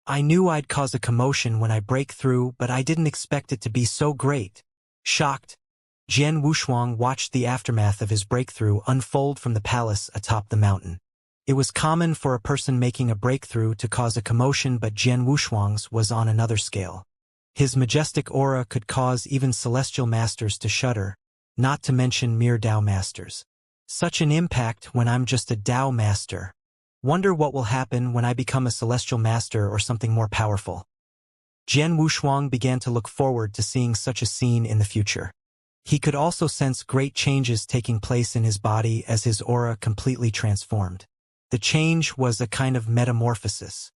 I knew I'd cause a commotion when I break through, but I didn't expect it to be so great. Shocked, Jian Wushuang watched the aftermath of his breakthrough unfold from the palace atop the mountain. It was common for a person making a breakthrough to cause a commotion, but Jian Wushuang's was on another scale. His majestic aura could cause even celestial masters to shudder, not to mention mere Dao masters. Such an impact when I'm just a Dao master. Wonder what will happen when I become a celestial master or something more powerful. Jian Wushuang began to look forward to seeing such a scene in the future. He could also sense great changes taking place in his body as his aura completely transformed. The change was a kind of metamorphosis.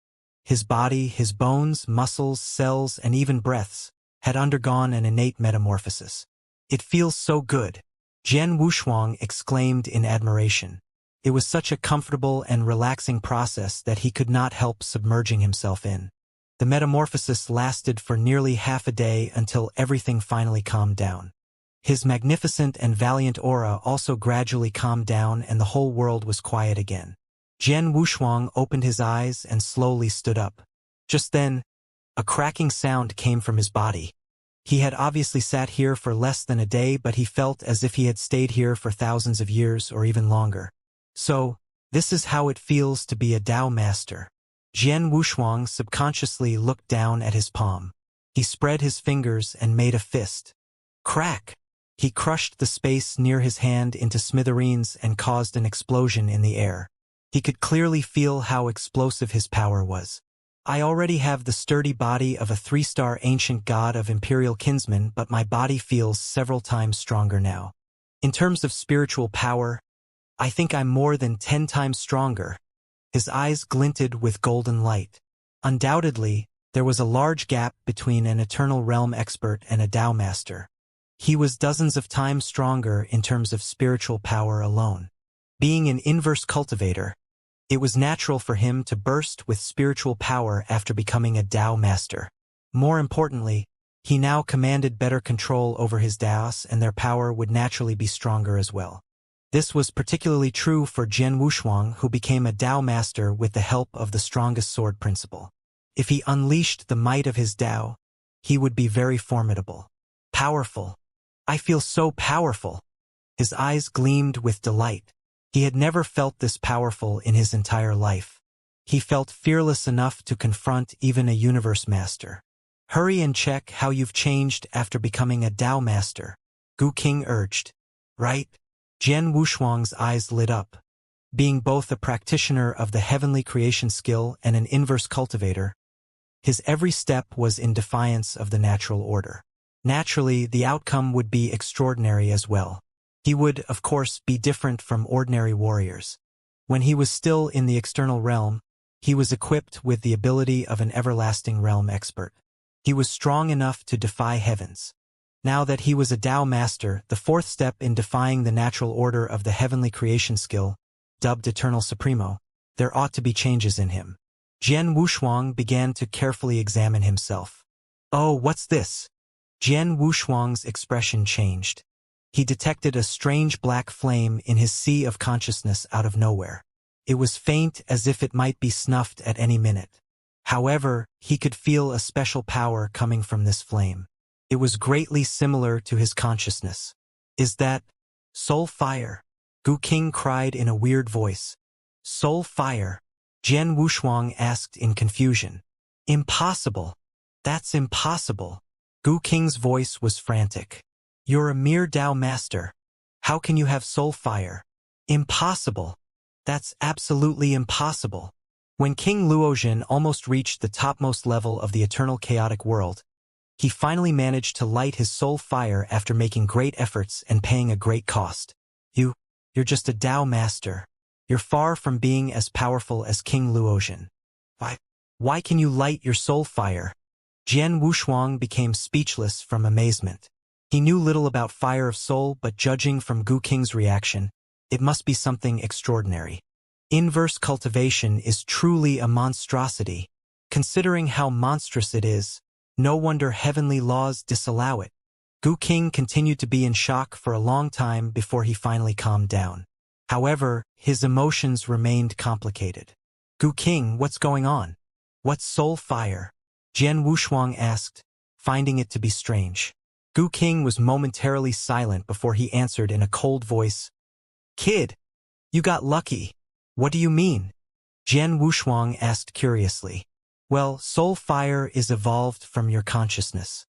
His body, his bones, muscles, cells, and even breaths had undergone an innate metamorphosis. It feels so good, Jian Wushuang exclaimed in admiration. It was such a comfortable and relaxing process that he could not help submerging himself in. The metamorphosis lasted for nearly half a day until everything finally calmed down. His magnificent and valiant aura also gradually calmed down and the whole world was quiet again. Jian Wushuang opened his eyes and slowly stood up. Just then, a cracking sound came from his body. He had obviously sat here for less than a day, but he felt as if he had stayed here for thousands of years or even longer. So, this is how it feels to be a Dao master. Jian Wushuang subconsciously looked down at his palm. He spread his fingers and made a fist. Crack! He crushed the space near his hand into smithereens and caused an explosion in the air. He could clearly feel how explosive his power was. I already have the sturdy body of a 3-star ancient god of imperial kinsman, but my body feels several times stronger now. In terms of spiritual power, I think I'm more than 10 times stronger. His eyes glinted with golden light. Undoubtedly, there was a large gap between an Eternal Realm expert and a Dao master. He was dozens of times stronger in terms of spiritual power alone. Being an inverse cultivator, it was natural for him to burst with spiritual power after becoming a Dao master. More importantly, he now commanded better control over his Daos, and their power would naturally be stronger as well. This was particularly true for Jian Wushuang, who became a Dao master with the help of the strongest sword principle. If he unleashed the might of his Dao, he would be very formidable. Powerful. I feel so powerful. His eyes gleamed with delight. He had never felt this powerful in his entire life. He felt fearless enough to confront even a universe master. Hurry and check how you've changed after becoming a Dao master, Gu King urged. Right? Jian Wushuang's eyes lit up. Being both a practitioner of the heavenly creation skill and an inverse cultivator, his every step was in defiance of the natural order. Naturally, the outcome would be extraordinary as well. He would, of course, be different from ordinary warriors. When he was still in the external realm, he was equipped with the ability of an everlasting realm expert. He was strong enough to defy heavens. Now that he was a Dao master, the fourth step in defying the natural order of the heavenly creation skill, dubbed Eternal Supremo, there ought to be changes in him. Jian Wushuang began to carefully examine himself. Oh, what's this? Jian Wushuang's expression changed. He detected a strange black flame in his sea of consciousness out of nowhere. It was faint, as if it might be snuffed at any minute. However, he could feel a special power coming from this flame. It was greatly similar to his consciousness. Is that soul fire? Gu King cried in a weird voice. Soul fire? Jian Wushuang asked in confusion. Impossible. That's impossible. Gu King's voice was frantic. You're a mere Dao master. How can you have soul fire? Impossible. That's absolutely impossible. When King Luozhen almost reached the topmost level of the eternal chaotic world, he finally managed to light his soul fire after making great efforts and paying a great cost. You're just a Dao master. You're far from being as powerful as King Luozhen. Why can you light your soul fire? Jian Wushuang became speechless from amazement. He knew little about fire of soul, but judging from Gu King's reaction, it must be something extraordinary. Inverse cultivation is truly a monstrosity. Considering how monstrous it is, no wonder heavenly laws disallow it. Gu King continued to be in shock for a long time before he finally calmed down. However, his emotions remained complicated. Gu King, what's going on? What's soul fire? Jian Wushuang asked, finding it to be strange. Gu King was momentarily silent before he answered in a cold voice. Kid, you got lucky. What do you mean? Jian Wushuang asked curiously. Well, soul fire is evolved from your consciousness.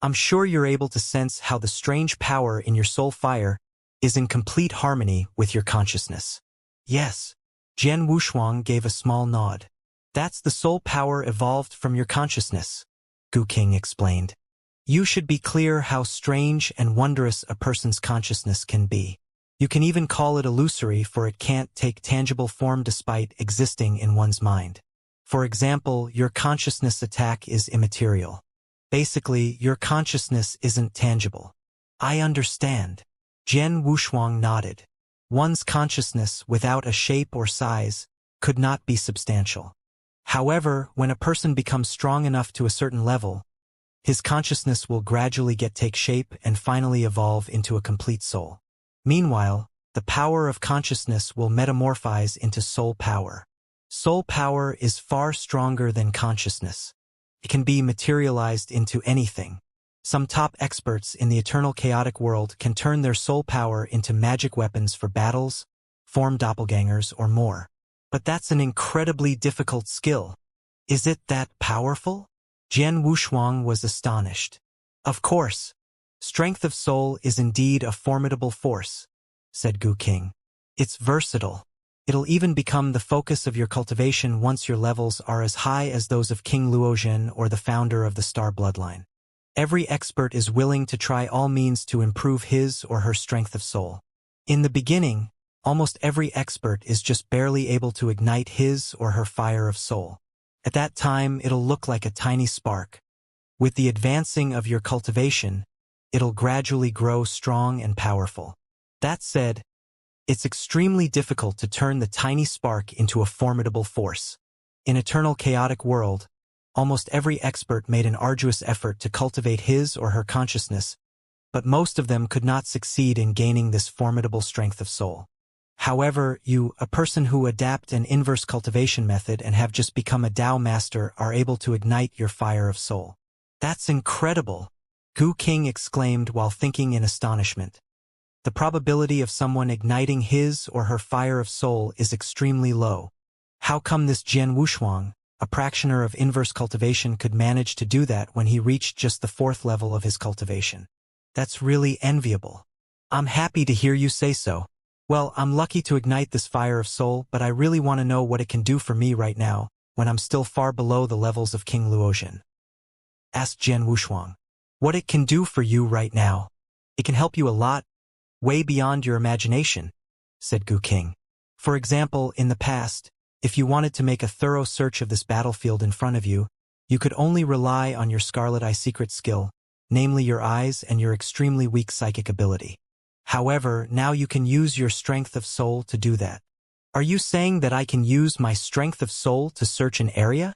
I'm sure you're able to sense how the strange power in your soul fire is in complete harmony with your consciousness. Yes. Jian Wushuang gave a small nod. That's the soul power evolved from your consciousness, Gu King explained. You should be clear how strange and wondrous a person's consciousness can be. You can even call it illusory, for it can't take tangible form despite existing in one's mind. For example, your consciousness attack is immaterial. Basically, your consciousness isn't tangible. I understand. Jian Wushuang nodded. One's consciousness, without a shape or size, could not be substantial. However, when a person becomes strong enough to a certain level, his consciousness will gradually take shape and finally evolve into a complete soul. Meanwhile, the power of consciousness will metamorphose into soul power. Soul power is far stronger than consciousness. It can be materialized into anything. Some top experts in the eternal chaotic world can turn their soul power into magic weapons for battles, form doppelgangers, or more. But that's an incredibly difficult skill. Is it that powerful? Jian Wushuang was astonished. Of course. Strength of soul is indeed a formidable force, said Gu King. It's versatile. It'll even become the focus of your cultivation once your levels are as high as those of King Luozhen or the founder of the Star Bloodline. Every expert is willing to try all means to improve his or her strength of soul. In the beginning, almost every expert is just barely able to ignite his or her fire of soul. At that time, it'll look like a tiny spark. With the advancing of your cultivation, it'll gradually grow strong and powerful. That said, it's extremely difficult to turn the tiny spark into a formidable force. In Eternal Chaotic World, almost every expert made an arduous effort to cultivate his or her consciousness, but most of them could not succeed in gaining this formidable strength of soul. However, you, a person who adapt an inverse cultivation method and have just become a Tao master, are able to ignite your fire of soul. That's incredible, Gu King exclaimed while thinking in astonishment. The probability of someone igniting his or her fire of soul is extremely low. How come this Jian Wushuang, a practitioner of inverse cultivation, could manage to do that when he reached just the 4th level of his cultivation? That's really enviable. I'm happy to hear you say so. Well, I'm lucky to ignite this fire of soul, but I really want to know what it can do for me right now, when I'm still far below the levels of King Luozhen. Asked Jian Wushuang. What it can do for you right now? It can help you a lot, way beyond your imagination, said Gu King. For example, in the past, if you wanted to make a thorough search of this battlefield in front of you, you could only rely on your Scarlet Eye secret skill, namely your eyes and your extremely weak psychic ability. However, now you can use your strength of soul to do that. Are you saying that I can use my strength of soul to search an area?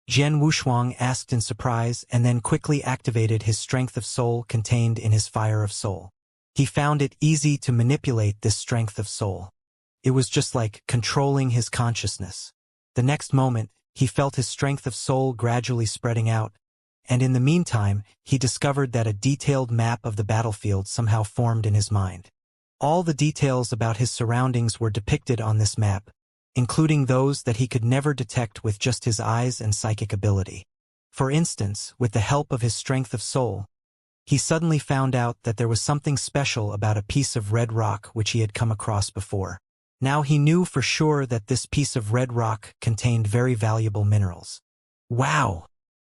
Jian Wushuang asked in surprise and then quickly activated his strength of soul contained in his fire of soul. He found it easy to manipulate this strength of soul. It was just like controlling his consciousness. The next moment, he felt his strength of soul gradually spreading out, and in the meantime, he discovered that a detailed map of the battlefield somehow formed in his mind. All the details about his surroundings were depicted on this map, including those that he could never detect with just his eyes and psychic ability. For instance, with the help of his strength of soul, he suddenly found out that there was something special about a piece of red rock which he had come across before. Now he knew for sure that this piece of red rock contained very valuable minerals. Wow!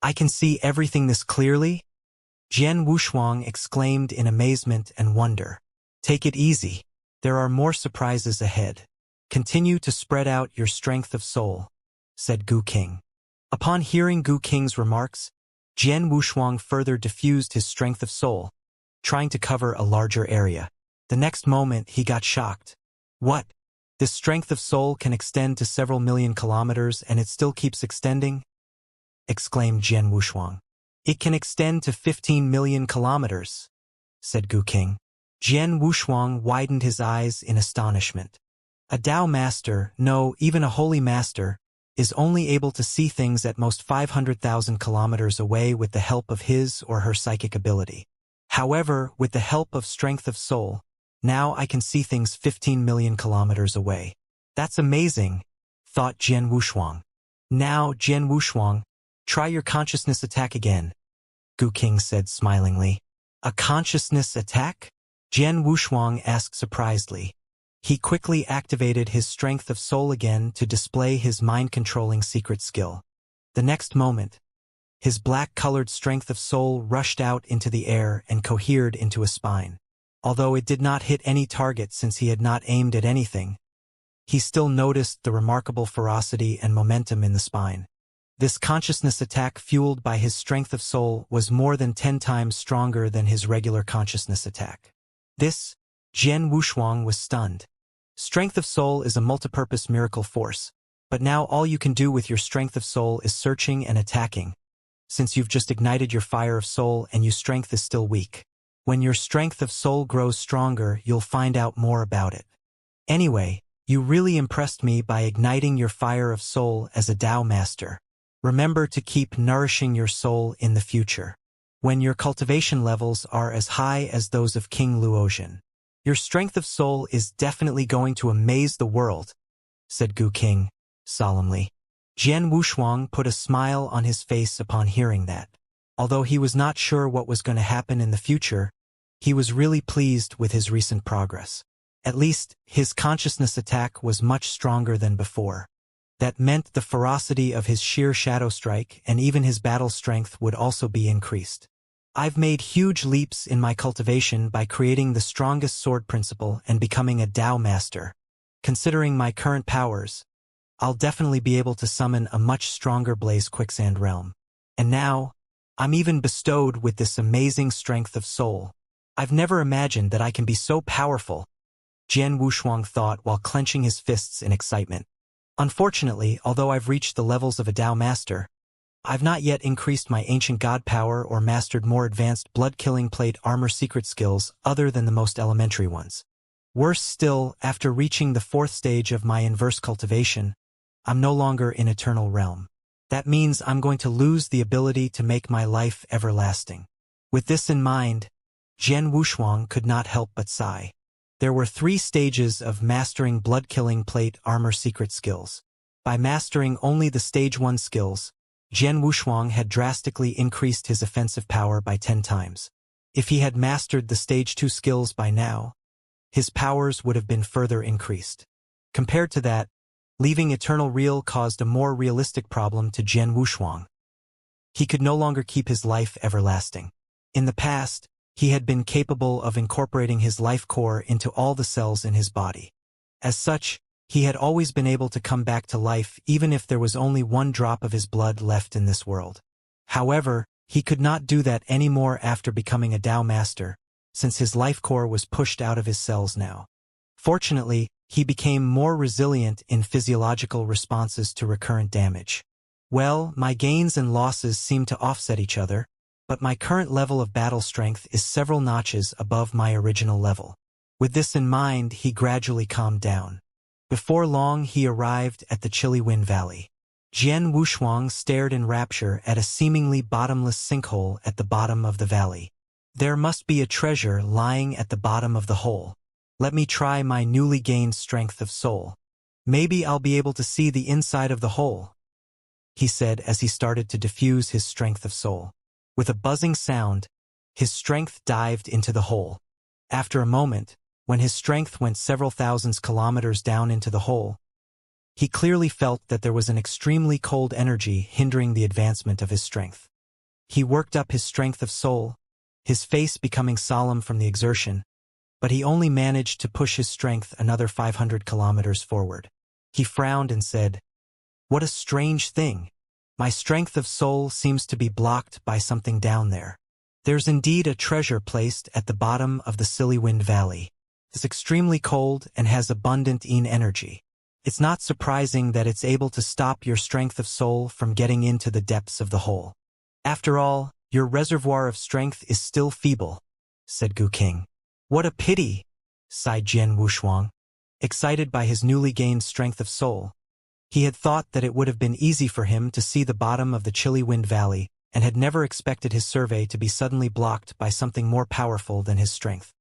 I can see everything this clearly? Jian Wushuang exclaimed in amazement and wonder. Take it easy. There are more surprises ahead. Continue to spread out your strength of soul, said Gu King. Upon hearing Gu King's remarks, Jian Wushuang further diffused his strength of soul, trying to cover a larger area. The next moment he got shocked. What? This strength of soul can extend to several million kilometers and it still keeps extending? Exclaimed Jian Wushuang. It can extend to 15 million kilometers, said Gu King. Jian Wushuang widened his eyes in astonishment. A Tao master, no, even a holy master, is only able to see things at most 500,000 kilometers away with the help of his or her psychic ability. However, with the help of strength of soul, now I can see things 15 million kilometers away. That's amazing, thought Jian Wushuang. Now, Jian Wushuang, try your consciousness attack again, Gu King said smilingly. A consciousness attack? Jian Wushuang asked surprisedly. He quickly activated his strength of soul again to display his mind-controlling secret skill. The next moment, his black-colored strength of soul rushed out into the air and cohered into a spine. Although it did not hit any target since he had not aimed at anything, he still noticed the remarkable ferocity and momentum in the spine. This consciousness attack fueled by his strength of soul was more than 10 times stronger than his regular consciousness attack. This, Jian Wushuang was stunned. Strength of soul is a multipurpose miracle force, but now all you can do with your strength of soul is searching and attacking, since you've just ignited your fire of soul and your strength is still weak. When your strength of soul grows stronger, you'll find out more about it. Anyway, you really impressed me by igniting your fire of soul as a Tao master. Remember to keep nourishing your soul in the future. When your cultivation levels are as high as those of King Luotian, your strength of soul is definitely going to amaze the world, said Gu King, solemnly. Jian Wushuang put a smile on his face upon hearing that. Although he was not sure what was going to happen in the future, he was really pleased with his recent progress. At least, his consciousness attack was much stronger than before. That meant the ferocity of his sheer shadow strike and even his battle strength would also be increased. I've made huge leaps in my cultivation by creating the strongest sword principle and becoming a Tao master. Considering my current powers, I'll definitely be able to summon a much stronger Blaze Quicksand realm. And now, I'm even bestowed with this amazing strength of soul. I've never imagined that I can be so powerful, Jian Wushuang thought while clenching his fists in excitement. Unfortunately, although I've reached the levels of a Tao master, I've not yet increased my ancient god power or mastered more advanced blood-killing plate armor secret skills other than the most elementary ones. Worse still, after reaching the 4th stage of my inverse cultivation, I'm no longer in eternal realm. That means I'm going to lose the ability to make my life everlasting. With this in mind, Jian Wushuang could not help but sigh. There were 3 stages of mastering blood-killing plate armor secret skills. By mastering only the stage 1 skills, Jian Wushuang had drastically increased his offensive power by 10 times. If he had mastered the stage 2 skills by now, his powers would have been further increased. Compared to that, leaving Eternal Real caused a more realistic problem to Jian Wushuang. He could no longer keep his life everlasting. In the past, he had been capable of incorporating his life core into all the cells in his body. As such, he had always been able to come back to life even if there was only 1 drop of his blood left in this world. However, he could not do that anymore after becoming a Tao master, since his life core was pushed out of his cells now. Fortunately, he became more resilient in physiological responses to recurrent damage. Well, my gains and losses seem to offset each other, but my current level of battle strength is several notches above my original level. With this in mind, he gradually calmed down. Before long, he arrived at the Chilly Wind Valley. Jian Wushuang stared in rapture at a seemingly bottomless sinkhole at the bottom of the valley. There must be a treasure lying at the bottom of the hole. Let me try my newly gained strength of soul. Maybe I'll be able to see the inside of the hole, he said as he started to diffuse his strength of soul. With a buzzing sound, his strength dived into the hole. After a moment, when his strength went several thousands kilometers down into the hole, he clearly felt that there was an extremely cold energy hindering the advancement of his strength. He worked up his strength of soul, his face becoming solemn from the exertion, but he only managed to push his strength another 500 kilometers forward. He frowned and said, "What a strange thing. My strength of soul seems to be blocked by something down there. There's indeed a treasure placed at the bottom of the Chilly Wind Valley. It's extremely cold and has abundant energy. It's not surprising that it's able to stop your strength of soul from getting into the depths of the hole. After all, your reservoir of strength is still feeble," said Gu King. "What a pity," sighed Jian Wushuang. Excited by his newly gained strength of soul, He had thought that it would have been easy for him to see the bottom of the chilly wind valley, and had never expected his survey to be suddenly blocked by something more powerful than his strength.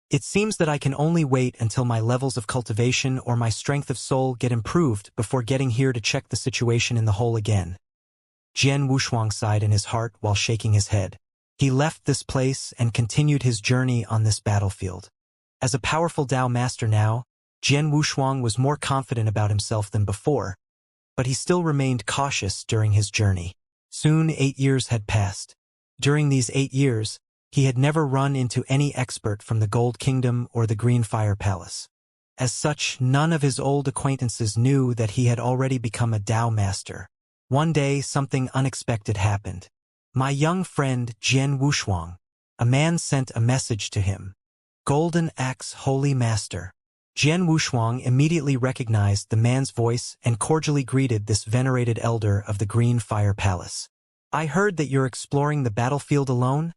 It seems that I can only wait until my levels of cultivation or my strength of soul get improved before getting here to check the situation in the hole again. Jian Wushuang sighed in his heart while shaking his head. He left this place and continued his journey on this battlefield. As a powerful Dao master now, Jian Wushuang was more confident about himself than before, but he still remained cautious during his journey. Soon 8 years had passed. During these 8 years, he had never run into any expert from the Gold Kingdom or the Green Fire Palace. As such, none of his old acquaintances knew that he had already become a Dao master. One day, something unexpected happened. My young friend Jian Wushuang, a man sent a message to him. Golden Axe Holy Master. Jian Wushuang immediately recognized the man's voice and cordially greeted this venerated elder of the Green Fire Palace. I heard that you're exploring the battlefield alone?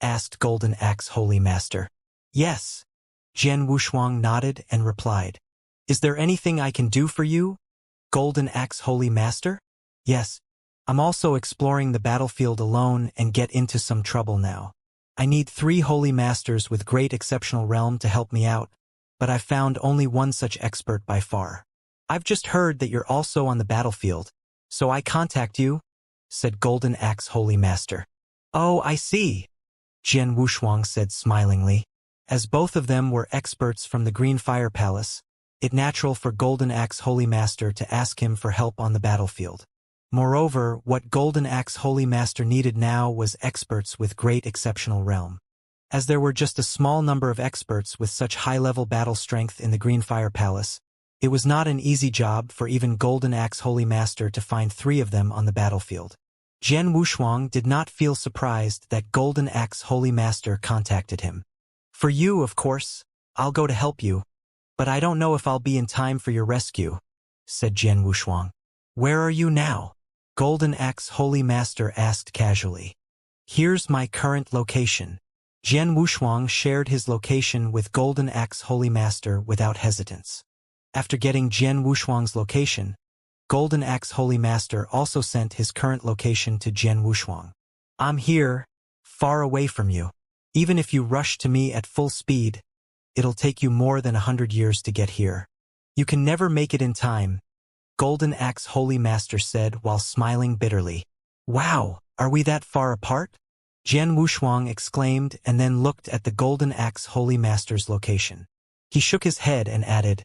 Asked Golden Axe Holy Master. Yes. Jian Wushuang nodded and replied. Is there anything I can do for you, Golden Axe Holy Master? Yes. I'm also exploring the battlefield alone and get into some trouble now. I need 3 holy masters with great exceptional realm to help me out, but I've found only one such expert by far. I've just heard that you're also on the battlefield, so I contact you, said Golden Axe Holy Master. Oh, I see, Jian Wushuang said smilingly. As both of them were experts from the Green Fire Palace, it natural for Golden Axe Holy Master to ask him for help on the battlefield. Moreover, what Golden Axe Holy Master needed now was experts with great exceptional realm. As there were just a small number of experts with such high-level battle strength in the Green Fire Palace, it was not an easy job for even Golden Axe Holy Master to find 3 of them on the battlefield. Jian Wushuang did not feel surprised that Golden Axe Holy Master contacted him. For you, of course, I'll go to help you, but I don't know if I'll be in time for your rescue, said Jian Wushuang. Where are you now? Golden Axe Holy Master asked casually. Here's my current location. Jian Wushuang shared his location with Golden Axe Holy Master without hesitance. After getting Jian Wushuang's location, Golden Axe Holy Master also sent his current location to Jian Wushuang. I'm here, far away from you. Even if you rush to me at full speed, it'll take you more than 100 years to get here. You can never make it in time, Golden Axe Holy Master said while smiling bitterly. Wow, are we that far apart? Jian Wushuang exclaimed and then looked at the Golden Axe Holy Master's location. He shook his head and added,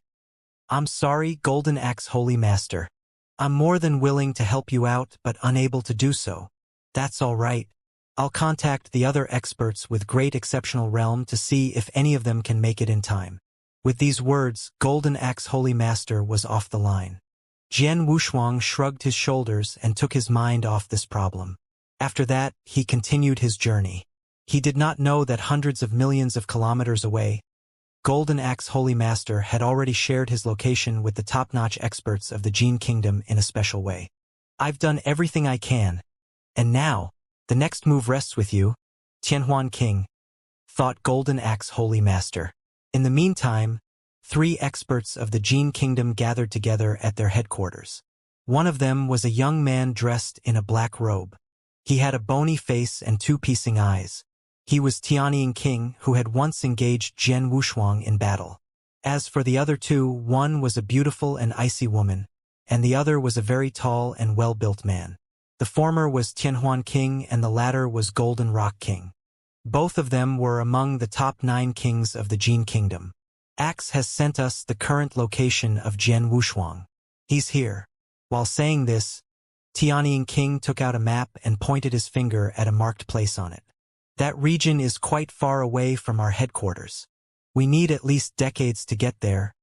I'm sorry, Golden Axe Holy Master. I'm more than willing to help you out but unable to do so. That's all right. I'll contact the other experts with great exceptional realm to see if any of them can make it in time. With these words, Golden Axe Holy Master was off the line. Jian Wushuang shrugged his shoulders and took his mind off this problem. After that, he continued his journey. He did not know that hundreds of millions of kilometers away, Golden Axe Holy Master had already shared his location with the top-notch experts of the Jin Kingdom in a special way. I've done everything I can, and now, the next move rests with you, Tianhuan King, thought Golden Axe Holy Master. In the meantime, 3 experts of the Jin Kingdom gathered together at their headquarters. One of them was a young man dressed in a black robe. He had a bony face and 2 piercing eyes. He was Tianyin King, who had once engaged Jian Wushuang in battle. As for the other 2, one was a beautiful and icy woman, and the other was a very tall and well-built man. The former was Tianhuan King and the latter was Golden Rock King. Both of them were among the top 9 kings of the Jin Kingdom. Axe has sent us the current location of Jian Wushuang. He's here. While saying this, Tianyin King took out a map and pointed his finger at a marked place on it. That region is quite far away from our headquarters. We need at least decades to get there,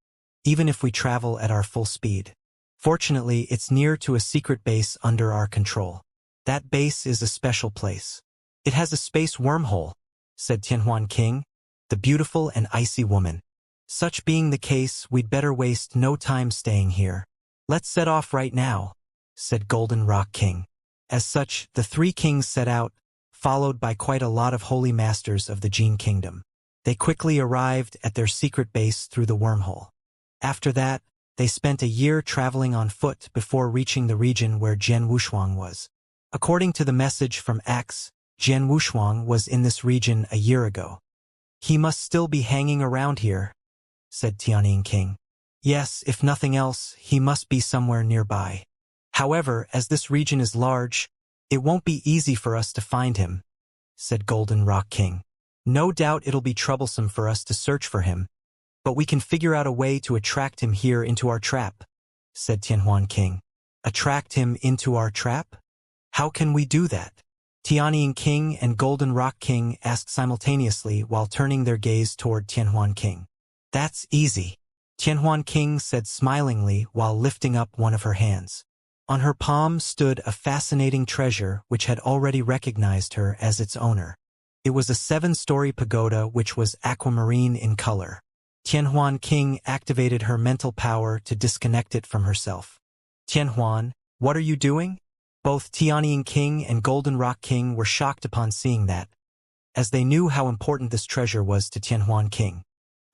even if we travel at our full speed. Fortunately, it's near to a secret base under our control. That base is a special place. It has a space wormhole, said Tianhuan King, the beautiful and icy woman. Such being the case, we'd better waste no time staying here. Let's set off right now, said Golden Rock King. As such, the 3 kings set out, followed by quite a lot of holy masters of the Jin Kingdom. They quickly arrived at their secret base through the wormhole. After that, They spent a year traveling on foot before reaching the region where Jian Wushuang was. According to the message from X, Jian Wushuang was in this region a year ago. He must still be hanging around here, said Tianyin King. Yes, if nothing else, he must be somewhere nearby. However, as this region is large, it won't be easy for us to find him, said Golden Rock King. No doubt it'll be troublesome for us to search for him, but we can figure out a way to attract him here into our trap, said Tianhuan King. Attract him into our trap? How can we do that? Tianyin King and Golden Rock King asked simultaneously while turning their gaze toward Tianhuan King. That's easy, Tianhuan King said smilingly while lifting up one of her hands. On her palm stood a fascinating treasure which had already recognized her as its owner. It was a 7-story pagoda which was aquamarine in color. Tianhuan King activated her mental power to disconnect it from herself. Tianhuan, what are you doing? Both Tianyin King and Golden Rock King were shocked upon seeing that, as they knew how important this treasure was to Tianhuan King.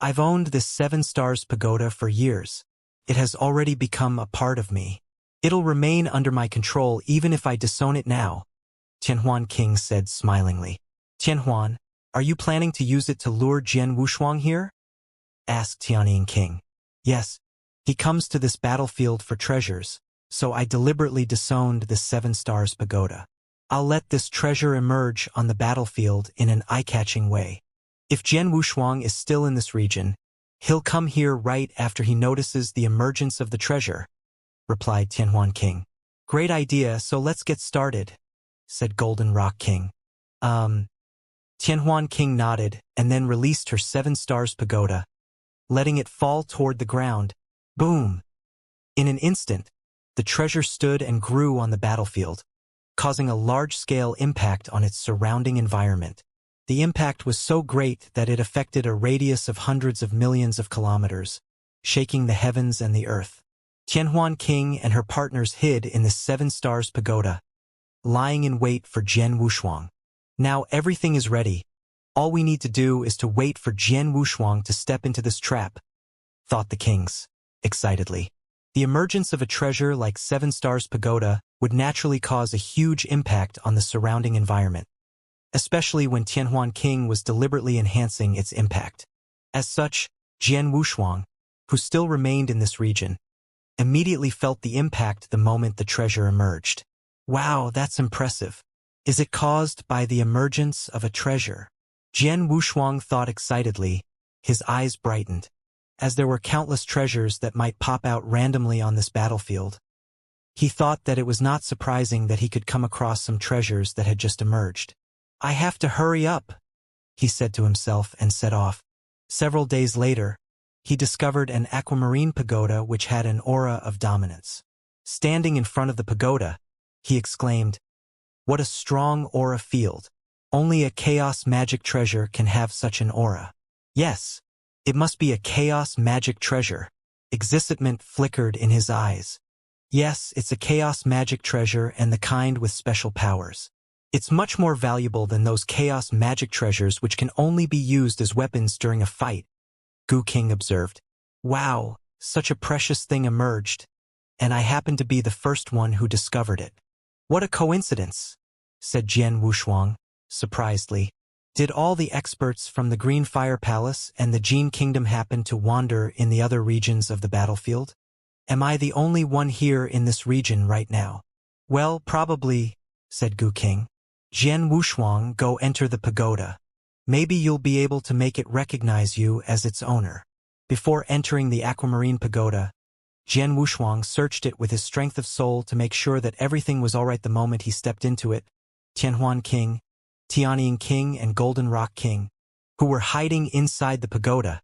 I've owned this 7 stars pagoda for years. It has already become a part of me. It'll remain under my control even if I disown it now, Tianhuan King said smilingly. Tianhuan, are you planning to use it to lure Jian Wushuang here? Asked Tianyin King. Yes, he comes to this battlefield for treasures, so I deliberately disowned the 7 stars pagoda. I'll let this treasure emerge on the battlefield in an eye-catching way. If Jian Wushuang is still in this region, he'll come here right after he notices the emergence of the treasure, replied Tianhuan King. Great idea, so let's get started, said Golden Rock King. Tianhuan King nodded and then released her 7 stars pagoda, letting it fall toward the ground. Boom! In an instant, the treasure stood and grew on the battlefield, causing a large-scale impact on its surrounding environment. The impact was so great that it affected a radius of hundreds of millions of kilometers, shaking the heavens and the earth. Tianhuan King and her partners hid in the 7 stars pagoda, lying in wait for Jian Wushuang. Now everything is ready. All we need to do is to wait for Jian Wushuang to step into this trap, thought the kings, excitedly. The emergence of a treasure like 7 stars pagoda would naturally cause a huge impact on the surrounding environment, especially when Tianhuan King was deliberately enhancing its impact. As such, Jian Wushuang, who still remained in this region, immediately felt the impact the moment the treasure emerged. Wow, that's impressive. Is it caused by the emergence of a treasure? Jian Wushuang thought excitedly, his eyes brightened. As there were countless treasures that might pop out randomly on this battlefield, he thought that it was not surprising that he could come across some treasures that had just emerged. I have to hurry up, he said to himself and set off. Several days later, he discovered an aquamarine pagoda which had an aura of dominance. Standing in front of the pagoda, he exclaimed, "What a strong aura field! Only a chaos magic treasure can have such an aura." Yes, it must be a chaos magic treasure. Excitement flickered in his eyes. Yes, it's a chaos magic treasure and the kind with special powers. It's much more valuable than those chaos magic treasures which can only be used as weapons during a fight, Gu King observed. Wow, such a precious thing emerged, and I happen to be the first one who discovered it. What a coincidence, said Jian Wushuang, surprisedly. Did all the experts from the Green Fire Palace and the Jin Kingdom happen to wander in the other regions of the battlefield? Am I the only one here in this region right now? Well, probably, said Gu King. Jian Wushuang, go enter the pagoda. Maybe you'll be able to make it recognize you as its owner. Before entering the aquamarine pagoda, Jian Wushuang searched it with his strength of soul to make sure that everything was all right the moment he stepped into it. Tianhuan King, Tianyin King, and Golden Rock King, who were hiding inside the pagoda,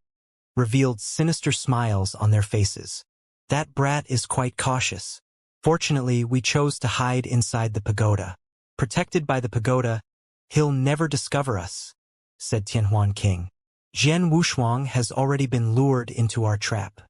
revealed sinister smiles on their faces. That brat is quite cautious. Fortunately, we chose to hide inside the pagoda. Protected by the pagoda, he'll never discover us, said Tianhuan King. Jian Wushuang has already been lured into our trap.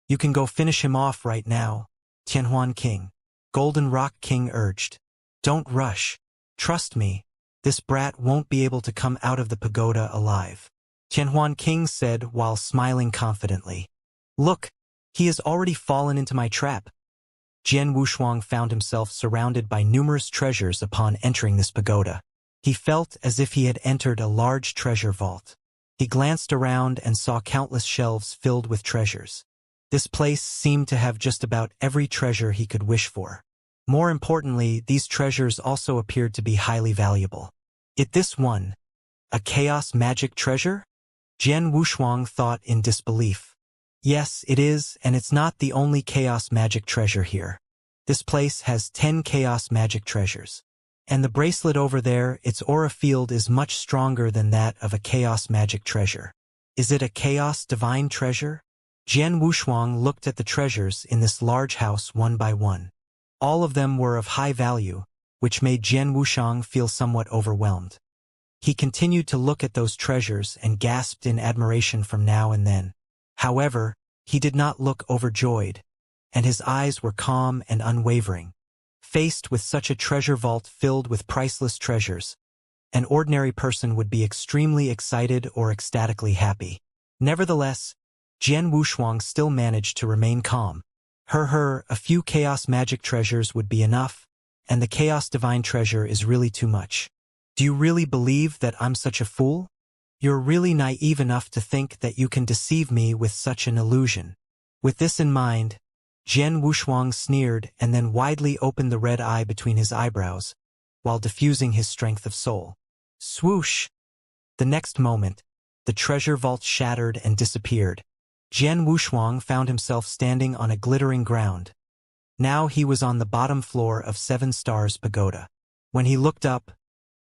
You can go finish him off right now, Tianhuan King, Golden Rock King urged. Don't rush. Trust me, this brat won't be able to come out of the pagoda alive, Tianhuan King said while smiling confidently. Look, He has already fallen into my trap. Jian Wushuang found himself surrounded by numerous treasures upon entering this pagoda. He felt as if he had entered a large treasure vault. He glanced around and saw countless shelves filled with treasures. This place seemed to have just about every treasure he could wish for. More importantly, these treasures also appeared to be highly valuable. This one, a chaos magic treasure? Jian Wushuang thought in disbelief. Yes, it is, and it's not the only chaos magic treasure here. This place has 10 chaos magic treasures. And the bracelet over there, its aura field is much stronger than that of a chaos magic treasure. Is it a chaos divine treasure? Jian Wushuang looked at the treasures in this large house one by one. All of them were of high value, which made Jian Wushuang feel somewhat overwhelmed. He continued to look at those treasures and gasped in admiration from now and then. However, he did not look overjoyed, and his eyes were calm and unwavering. Faced with such a treasure vault filled with priceless treasures, an ordinary person would be extremely excited or ecstatically happy. Nevertheless, Jian Wushuang still managed to remain calm. A few chaos magic treasures would be enough, and the chaos divine treasure is really too much. Do you really believe that I'm such a fool? You're really naive enough to think that you can deceive me with such an illusion. With this in mind, Jian Wushuang sneered and then widely opened the red eye between his eyebrows, while diffusing his strength of soul. Swoosh! The next moment, the treasure vault shattered and disappeared. Jian Wushuang found himself standing on a glittering ground. Now he was on the bottom floor of 7 Stars Pagoda. When he looked up,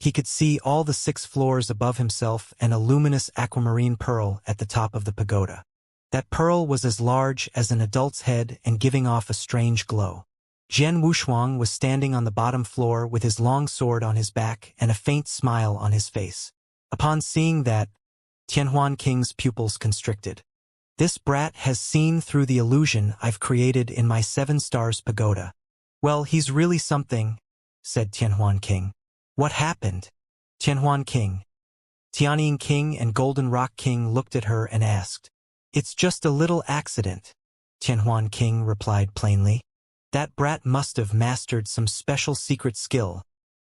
he could see all the 6 floors above himself and a luminous aquamarine pearl at the top of the pagoda. That pearl was as large as an adult's head and giving off a strange glow. Jian Wushuang was standing on the bottom floor with his long sword on his back and a faint smile on his face. Upon seeing that, Tianhuan King's pupils constricted. This brat has seen through the illusion I've created in my 7 Stars Pagoda. Well, he's really something, said Tianhuan King. What happened? Tianhuan King, Tianying King and Golden Rock King looked at her and asked. It's just a little accident, Tianhuan King replied plainly. That brat must have mastered some special secret skill,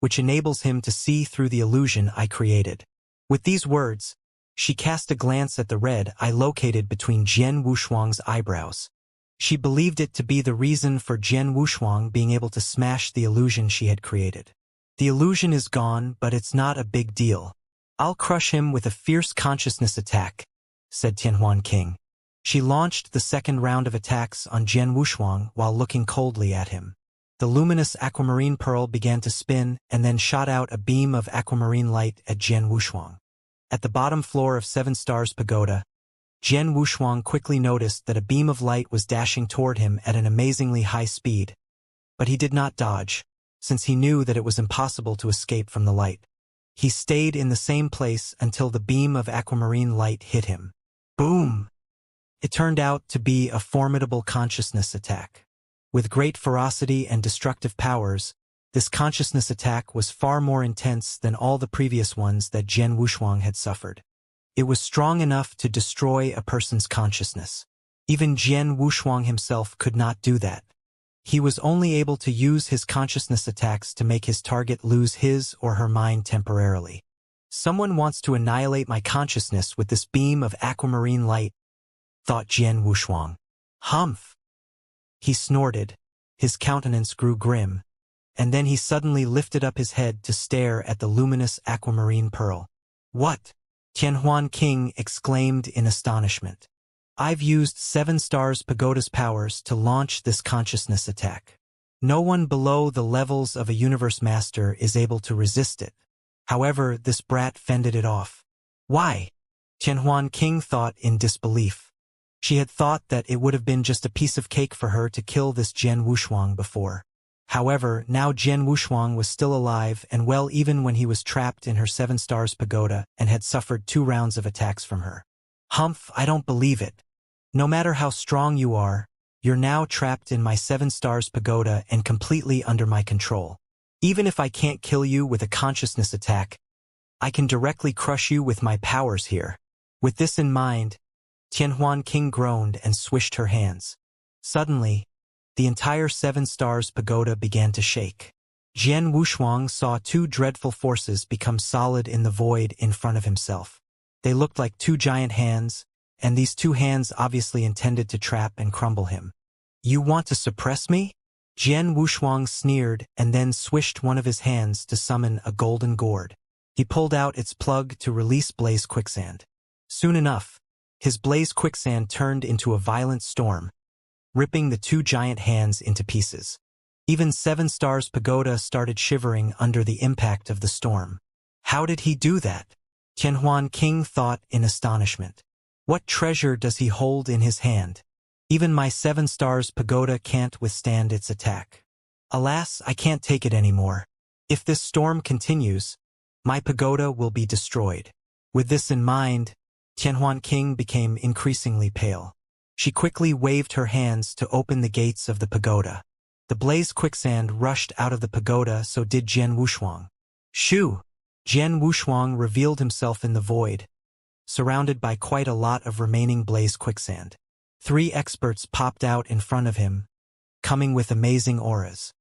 which enables him to see through the illusion I created. With these words, she cast a glance at the red eye located between Jian Wushuang's eyebrows. She believed it to be the reason for Jian Wushuang being able to smash the illusion she had created. The illusion is gone, but it's not a big deal. I'll crush him with a fierce consciousness attack, said Tianhuan King. She launched the second round of attacks on Jian Wushuang while looking coldly at him. The luminous aquamarine pearl began to spin and then shot out a beam of aquamarine light at Jian Wushuang. At the bottom floor of 7 Stars Pagoda, Jian Wushuang quickly noticed that a beam of light was dashing toward him at an amazingly high speed. But he did not dodge, since he knew that it was impossible to escape from the light. He stayed in the same place until the beam of aquamarine light hit him. Boom! It turned out to be a formidable consciousness attack. With great ferocity and destructive powers, this consciousness attack was far more intense than all the previous ones that Jian Wushuang had suffered. It was strong enough to destroy a person's consciousness. Even Jian Wushuang himself could not do that. He was only able to use his consciousness attacks to make his target lose his or her mind temporarily. Someone wants to annihilate my consciousness with this beam of aquamarine light, thought Jian Wushuang. Humph! He snorted, his countenance grew grim, and then he suddenly lifted up his head to stare at the luminous aquamarine pearl. What? Tianhuan King exclaimed in astonishment. I've used 7 Stars Pagoda's powers to launch this consciousness attack. No one below the levels of a universe master is able to resist it. However, this brat fended it off. Why? Tianhuan King thought in disbelief. She had thought that it would have been just a piece of cake for her to kill this Jian Wushuang before. However, now Jian Wushuang was still alive and well even when he was trapped in her 7 Stars Pagoda and had suffered 2 rounds of attacks from her. Humph, I don't believe it. No matter how strong you are, you're now trapped in my 7 Stars Pagoda and completely under my control. Even if I can't kill you with a consciousness attack, I can directly crush you with my powers here. With this in mind, Tianhuan King groaned and swished her hands. Suddenly, the entire 7 Stars Pagoda began to shake. Jian Wushuang saw 2 dreadful forces become solid in the void in front of himself. They looked like 2 giant hands, and these 2 hands obviously intended to trap and crumble him. "You want to suppress me?" Jian Wushuang sneered and then swished one of his hands to summon a golden gourd. He pulled out its plug to release Blaze Quicksand. Soon enough, his Blaze Quicksand turned into a violent storm, ripping the 2 giant hands into pieces. Even 7 Stars Pagoda started shivering under the impact of the storm. How did he do that? Tianhuan King thought in astonishment. What treasure does he hold in his hand? Even my 7 Stars Pagoda can't withstand its attack. Alas, I can't take it anymore. If this storm continues, my pagoda will be destroyed. With this in mind, Tianhuan King became increasingly pale. She quickly waved her hands to open the gates of the pagoda. The Blaze Quicksand rushed out of the pagoda, so did Jian Wushuang. Shoo! Jian Wushuang revealed himself in the void, surrounded by quite a lot of remaining Blaze Quicksand. 3 experts popped out in front of him, coming with amazing auras.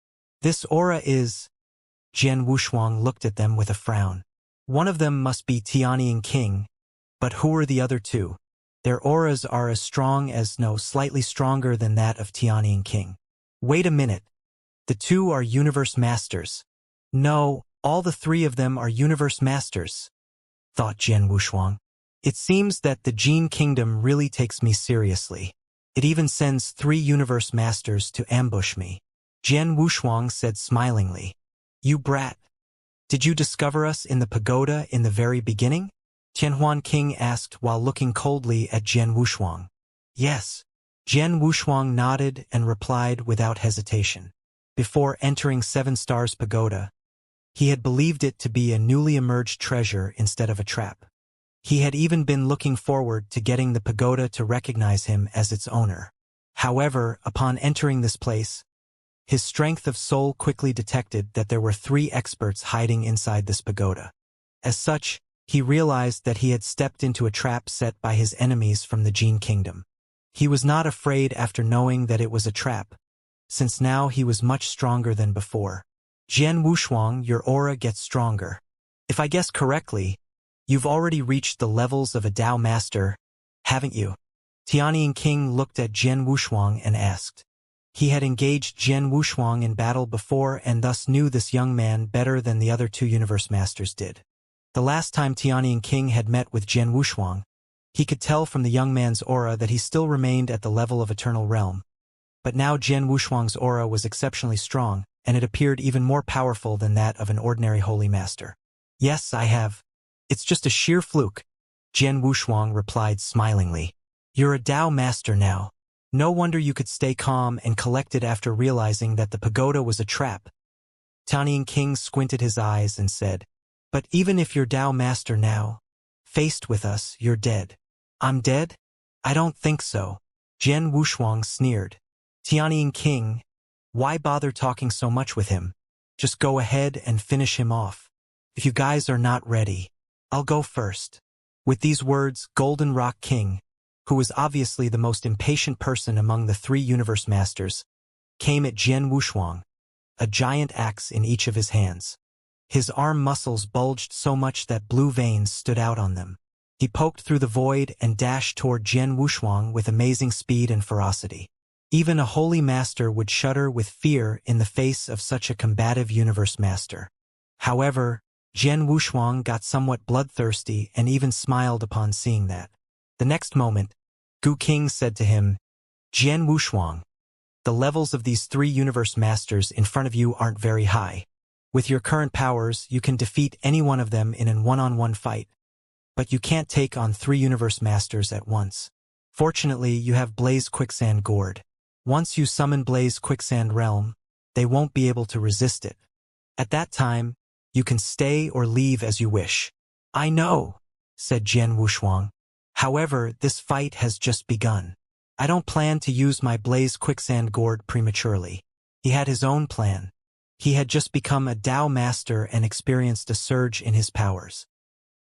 This aura is... Jian Wushuang looked at them with a frown. One of them must be Tianyin King, but who are the other 2? Their auras are as strong as, no, slightly stronger than that of Tianyin King. Wait a minute. The 2 are Universe Masters. No, all the 3 of them are Universe Masters, thought Jian Wushuang. It seems that the Jin Kingdom really takes me seriously. It even sends 3 Universe Masters to ambush me. Jian Wushuang said smilingly. You brat. Did you discover us in the pagoda in the very beginning? Tianhuan King asked while looking coldly at Jian Wushuang. Yes. Jian Wushuang nodded and replied without hesitation. Before entering 7 Stars Pagoda, he had believed it to be a newly emerged treasure instead of a trap. He had even been looking forward to getting the pagoda to recognize him as its owner. However, upon entering this place, his strength of soul quickly detected that there were 3 experts hiding inside this pagoda. As such, he realized that he had stepped into a trap set by his enemies from the Jin Kingdom. He was not afraid after knowing that it was a trap, since now he was much stronger than before. Jian Wushuang, your aura gets stronger. If I guess correctly, you've already reached the levels of a Dao Master, haven't you? Tianyin King looked at Jian Wushuang and asked. He had engaged Jian Wushuang in battle before and thus knew this young man better than the other 2 Universe Masters did. The last time Tianyin King had met with Jian Wushuang, he could tell from the young man's aura that he still remained at the level of Eternal Realm. But now Jian Wushuang's aura was exceptionally strong, and it appeared even more powerful than that of an ordinary Holy Master. Yes, I have. It's just a sheer fluke, Jian Wushuang replied smilingly. You're a Dao Master now. No wonder you could stay calm and collected after realizing that the pagoda was a trap. Tianyin King squinted his eyes and said, But even if you're Dao Master now, faced with us, you're dead. I'm dead? I don't think so. Jian Wushuang sneered. Tianyin King, why bother talking so much with him? Just go ahead and finish him off. If you guys are not ready, I'll go first. With these words, Golden Rock King, who was obviously the most impatient person among the 3 Universe Masters, came at Jian Wushuang, a giant axe in each of his hands. His arm muscles bulged so much that blue veins stood out on them. He poked through the void and dashed toward Jian Wushuang with amazing speed and ferocity. Even a holy master would shudder with fear in the face of such a combative Universe Master. However, Jian Wushuang got somewhat bloodthirsty and even smiled upon seeing that. The next moment, Gu King said to him, Jian Wushuang, the levels of these 3 Universe Masters in front of you aren't very high. With your current powers, you can defeat any one of them in an one-on-one fight. But you can't take on 3 Universe Masters at once. Fortunately, you have Blaze Quicksand Gourd. Once you summon Blaze Quicksand Realm, they won't be able to resist it. At that time, you can stay or leave as you wish. I know, said Jian Wushuang. However, this fight has just begun. I don't plan to use my Blaze Quicksand Gourd prematurely. He had his own plan. He had just become a Dao Master and experienced a surge in his powers.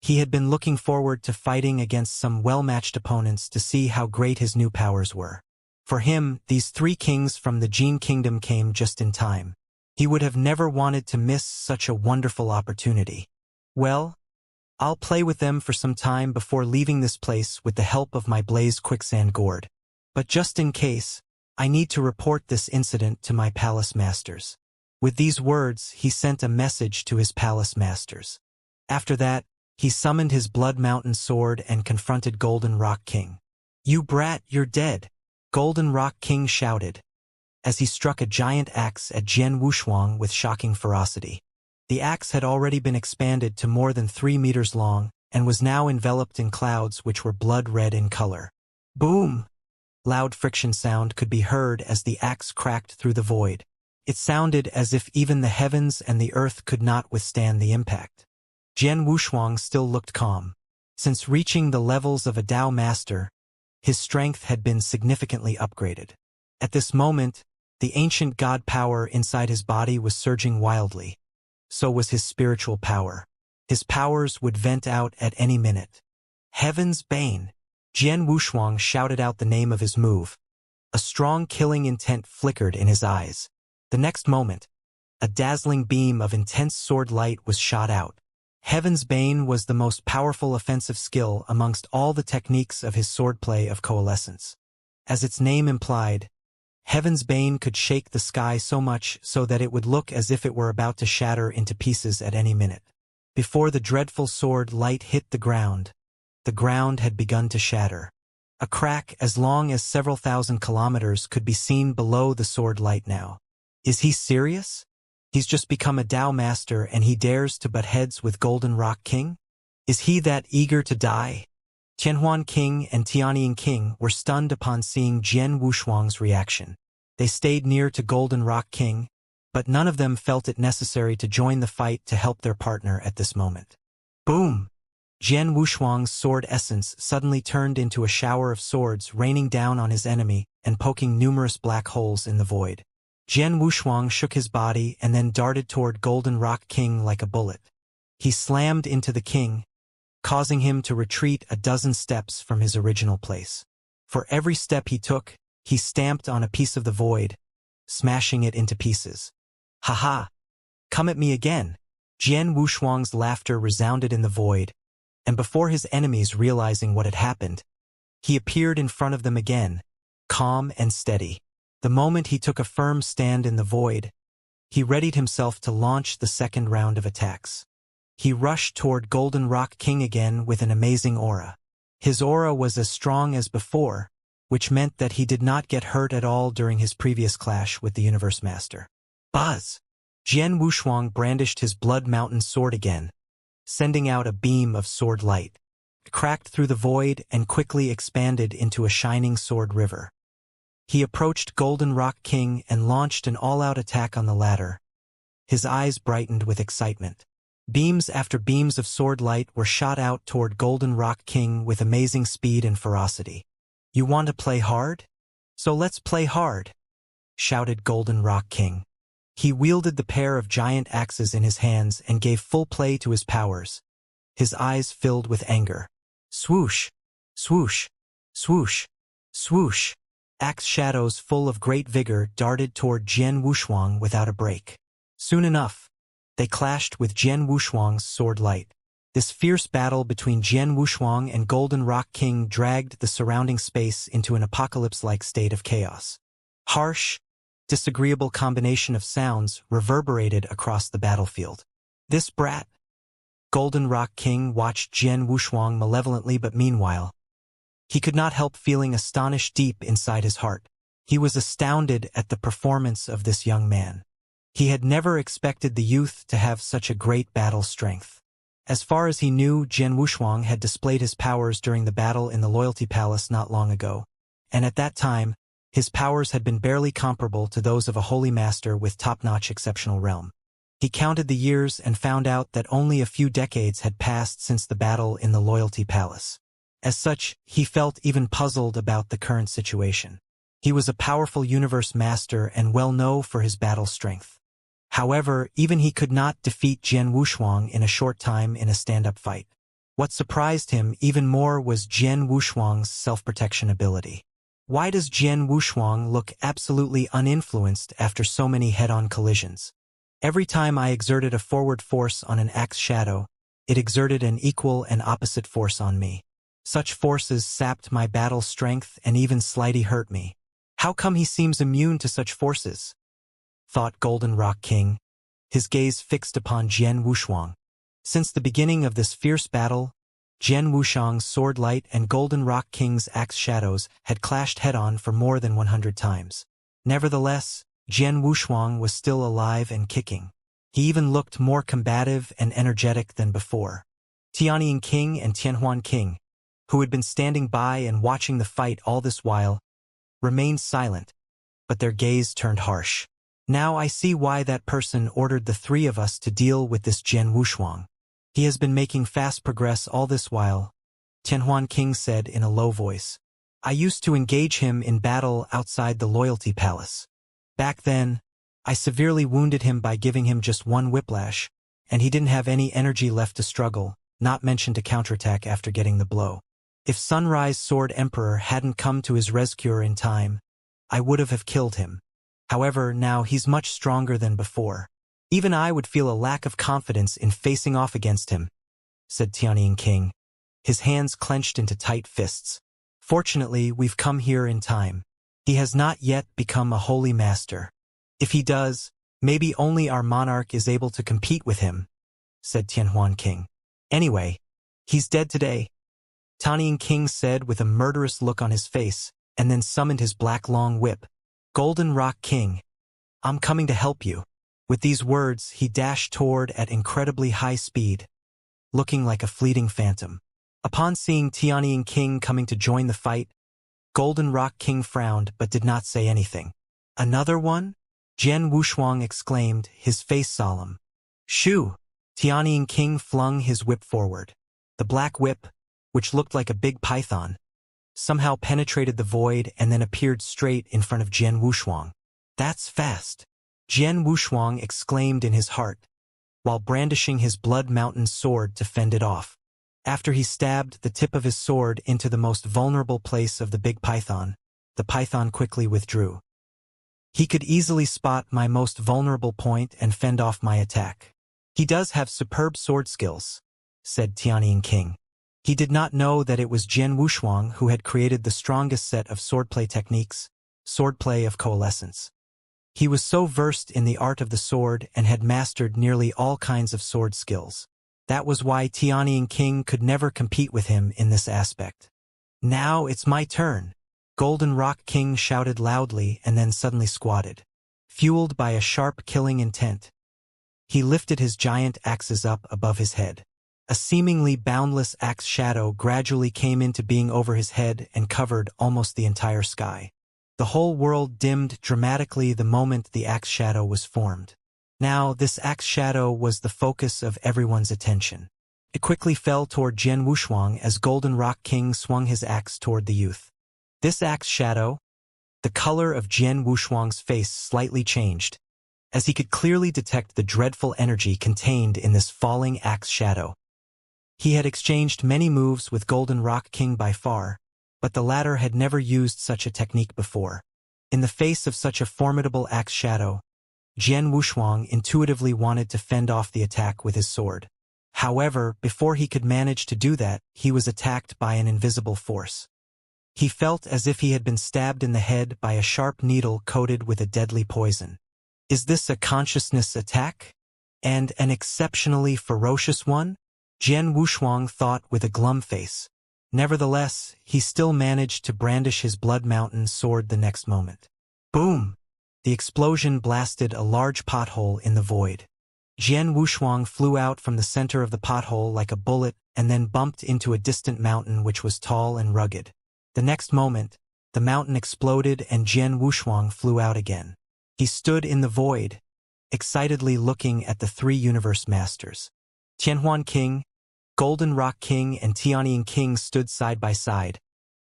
He had been looking forward to fighting against some well-matched opponents to see how great his new powers were. For him, these 3 kings from the Jin Kingdom came just in time. He would have never wanted to miss such a wonderful opportunity. Well, I'll play with them for some time before leaving this place with the help of my blaze quicksand gourd. But just in case, I need to report this incident to my palace masters. With these words, he sent a message to his palace masters. After that, he summoned his Blood Mountain sword and confronted Golden Rock King. "You brat, you're dead," Golden Rock King shouted, as he struck a giant axe at Jian Wushuang with shocking ferocity. The axe had already been expanded to more than 3 meters long, and was now enveloped in clouds which were blood-red in color. Boom! Loud friction sound could be heard as the axe cracked through the void. It sounded as if even the heavens and the earth could not withstand the impact. Jian Wushuang still looked calm. Since reaching the levels of a Dao master, his strength had been significantly upgraded. At this moment, the ancient god power inside his body was surging wildly. So was his spiritual power. His powers would vent out at any minute. Heaven's Bane! Jian Wushuang shouted out the name of his move. A strong killing intent flickered in his eyes. The next moment, a dazzling beam of intense sword light was shot out. Heaven's Bane was the most powerful offensive skill amongst all the techniques of his swordplay of coalescence. As its name implied, Heaven's Bane could shake the sky so much so that it would look as if it were about to shatter into pieces at any minute. Before the dreadful sword light hit the ground had begun to shatter. A crack as long as several thousand kilometers could be seen below the sword light now. Is he serious? He's just become a Dao master and he dares to butt heads with Golden Rock King? Is he that eager to die? Tianhuan King and Tianying King were stunned upon seeing Jian Wushuang's reaction. They stayed near to Golden Rock King, but none of them felt it necessary to join the fight to help their partner at this moment. Boom! Jian Wushuang's sword essence suddenly turned into a shower of swords raining down on his enemy and poking numerous black holes in the void. Jian Wushuang shook his body and then darted toward Golden Rock King like a bullet. He slammed into the king, causing him to retreat a dozen steps from his original place. For every step he took, he stamped on a piece of the void, smashing it into pieces. "Ha-ha! Come at me again!" Jian Wushuang's laughter resounded in the void, and before his enemies realizing what had happened, he appeared in front of them again, calm and steady. The moment he took a firm stand in the void, he readied himself to launch the second round of attacks. He rushed toward Golden Rock King again with an amazing aura. His aura was as strong as before, which meant that he did not get hurt at all during his previous clash with the Universe Master. Buzz! Jian Wushuang brandished his Blood Mountain sword again, sending out a beam of sword light. It cracked through the void and quickly expanded into a shining sword river. He approached Golden Rock King and launched an all-out attack on the latter. His eyes brightened with excitement. Beams after beams of sword light were shot out toward Golden Rock King with amazing speed and ferocity. "You want to play hard? So let's play hard," shouted Golden Rock King. He wielded the pair of giant axes in his hands and gave full play to his powers. His eyes filled with anger. Swoosh! Swoosh! Swoosh! Swoosh! Axe shadows full of great vigor darted toward Jian Wushuang without a break. Soon enough, they clashed with Jian Wushuang's sword light. This fierce battle between Jian Wushuang and Golden Rock King dragged the surrounding space into an apocalypse-like state of chaos. Harsh, disagreeable combination of sounds reverberated across the battlefield. "This brat!" Golden Rock King watched Jian Wushuang malevolently, but meanwhile, he could not help feeling astonished deep inside his heart. He was astounded at the performance of this young man. He had never expected the youth to have such a great battle strength. As far as he knew, Jian Wushuang had displayed his powers during the battle in the Loyalty Palace not long ago, and at that time, his powers had been barely comparable to those of a holy master with top-notch exceptional realm. He counted the years and found out that only a few decades had passed since the battle in the Loyalty Palace. As such, he felt even puzzled about the current situation. He was a powerful universe master and well known for his battle strength. However, even he could not defeat Jian Wushuang in a short time in a stand-up fight. What surprised him even more was Jian Wushuang's self-protection ability. Why does Jian Wushuang look absolutely uninfluenced after so many head-on collisions? Every time I exerted a forward force on an axe shadow, it exerted an equal and opposite force on me. Such forces sapped my battle strength and even slightly hurt me. How come he seems immune to such forces? Thought Golden Rock King, his gaze fixed upon Jian Wushuang. Since the beginning of this fierce battle, Jian Wushuang's sword light and Golden Rock King's axe shadows had clashed head-on for more than 100 times. Nevertheless, Jian Wushuang was still alive and kicking. He even looked more combative and energetic than before. Tianying King and Tianhuan King, who had been standing by and watching the fight all this while, remained silent, but their gaze turned harsh. Now I see why that person ordered the three of us to deal with this Jian Wushuang. He has been making fast progress all this while, Tianhuan King said in a low voice. I used to engage him in battle outside the Loyalty Palace. Back then, I severely wounded him by giving him just one whiplash, and he didn't have any energy left to struggle, not mention to counterattack after getting the blow. If Sunrise Sword Emperor hadn't come to his rescue in time, I would have killed him. However, now he's much stronger than before. Even I would feel a lack of confidence in facing off against him, said Tianying King, his hands clenched into tight fists. Fortunately, we've come here in time. He has not yet become a holy master. If he does, maybe only our monarch is able to compete with him, said Tianhuan King. Anyway, he's dead today, Tianying King said with a murderous look on his face, and then summoned his black long whip. Golden Rock King, I'm coming to help you. With these words, he dashed toward at incredibly high speed, looking like a fleeting phantom. Upon seeing Tianying King coming to join the fight, Golden Rock King frowned but did not say anything. Another one? Jian Wushuang exclaimed, his face solemn. Shoo! Tianying King flung his whip forward. The black whip, which looked like a big python, somehow penetrated the void and then appeared straight in front of Jian Wushuang. That's fast! Jian Wushuang exclaimed in his heart, while brandishing his Blood Mountain sword to fend it off. After he stabbed the tip of his sword into the most vulnerable place of the big python, the python quickly withdrew. He could easily spot my most vulnerable point and fend off my attack. He does have superb sword skills, said Tianying King. He did not know that it was Jian Wushuang who had created the strongest set of swordplay techniques, swordplay of coalescence. He was so versed in the art of the sword and had mastered nearly all kinds of sword skills. That was why Tianying King could never compete with him in this aspect. Now it's my turn, Golden Rock King shouted loudly and then suddenly squatted. Fueled by a sharp killing intent, he lifted his giant axes up above his head. A seemingly boundless axe shadow gradually came into being over his head and covered almost the entire sky. The whole world dimmed dramatically the moment the axe shadow was formed. Now, this axe shadow was the focus of everyone's attention. It quickly fell toward Jian Wushuang as Golden Rock King swung his axe toward the youth. This axe shadow, the color of Jian Wushuang's face slightly changed, as he could clearly detect the dreadful energy contained in this falling axe shadow. He had exchanged many moves with Golden Rock King by far, but the latter had never used such a technique before. In the face of such a formidable axe shadow, Jian Wushuang intuitively wanted to fend off the attack with his sword. However, before he could manage to do that, he was attacked by an invisible force. He felt as if he had been stabbed in the head by a sharp needle coated with a deadly poison. Is this a consciousness attack? And an exceptionally ferocious one? Jian Wushuang thought with a glum face. Nevertheless, he still managed to brandish his Blood Mountain sword the next moment. Boom! The explosion blasted a large pothole in the void. Jian Wushuang flew out from the center of the pothole like a bullet and then bumped into a distant mountain which was tall and rugged. The next moment, the mountain exploded and Jian Wushuang flew out again. He stood in the void, excitedly looking at the three universe masters. Tianhuan King, Golden Rock King and Tianying King stood side by side,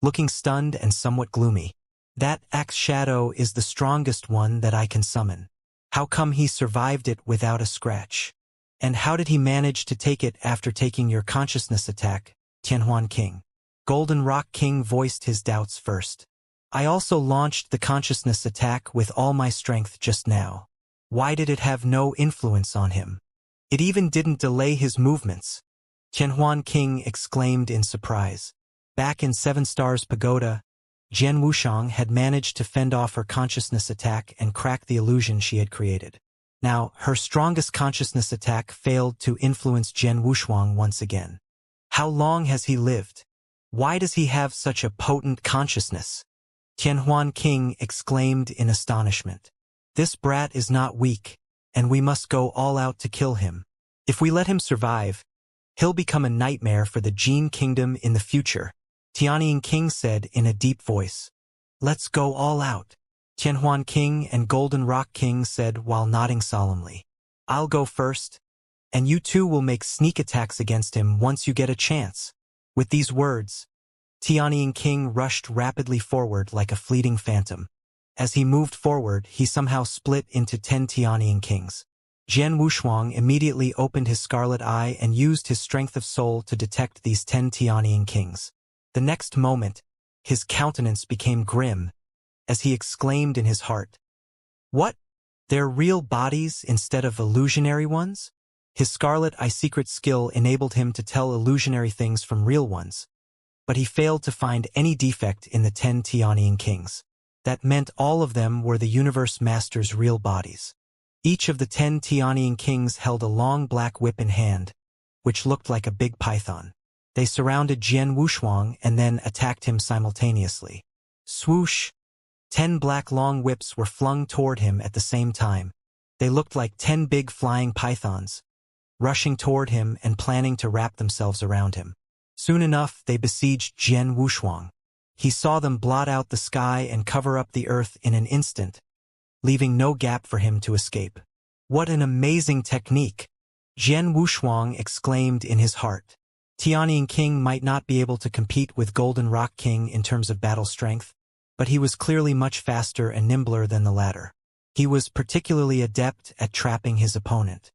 looking stunned and somewhat gloomy. That axe shadow is the strongest one that I can summon. How come he survived it without a scratch? And how did he manage to take it after taking your consciousness attack, Tianhuan King? Golden Rock King voiced his doubts first. I also launched the consciousness attack with all my strength just now. Why did it have no influence on him? It even didn't delay his movements. Tianhuan King exclaimed in surprise. Back in 7 Stars Pagoda, Jian Wuxiang had managed to fend off her consciousness attack and crack the illusion she had created. Now, her strongest consciousness attack failed to influence Jian Wuxiang once again. How long has he lived? Why does he have such a potent consciousness? Tianhuan King exclaimed in astonishment. This brat is not weak, and we must go all out to kill him. If we let him survive, he'll become a nightmare for the Jin Kingdom in the future, Tianyin King said in a deep voice. Let's go all out, Tianhuan King and Golden Rock King said while nodding solemnly. I'll go first, and you two will make sneak attacks against him once you get a chance. With these words, Tianyin King rushed rapidly forward like a fleeting phantom. As he moved forward, he somehow split into 10 Tianyin Kings. Jian Wuxiang immediately opened his scarlet eye and used his strength of soul to detect these 10 Tianyin Kings. The next moment, his countenance became grim, as he exclaimed in his heart, "What? They're real bodies instead of illusionary ones?" His scarlet eye secret skill enabled him to tell illusionary things from real ones, but he failed to find any defect in the 10 Tianyin Kings. That meant all of them were the Universe Master's real bodies. Each of the 10 Tianyin Kings held a long black whip in hand, which looked like a big python. They surrounded Jian Wuxiang and then attacked him simultaneously. Swoosh! 10 black long whips were flung toward him at the same time. They looked like 10 big flying pythons, rushing toward him and planning to wrap themselves around him. Soon enough, they besieged Jian Wuxiang. He saw them blot out the sky and cover up the earth in an instant, leaving no gap for him to escape. What an amazing technique! Jian Wuxiang exclaimed in his heart. Tianyin King might not be able to compete with Golden Rock King in terms of battle strength, but he was clearly much faster and nimbler than the latter. He was particularly adept at trapping his opponent.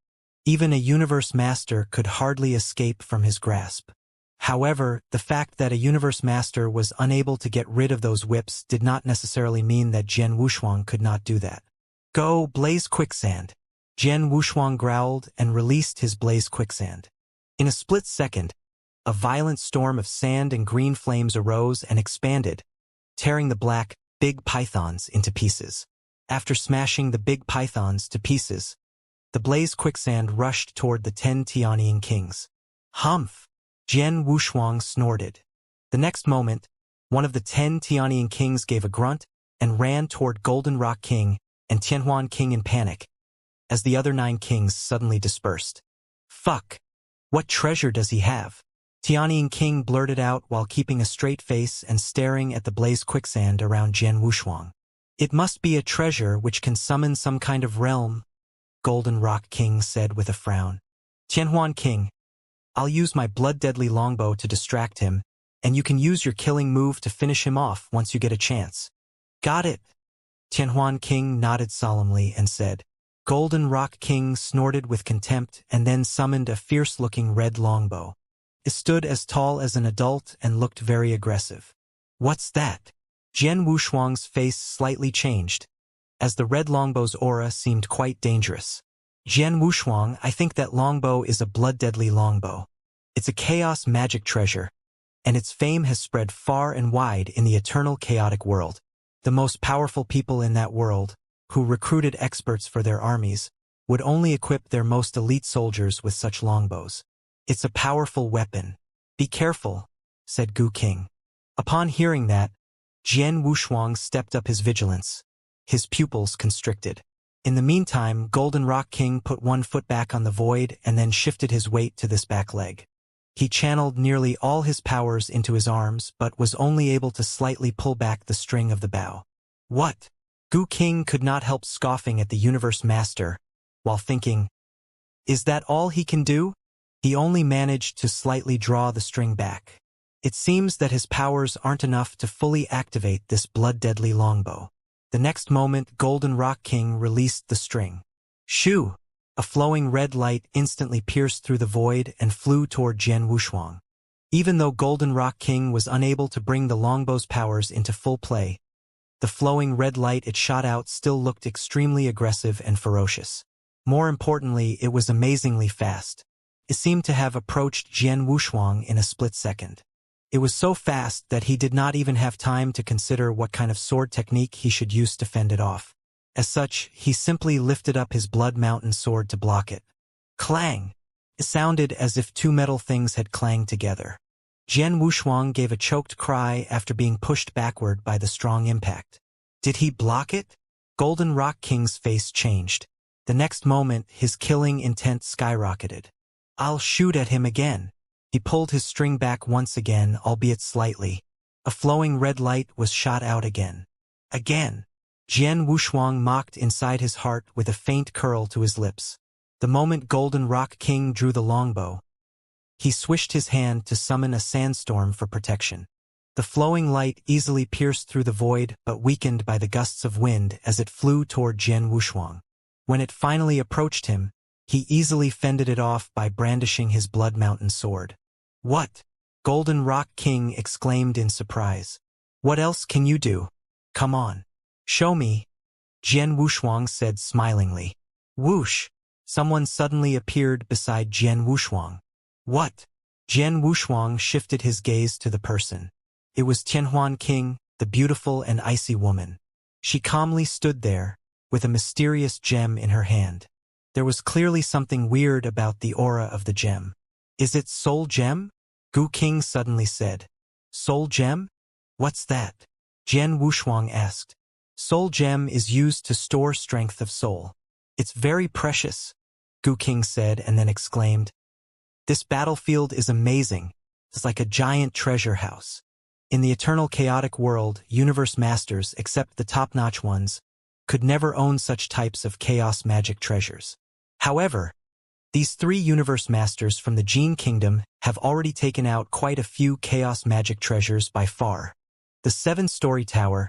Even a Universe Master could hardly escape from his grasp. However, the fact that a Universe Master was unable to get rid of those whips did not necessarily mean that Jian Wuxiang could not do that. Go, Blaze Quicksand! Jian Wuxiang growled and released his Blaze Quicksand. In a split second, a violent storm of sand and green flames arose and expanded, tearing the black, big pythons into pieces. After smashing the big pythons to pieces, the Blaze Quicksand rushed toward the 10 Tianyin Kings. Humph! Jian Wuxiang snorted. The next moment, one of the 10 Tianyin Kings gave a grunt and ran toward Golden Rock King and Tianhuan King in panic, as the other 9 kings suddenly dispersed. Fuck! What treasure does he have? Tianyin King blurted out while keeping a straight face and staring at the Blaze Quicksand around Jian Wuxiang. It must be a treasure which can summon some kind of realm, Golden Rock King said with a frown. Tianhuan King, I'll use my blood-deadly longbow to distract him, and you can use your killing move to finish him off once you get a chance. Got it. Tianhuan King nodded solemnly and said. Golden Rock King snorted with contempt and then summoned a fierce-looking red longbow. It stood as tall as an adult and looked very aggressive. What's that? Jian Wuxiang's face slightly changed, as the red longbow's aura seemed quite dangerous. Jian Wuxiang, I think that longbow is a blood-deadly longbow. It's a chaos magic treasure, and its fame has spread far and wide in the eternal chaotic world. The most powerful people in that world, who recruited experts for their armies, would only equip their most elite soldiers with such longbows. It's a powerful weapon. Be careful, said Gu King. Upon hearing that, Jian Wuxiang stepped up his vigilance. His pupils constricted. In the meantime, Golden Rock King put one foot back on the void and then shifted his weight to this back leg. He channeled nearly all his powers into his arms but was only able to slightly pull back the string of the bow. What? Gu King could not help scoffing at the Universe Master, while thinking, is that all he can do? He only managed to slightly draw the string back. It seems that his powers aren't enough to fully activate this blood-deadly longbow. The next moment, Golden Rock King released the string. Shoo! A flowing red light instantly pierced through the void and flew toward Jian Wushuang. Even though Golden Rock King was unable to bring the longbow's powers into full play, the flowing red light it shot out still looked extremely aggressive and ferocious. More importantly, it was amazingly fast. It seemed to have approached Jian Wushuang in a split second. It was so fast that he did not even have time to consider what kind of sword technique he should use to fend it off. As such, he simply lifted up his blood mountain sword to block it. Clang! It sounded as if two metal things had clanged together. Jian Wushuang gave a choked cry after being pushed backward by the strong impact. Did he block it? Golden Rock King's face changed. The next moment, his killing intent skyrocketed. I'll shoot at him again. He pulled his string back once again, albeit slightly. A flowing red light was shot out again. Again. Jian Wushuang mocked inside his heart with a faint curl to his lips. The moment Golden Rock King drew the longbow, he swished his hand to summon a sandstorm for protection. The flowing light easily pierced through the void but weakened by the gusts of wind as it flew toward Jian Wushuang. When it finally approached him, he easily fended it off by brandishing his blood mountain sword. What? Golden Rock King exclaimed in surprise. What else can you do? Come on. Show me. Jian Wushuang said smilingly. Whoosh! Someone suddenly appeared beside Jian Wushuang. What? Jian Wushuang shifted his gaze to the person. It was Tianhuan King, the beautiful and icy woman. She calmly stood there, with a mysterious gem in her hand. There was clearly something weird about the aura of the gem. Is it Soul Gem? Gu King suddenly said. Soul Gem? What's that? Jian Wushuang asked. Soul Gem is used to store strength of soul. It's very precious, Gu King said and then exclaimed. This battlefield is amazing. It's like a giant treasure house. In the eternal chaotic world, universe masters, except the top-notch ones, could never own such types of chaos magic treasures. However, these three universe masters from the Gene Kingdom have already taken out quite a few chaos magic treasures by far. The seven-story tower,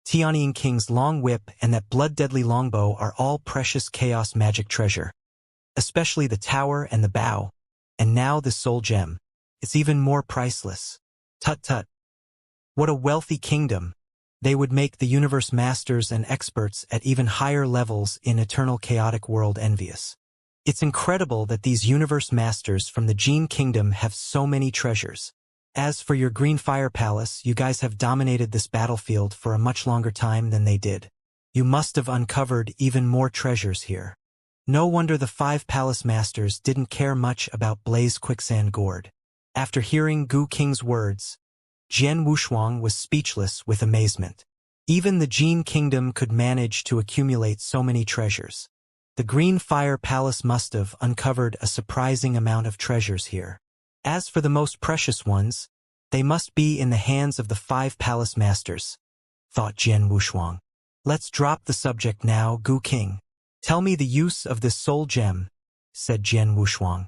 Tianying King's long whip, and that blood-deadly longbow are all precious chaos magic treasure. Especially the tower and the bow. And now the soul gem. It's even more priceless. Tut-tut. What a wealthy kingdom. They would make the universe masters and experts at even higher levels in eternal chaotic world envious. It's incredible that these universe masters from the Gene Kingdom have so many treasures. As for your Green Fire Palace, you guys have dominated this battlefield for a much longer time than they did. You must have uncovered even more treasures here. No wonder the 5 palace masters didn't care much about Blaze Quicksand Gourd. After hearing Gu King's words, Jian Wushuang was speechless with amazement. Even the Gene Kingdom could manage to accumulate so many treasures. The Green Fire Palace must have uncovered a surprising amount of treasures here. As for the most precious ones, they must be in the hands of the 5 palace masters, thought Jian Wushuang. Let's drop the subject now, Gu King. Tell me the use of this soul gem, said Jian Wushuang.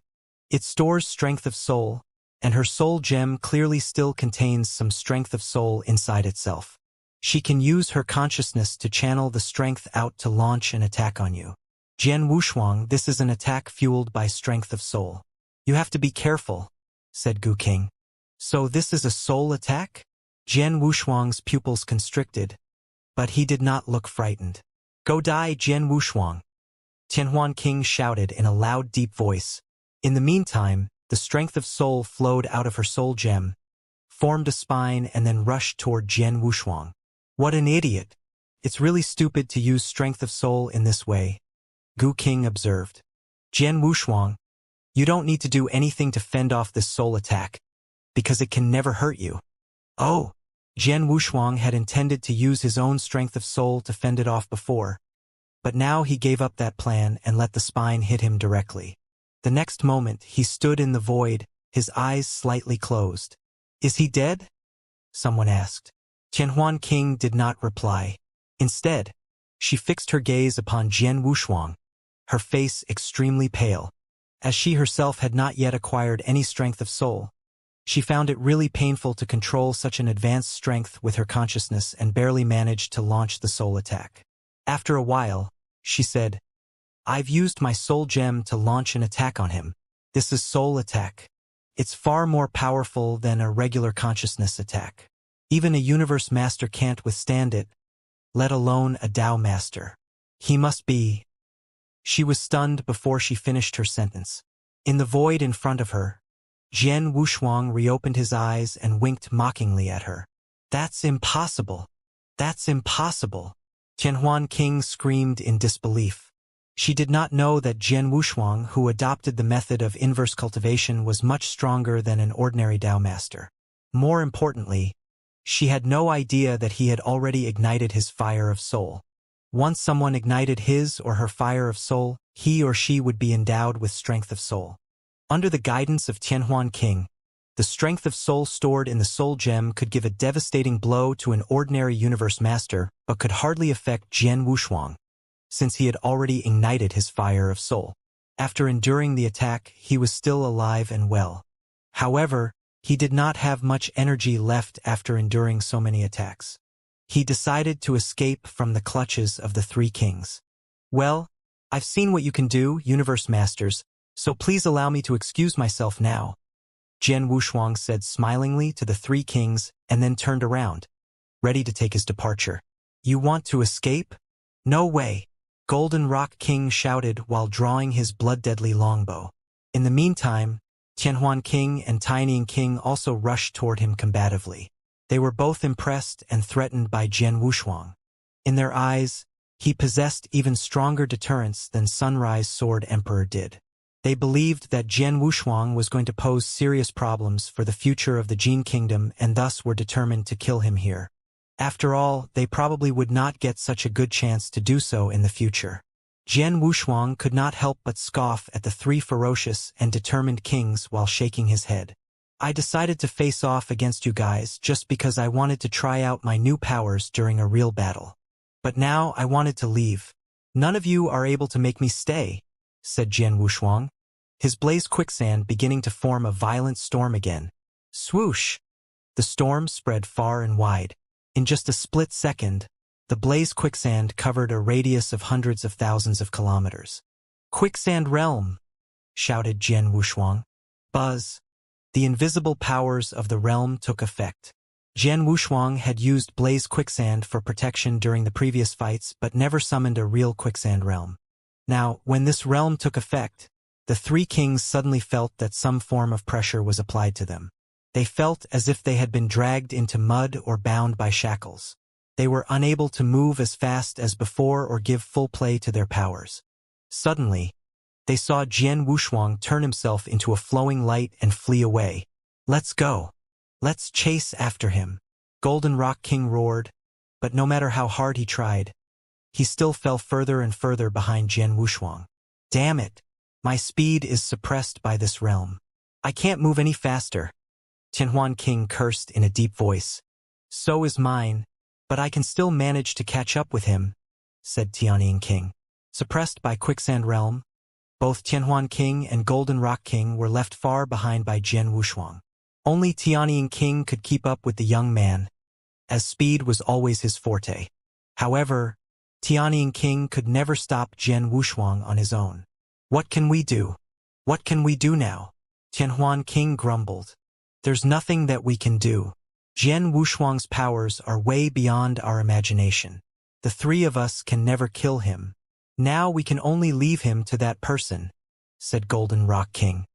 It stores strength of soul, and her soul gem clearly still contains some strength of soul inside itself. She can use her consciousness to channel the strength out to launch an attack on you. Jian Wushuang, this is an attack fueled by strength of soul. You have to be careful, said Gu King. So this is a soul attack? Jian Wushuang's pupils constricted, but he did not look frightened. Go die, Jian Wushuang, Tianhuan King shouted in a loud, deep voice. In the meantime, the strength of soul flowed out of her soul gem, formed a spine and then rushed toward Jian Wushuang. What an idiot! It's really stupid to use strength of soul in this way, Gu King observed. Jian Wushuang, you don't need to do anything to fend off this soul attack, because it can never hurt you. Oh! Jian Wushuang had intended to use his own strength of soul to fend it off before, but now he gave up that plan and let the spine hit him directly. The next moment, he stood in the void, his eyes slightly closed. Is he dead? Someone asked. Tianhuan King did not reply. Instead, she fixed her gaze upon Jian Wushuang, her face extremely pale. As she herself had not yet acquired any strength of soul, she found it really painful to control such an advanced strength with her consciousness and barely managed to launch the soul attack. After a while, she said, I've used my soul gem to launch an attack on him. This is soul attack. It's far more powerful than a regular consciousness attack. Even a universe master can't withstand it, let alone a Tao master. He must be... She was stunned before she finished her sentence. In the void in front of her, Jian Wushuang reopened his eyes and winked mockingly at her. That's impossible. That's impossible. Tianhuan King screamed in disbelief. She did not know that Jian Wushuang, who adopted the method of inverse cultivation, was much stronger than an ordinary Tao master. More importantly, she had no idea that he had already ignited his fire of soul. Once someone ignited his or her fire of soul, he or she would be endowed with strength of soul. Under the guidance of Tianhuan King, the strength of soul stored in the soul gem could give a devastating blow to an ordinary universe master, but could hardly affect Jian Wushuang, since he had already ignited his fire of soul. After enduring the attack, he was still alive and well. However, he did not have much energy left after enduring so many attacks. He decided to escape from the clutches of the three kings. Well, I've seen what you can do, universe masters, so please allow me to excuse myself now, Jian Wushuang said smilingly to the three kings and then turned around, ready to take his departure. You want to escape? No way, Golden Rock King shouted while drawing his blood-deadly longbow. In the meantime, Tianhuan King and Taining King also rushed toward him combatively. They were both impressed and threatened by Jian Wushuang. In their eyes, he possessed even stronger deterrence than Sunrise Sword Emperor did. They believed that Jian Wushuang was going to pose serious problems for the future of the Jin Kingdom and thus were determined to kill him here. After all, they probably would not get such a good chance to do so in the future. Jian Wushuang could not help but scoff at the three ferocious and determined kings while shaking his head. I decided to face off against you guys just because I wanted to try out my new powers during a real battle. But now I wanted to leave. None of you are able to make me stay, said Jian Wushuang, his blaze quicksand beginning to form a violent storm again. Swoosh! The storm spread far and wide. In just a split second, the blaze quicksand covered a radius of hundreds of thousands of kilometers. Quicksand realm! Shouted Jian Wushuang. Buzz! The invisible powers of the realm took effect. Jian Wushuang had used blaze quicksand for protection during the previous fights but never summoned a real quicksand realm. Now, when this realm took effect, the three kings suddenly felt that some form of pressure was applied to them. They felt as if they had been dragged into mud or bound by shackles. They were unable to move as fast as before or give full play to their powers. Suddenly, they saw Jian Wushuang turn himself into a flowing light and flee away. Let's go. Let's chase after him, Golden Rock King roared, but no matter how hard he tried, he still fell further and further behind Jian Wushuang. Damn it! My speed is suppressed by this realm. I can't move any faster. Tianhuan King cursed in a deep voice. So is mine, but I can still manage to catch up with him, said Tianning King. Suppressed by Quicksand Realm, both Tianhuan King and Golden Rock King were left far behind by Jian Wushuang. Only Tianning King could keep up with the young man, as speed was always his forte. However, Tianning King could never stop Jian Wushuang on his own. What can we do? What can we do now? Tianhuan King grumbled. There's nothing that we can do. Jian Wushuang's powers are way beyond our imagination. The three of us can never kill him. Now we can only leave him to that person, said Golden Rock King.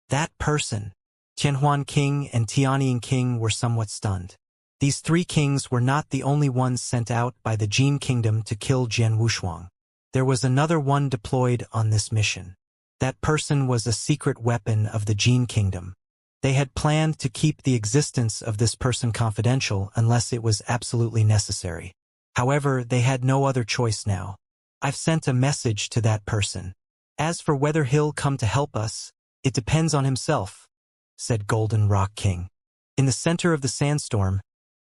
That person. Tianhuan King and Tianning King were somewhat stunned. These three kings were not the only ones sent out by the Jin Kingdom to kill Jian Wushuang. There was another one deployed on this mission. That person was a secret weapon of the Jin Kingdom. They had planned to keep the existence of this person confidential unless it was absolutely necessary. However, they had no other choice now. I've sent a message to that person. As for whether he'll come to help us, it depends on himself, said Golden Rock King. In the center of the sandstorm,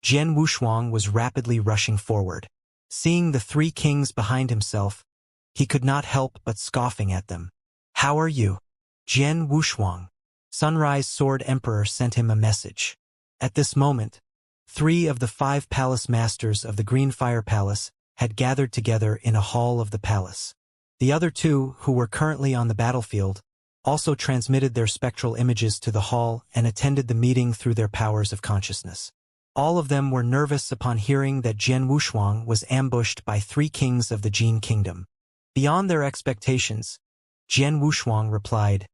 Jian Wushuang was rapidly rushing forward. Seeing the three kings behind himself, he could not help but scoffing at them. How are you? Jian Wushuang. Sunrise Sword Emperor sent him a message. At this moment, 3 of the 5 palace masters of the Green Fire Palace had gathered together in a hall of the palace. The other two, who were currently on the battlefield, also transmitted their spectral images to the hall and attended the meeting through their powers of consciousness. All of them were nervous upon hearing that Jian Wushuang was ambushed by 3 kings of the Jin Kingdom. Beyond their expectations, Jian Wushuang replied,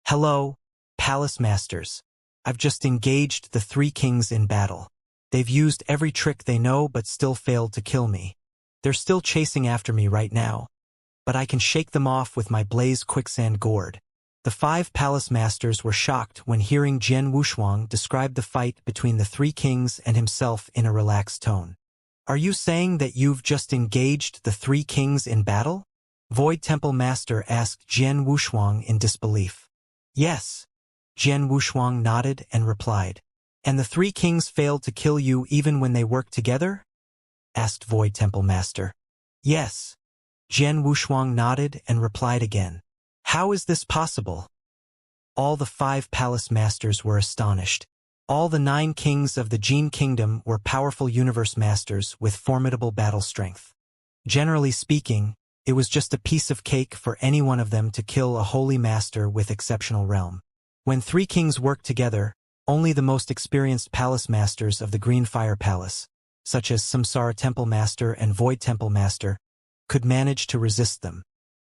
"Hello, Palace Masters. I've just engaged the 3 kings in battle. They've used every trick they know but still failed to kill me. They're still chasing after me right now, but I can shake them off with my blaze quicksand gourd." The 5 palace masters were shocked when hearing Jian Wushuang describe the fight between the 3 kings and himself in a relaxed tone. "Are you saying that you've just engaged the 3 kings in battle?" Void Temple Master asked Jian Wushuang in disbelief. "Yes." Jian Wushuang nodded and replied. "And the 3 kings failed to kill you even when they worked together?" asked Void Temple Master. "Yes." Jian Wushuang nodded and replied again. "How is this possible?" All the 5 palace masters were astonished. All the 9 kings of the Jin Kingdom were powerful universe masters with formidable battle strength. Generally speaking, it was just a piece of cake for any one of them to kill a holy master with exceptional realm. When 3 kings worked together, only the most experienced palace masters of the Green Fire Palace, such as Samsara Temple Master and Void Temple Master, could manage to resist them.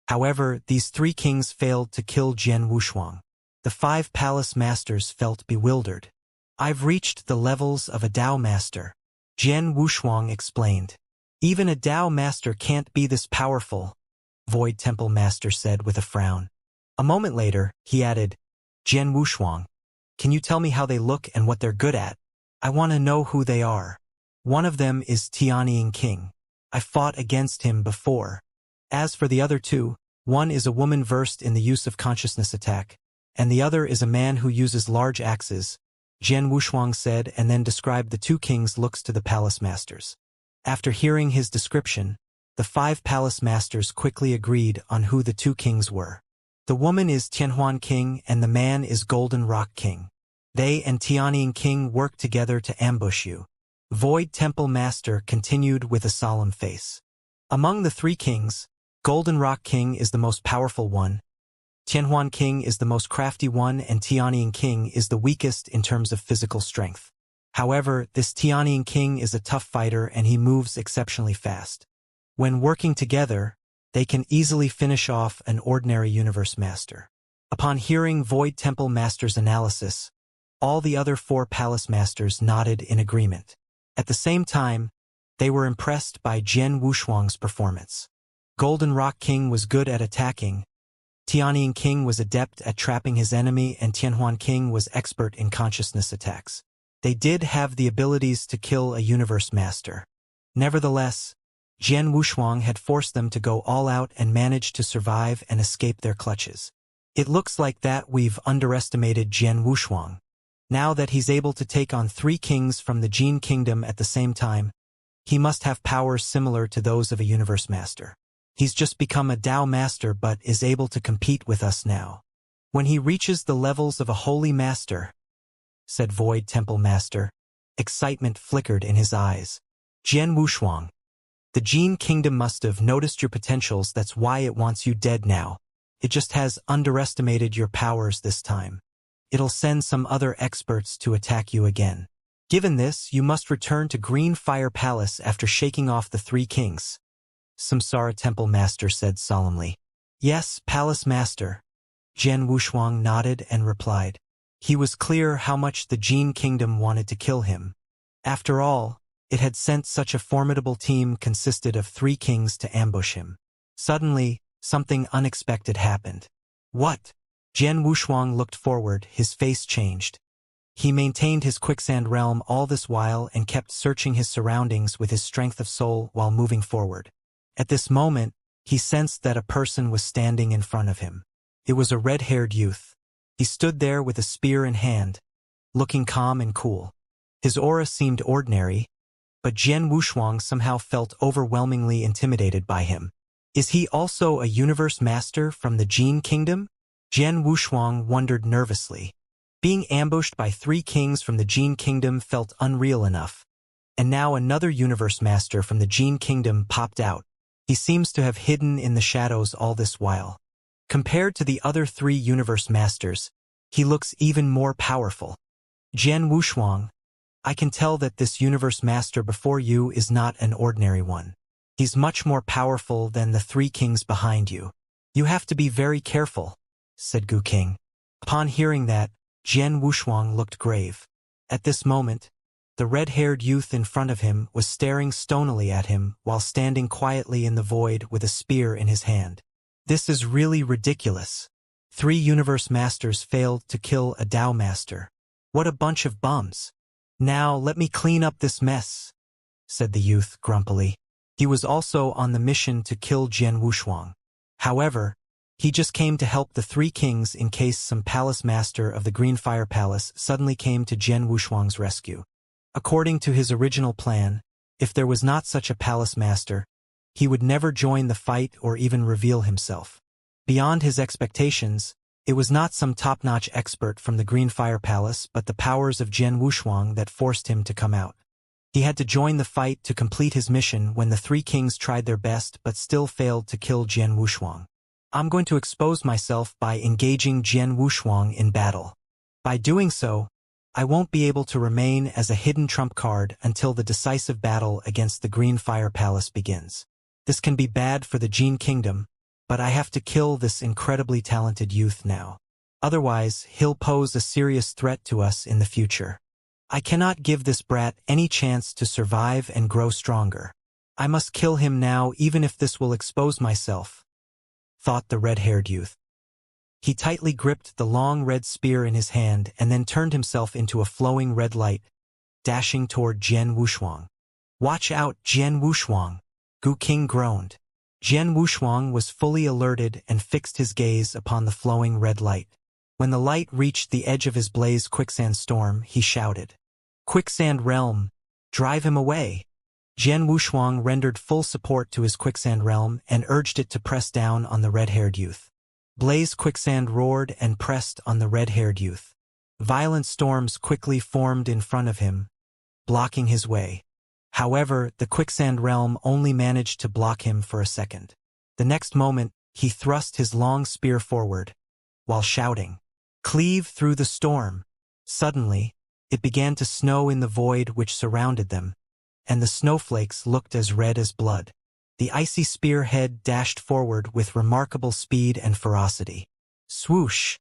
However, these 3 kings failed to kill Jian Wushuang. The 5 palace masters felt bewildered. "I've reached the levels of a Dao master," Jian Wushuang explained. "Even a Dao master can't be this powerful," Void Temple Master said with a frown. A moment later, he added, "Jian Wushuang, can you tell me how they look and what they're good at? I want to know who they are." "One of them is Tianying King. I fought against him before. As for the other 2, one is a woman versed in the use of consciousness attack, and the other is a man who uses large axes," Jian Wushuang said, and then described the 2 kings' looks to the palace masters. After hearing his description, the 5 palace masters quickly agreed on who the 2 kings were. "The woman is Tianhuan King and the man is Golden Rock King. They and Tianying King work together to ambush you," Void Temple Master continued with a solemn face. "Among the 3 kings, Golden Rock King is the most powerful one, Tianhuan King is the most crafty one, and Tianying King is the weakest in terms of physical strength. However, this Tianying King is a tough fighter and he moves exceptionally fast. When working together, they can easily finish off an ordinary universe master." Upon hearing Void Temple Master's analysis, all the other 4 palace masters nodded in agreement. At the same time, they were impressed by Jian Wushuang's performance. Golden Rock King was good at attacking, Tianying King was adept at trapping his enemy, and Tianhuan King was expert in consciousness attacks. They did have the abilities to kill a universe master. Nevertheless, Jian Wushuang had forced them to go all out and managed to survive and escape their clutches. "It looks like that we've underestimated Jian Wushuang. Now that he's able to take on 3 kings from the Jin Kingdom at the same time, he must have powers similar to those of a universe master. He's just become a Dao master but is able to compete with us now. When he reaches the levels of a holy master," said Void Temple Master. Excitement flickered in his eyes. "Jian Wushuang, the Jin Kingdom must have noticed your potentials. That's why it wants you dead now. It just has underestimated your powers this time. It'll send some other experts to attack you again. Given this, you must return to Green Fire Palace after shaking off the 3 kings," Samsara Temple Master said solemnly. "Yes, Palace Master," Jian Wushuang nodded and replied. He was clear how much the Jin Kingdom wanted to kill him. After all, it had sent such a formidable team consisted of 3 kings to ambush him. Suddenly, something unexpected happened. "What?" Jian Wushuang looked forward, his face changed. He maintained his quicksand realm all this while and kept searching his surroundings with his strength of soul while moving forward. At this moment, he sensed that a person was standing in front of him. It was a red-haired youth. He stood there with a spear in hand, looking calm and cool. His aura seemed ordinary, but Jian Wushuang somehow felt overwhelmingly intimidated by him. "Is he also a universe master from the Jin Kingdom?" Jian Wushuang wondered nervously. Being ambushed by 3 kings from the Jin Kingdom felt unreal enough. And now another universe master from the Jin Kingdom popped out. He seems to have hidden in the shadows all this while. Compared to the other 3 universe masters, he looks even more powerful. Jian Wushuang, I can tell that this universe master before you is not an ordinary one. He's much more powerful than the 3 kings behind you. You have to be very careful, said Gu King. Upon hearing that, Jian Wushuang looked grave. At this moment, the red-haired youth in front of him was staring stonily at him while standing quietly in the void with a spear in his hand. This is really ridiculous. 3 universe masters failed to kill a Tao master. What a bunch of bums. Now let me clean up this mess, said the youth grumpily. He was also on the mission to kill Jian Wushuang. However, he just came to help the 3 kings in case some palace master of the Green Fire Palace suddenly came to Jian Wushuang's rescue. According to his original plan, if there was not such a palace master, he would never join the fight or even reveal himself. Beyond his expectations, it was not some top-notch expert from the Green Fire Palace but the powers of Jian Wushuang that forced him to come out. He had to join the fight to complete his mission when the 3 kings tried their best but still failed to kill Jian Wushuang. I'm going to expose myself by engaging Jian Wushuang in battle. By doing so, I won't be able to remain as a hidden trump card until the decisive battle against the Green Fire Palace begins. This can be bad for the Jin Kingdom, but I have to kill this incredibly talented youth now. Otherwise, he'll pose a serious threat to us in the future. I cannot give this brat any chance to survive and grow stronger. I must kill him now even if this will expose myself, thought the red-haired youth. He tightly gripped the long red spear in his hand and then turned himself into a flowing red light, dashing toward Jian Wushuang. Watch out, Jian Wushuang, Gu King groaned. Jian Wushuang was fully alerted and fixed his gaze upon the flowing red light. When the light reached the edge of his blaze quicksand storm, he shouted, "Quicksand realm, drive him away!" Jian Wushuang rendered full support to his quicksand realm and urged it to press down on the red-haired youth. Blaze quicksand roared and pressed on the red-haired youth. Violent storms quickly formed in front of him, blocking his way. However, the quicksand realm only managed to block him for a second. The next moment, he thrust his long spear forward, while shouting, "Cleave through the storm!" Suddenly, it began to snow in the void which surrounded them, and the snowflakes looked as red as blood. The icy spearhead dashed forward with remarkable speed and ferocity. Swoosh!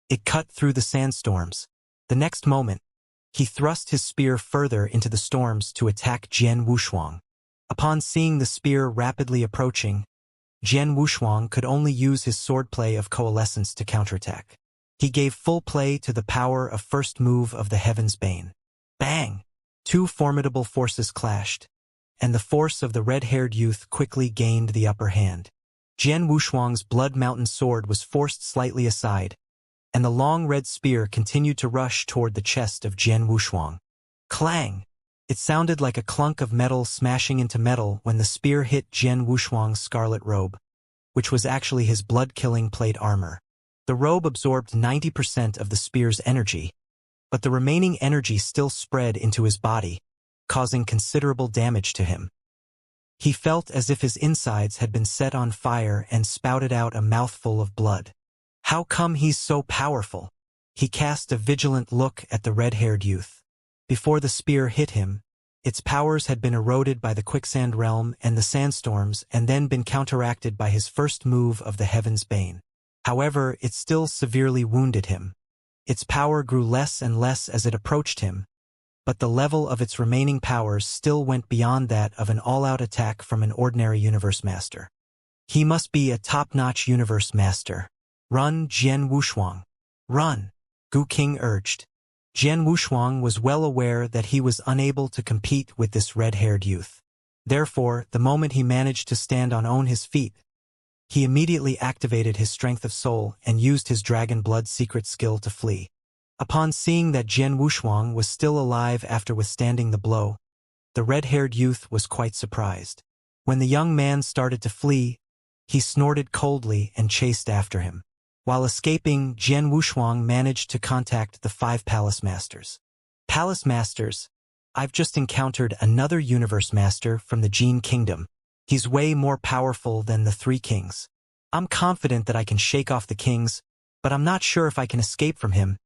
It cut through the sandstorms. The next moment, he thrust his spear further into the storms to attack Jian Wushuang. Upon seeing the spear rapidly approaching, Jian Wushuang could only use his swordplay of coalescence to counterattack. He gave full play to the power of first move of the Heaven's Bane. Bang! 2 formidable forces clashed, and the force of the red-haired youth quickly gained the upper hand. Jian Wushuang's Blood Mountain sword was forced slightly aside, and the long red spear continued to rush toward the chest of Jian Wushuang. Clang! It sounded like a clunk of metal smashing into metal when the spear hit Jian Wushuang's scarlet robe, which was actually his blood-killing plate armor. The robe absorbed 90% of the spear's energy, but the remaining energy still spread into his body, causing considerable damage to him. He felt as if his insides had been set on fire and spouted out a mouthful of blood. How come he's so powerful? He cast a vigilant look at the red-haired youth. Before the spear hit him, its powers had been eroded by the quicksand realm and the sandstorms and then been counteracted by his first move of the Heaven's Bane. However, it still severely wounded him. Its power grew less and less as it approached him, but the level of its remaining powers still went beyond that of an all-out attack from an ordinary universe master. He must be a top-notch universe master. Run, Jian Wushuang. Run, Gu King urged. Jian Wushuang was well aware that he was unable to compete with this red-haired youth. Therefore, the moment he managed to stand on his feet, he immediately activated his strength of soul and used his dragon blood secret skill to flee. Upon seeing that Jian Wushuang was still alive after withstanding the blow, the red-haired youth was quite surprised. When the young man started to flee, he snorted coldly and chased after him. While escaping, Jian Wushuang managed to contact the 5 palace masters. Palace masters, I've just encountered another universe master from the Jin Kingdom. He's way more powerful than the three kings. I'm confident that I can shake off the kings, but I'm not sure if I can escape from him,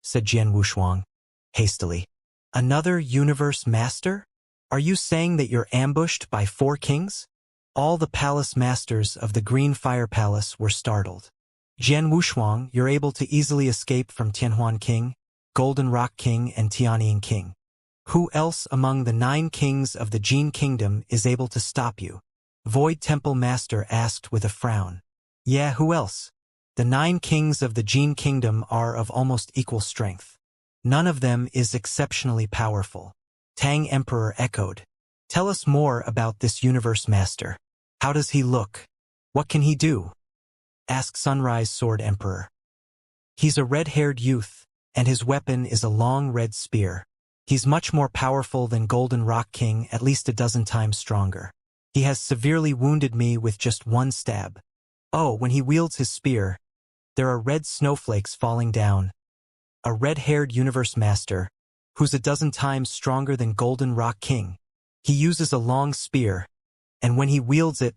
said Jian Wushuang, hastily. Another universe master? Are you saying that you're ambushed by 4 kings? All the palace masters of the Green Fire Palace were startled. Jian Wushuang, you're able to easily escape from Tianhuan King, Golden Rock King, and Tianying King. Who else among the 9 kings of the Jin Kingdom is able to stop you? Void Temple Master asked with a frown. Yeah, who else? The 9 kings of the Jin Kingdom are of almost equal strength. None of them is exceptionally powerful. Tang Emperor echoed. Tell us more about this universe master. How does he look? What can he do? Asked Sunrise Sword Emperor. He's a red-haired youth, and his weapon is a long red spear. He's much more powerful than Golden Rock King, at least a dozen times stronger. He has severely wounded me with just 1 stab. Oh, when he wields his spear, there are red snowflakes falling down. A red-haired universe master, who's a dozen times stronger than Golden Rock King. He uses a long spear, and when he wields it,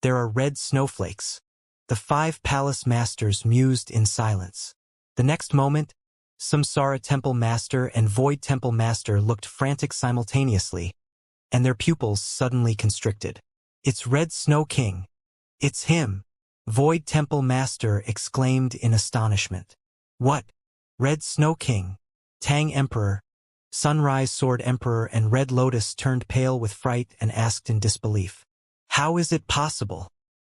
there are red snowflakes. The 5 palace masters mused in silence. The next moment, Samsara Temple Master and Void Temple Master looked frantic simultaneously, and their pupils suddenly constricted. It's Red Snow King. It's him! Void Temple Master exclaimed in astonishment. What? Red Snow King? Tang Emperor, Sunrise Sword Emperor, and Red Lotus turned pale with fright and asked in disbelief. How is it possible?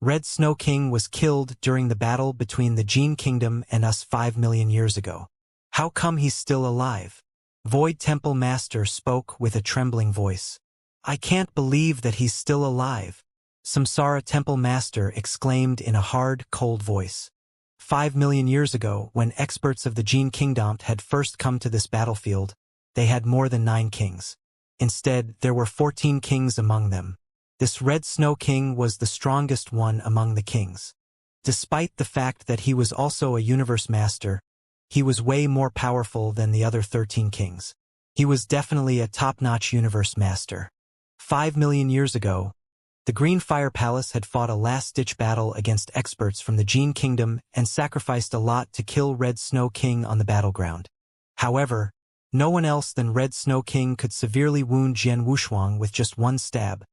Red Snow King was killed during the battle between the Jin Kingdom and us 5 million years ago. How come he's still alive? Void Temple Master spoke with a trembling voice. I can't believe that he's still alive, Samsara Temple Master exclaimed in a hard, cold voice. 5 million years ago, when experts of the Jin Kingdom had first come to this battlefield, they had more than 9 kings. Instead, there were 14 kings among them. This Red Snow King was the strongest one among the kings. Despite the fact that he was also a universe master, he was way more powerful than the other 13 kings. He was definitely a top-notch universe master. 5 million years ago, the Green Fire Palace had fought a last-ditch battle against experts from the Jin Kingdom and sacrificed a lot to kill Red Snow King on the battleground. However, no one else than Red Snow King could severely wound Jian Wushuang with just 1 stab.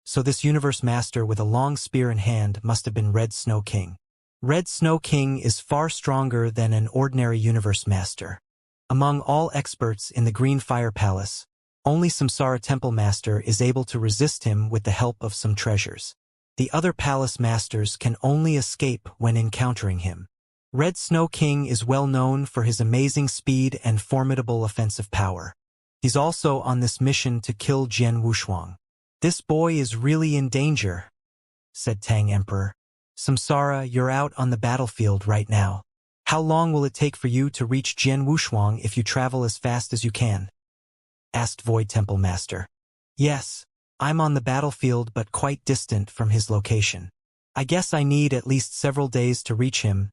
So this universe master with a long spear in hand must have been Red Snow King. Red Snow King is far stronger than an ordinary universe master. Among all experts in the Green Fire Palace, only Samsara Temple Master is able to resist him with the help of some treasures. The other palace masters can only escape when encountering him. Red Snow King is well known for his amazing speed and formidable offensive power. He's also on this mission to kill Jian Wushuang. This boy is really in danger, said Tang Emperor. Samsara, you're out on the battlefield right now. How long will it take for you to reach Jian Wushuang if you travel as fast as you can? Asked Void Temple Master. Yes, I'm on the battlefield but quite distant from his location. I guess I need at least several days to reach him,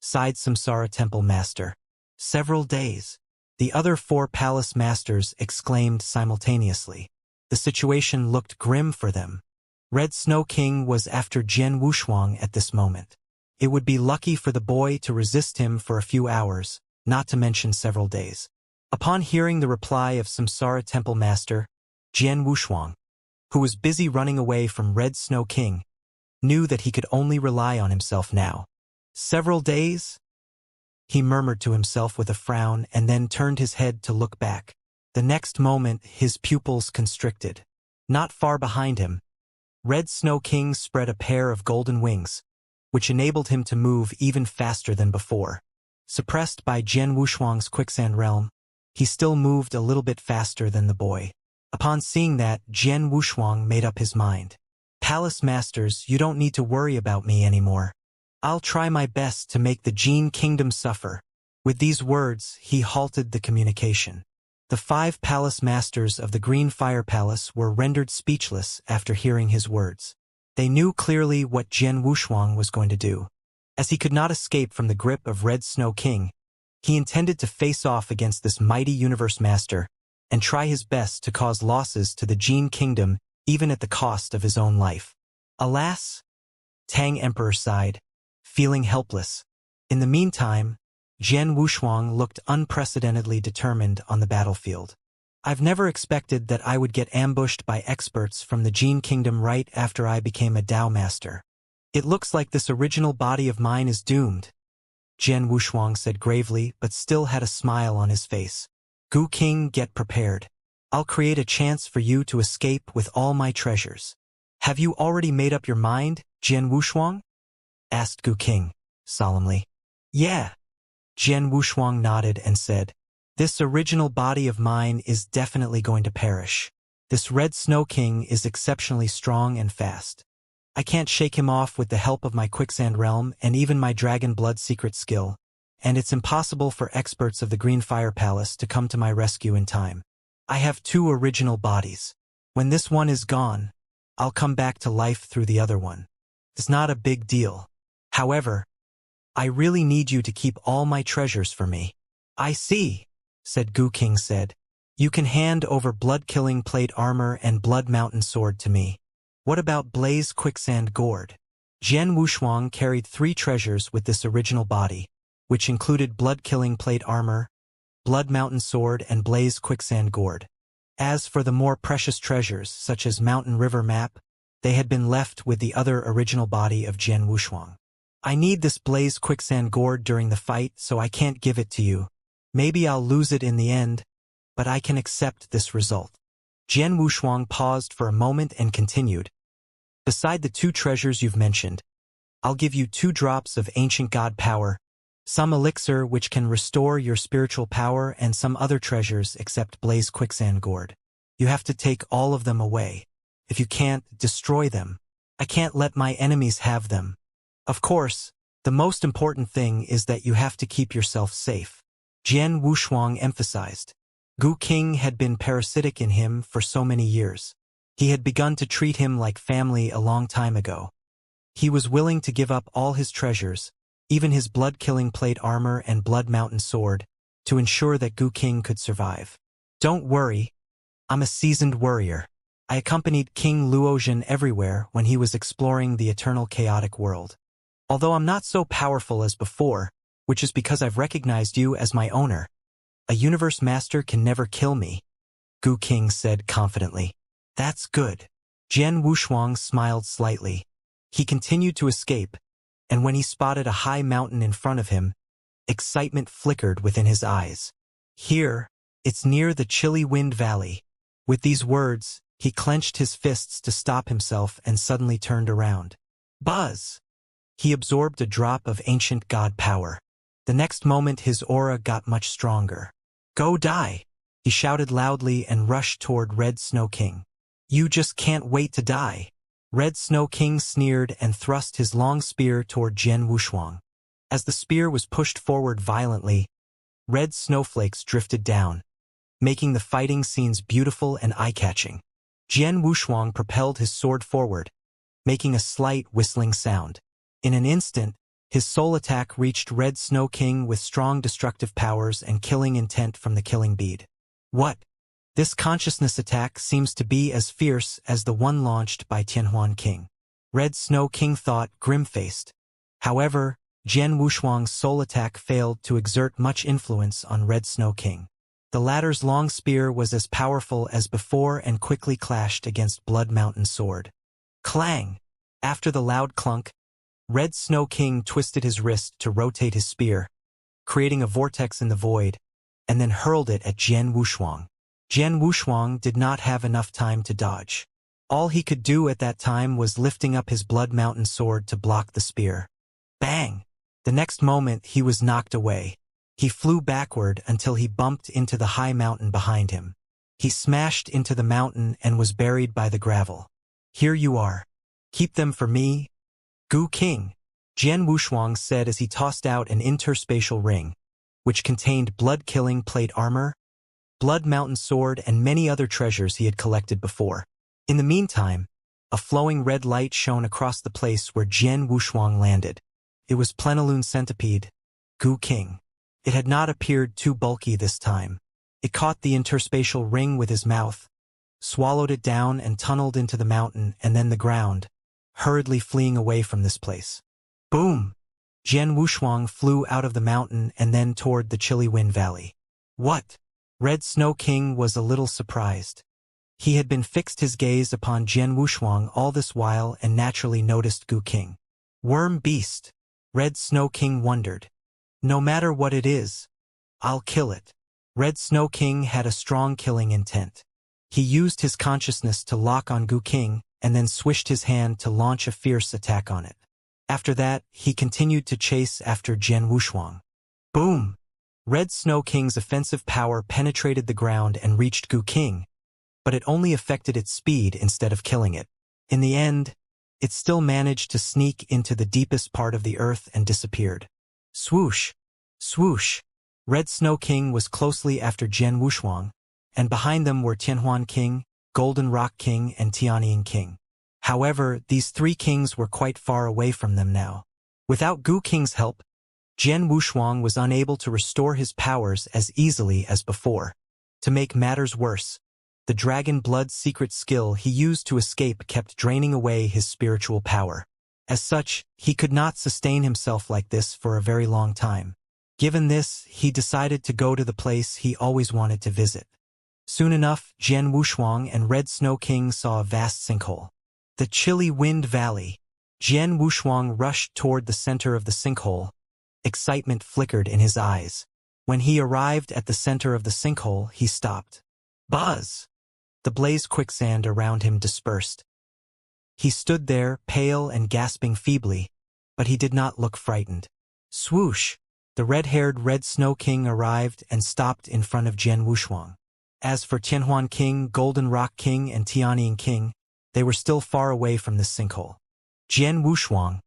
sighed Samsara Temple Master. Several days? The other 4 palace masters exclaimed simultaneously. The situation looked grim for them. Red Snow King was after Jian Wushuang at this moment. It would be lucky for the boy to resist him for a few hours, not to mention several days. Upon hearing the reply of Samsara Temple Master, Jian Wushuang, who was busy running away from Red Snow King, knew that he could only rely on himself now. Several days? He murmured to himself with a frown and then turned his head to look back. The next moment, his pupils constricted. Not far behind him, Red Snow King spread a pair of golden wings, which enabled him to move even faster than before. Suppressed by Jian Wushuang's quicksand realm, he still moved a little bit faster than the boy. Upon seeing that, Jian Wushuang made up his mind. Palace Masters, you don't need to worry about me anymore. I'll try my best to make the Jin Kingdom suffer. With these words, he halted the communication. The 5 palace masters of the Green Fire Palace were rendered speechless after hearing his words. They knew clearly what Jian Wushuang was going to do. As he could not escape from the grip of Red Snow King, he intended to face off against this mighty universe master and try his best to cause losses to the Jin Kingdom even at the cost of his own life. Alas, Tang Emperor sighed, feeling helpless. In the meantime, Jian Wushuang looked unprecedentedly determined on the battlefield. I've never expected that I would get ambushed by experts from the Jin Kingdom right after I became a Dao Master. It looks like this original body of mine is doomed, Jian Wushuang said gravely, but still had a smile on his face. Gu King, get prepared. I'll create a chance for you to escape with all my treasures. Have you already made up your mind, Jian Wushuang? Asked Gu King, solemnly. Yeah. Jian Wushuang nodded and said, this original body of mine is definitely going to perish. This Red Snow King is exceptionally strong and fast. I can't shake him off with the help of my Quicksand Realm and even my Dragon Blood secret skill, and it's impossible for experts of the Green Fire Palace to come to my rescue in time. I have 2 original bodies. When this one is gone, I'll come back to life through the other one. It's not a big deal. However, I really need you to keep all my treasures for me. I see, said Gu King said. You can hand over blood-killing plate armor and blood mountain sword to me. What about Blaze Quicksand Gourd? Jian Wushuang carried 3 treasures with this original body, which included blood-killing plate armor, blood mountain sword, and Blaze Quicksand Gourd. As for the more precious treasures, such as Mountain River Map, they had been left with the other original body of Jian Wushuang. I need this Blaze Quicksand Gourd during the fight, so I can't give it to you. Maybe I'll lose it in the end, but I can accept this result. Jian Wushuang paused for a moment and continued. Beside the 2 treasures you've mentioned, I'll give you 2 drops of ancient god power, some elixir which can restore your spiritual power, and some other treasures except Blaze Quicksand Gourd. You have to take all of them away. If you can't, destroy them. I can't let my enemies have them. Of course, the most important thing is that you have to keep yourself safe. Jian Wushuang emphasized. Gu King had been parasitic in him for so many years. He had begun to treat him like family a long time ago. He was willing to give up all his treasures, even his blood-killing plate armor and blood mountain sword, to ensure that Gu King could survive. Don't worry, I'm a seasoned warrior. I accompanied King Luozhen everywhere when he was exploring the eternal chaotic world. Although I'm not so powerful as before, which is because I've recognized you as my owner, a universe master can never kill me, Gu King said confidently. That's good. Jian Wushuang smiled slightly. He continued to escape, and when he spotted a high mountain in front of him, excitement flickered within his eyes. Here, it's near the Chilly Wind Valley. With these words, he clenched his fists to stop himself and suddenly turned around. Buzz! He absorbed a drop of ancient god power. The next moment his aura got much stronger. Go die! He shouted loudly and rushed toward Red Snow King. You just can't wait to die. Red Snow King sneered and thrust his long spear toward Jian Wushuang. As the spear was pushed forward violently, red snowflakes drifted down, making the fighting scenes beautiful and eye-catching. Jian Wushuang propelled his sword forward, making a slight whistling sound. In an instant, his soul attack reached Red Snow King with strong destructive powers and killing intent from the killing bead. What? This consciousness attack seems to be as fierce as the one launched by Tianhuan King. Red Snow King thought, grim-faced. However, Jian Wushuang's soul attack failed to exert much influence on Red Snow King. The latter's long spear was as powerful as before and quickly clashed against Blood Mountain Sword. Clang! After the loud clunk, Red Snow King twisted his wrist to rotate his spear, creating a vortex in the void, and then hurled it at Jian Wushuang. Jian Wushuang did not have enough time to dodge. All he could do at that time was lifting up his Blood Mountain Sword to block the spear. Bang! The next moment he was knocked away. He flew backward until he bumped into the high mountain behind him. He smashed into the mountain and was buried by the gravel. Here you are. Keep them for me, Gu King, Jian Wushuang said as he tossed out an interspatial ring, which contained blood-killing plate armor, blood mountain sword, and many other treasures he had collected before. In the meantime, a flowing red light shone across the place where Jian Wushuang landed. It was Plenilune Centipede, Gu King. It had not appeared too bulky this time. It caught the interspatial ring with his mouth, swallowed it down and tunneled into the mountain and then the ground, hurriedly fleeing away from this place. Boom! Jian Wushuang flew out of the mountain and then toward the chilly wind valley. What? Red Snow King was a little surprised. He had been fixed his gaze upon Jian Wushuang all this while and naturally noticed Gu King. Worm beast, Red Snow King wondered. No matter what it is, I'll kill it. Red Snow King had a strong killing intent. He used his consciousness to lock on Gu King and then swished his hand to launch a fierce attack on it. After that, he continued to chase after Jian Wushuang. Boom! Red Snow King's offensive power penetrated the ground and reached Gu King, but it only affected its speed instead of killing it. In the end, it still managed to sneak into the deepest part of the earth and disappeared. Swoosh! Swoosh! Red Snow King was closely after Jian Wushuang, and behind them were Tianhuan King, Golden Rock King, and Tianying King. However, these three kings were quite far away from them now. Without Gu King's help, Jian Wushuang was unable to restore his powers as easily as before. To make matters worse, the Dragon Blood secret skill he used to escape kept draining away his spiritual power. As such, he could not sustain himself like this for a very long time. Given this, he decided to go to the place he always wanted to visit. Soon enough, Jian Wushuang and Red Snow King saw a vast sinkhole. The chilly wind valley. Jian Wushuang rushed toward the center of the sinkhole. Excitement flickered in his eyes. When he arrived at the center of the sinkhole, he stopped. Buzz! The blaze quicksand around him dispersed. He stood there, pale and gasping feebly, but he did not look frightened. Swoosh! The red-haired Red Snow King arrived and stopped in front of Jian Wushuang. As for Tianhuan King, Golden Rock King, and Tianying King, they were still far away from this sinkhole. Jian Wushuang,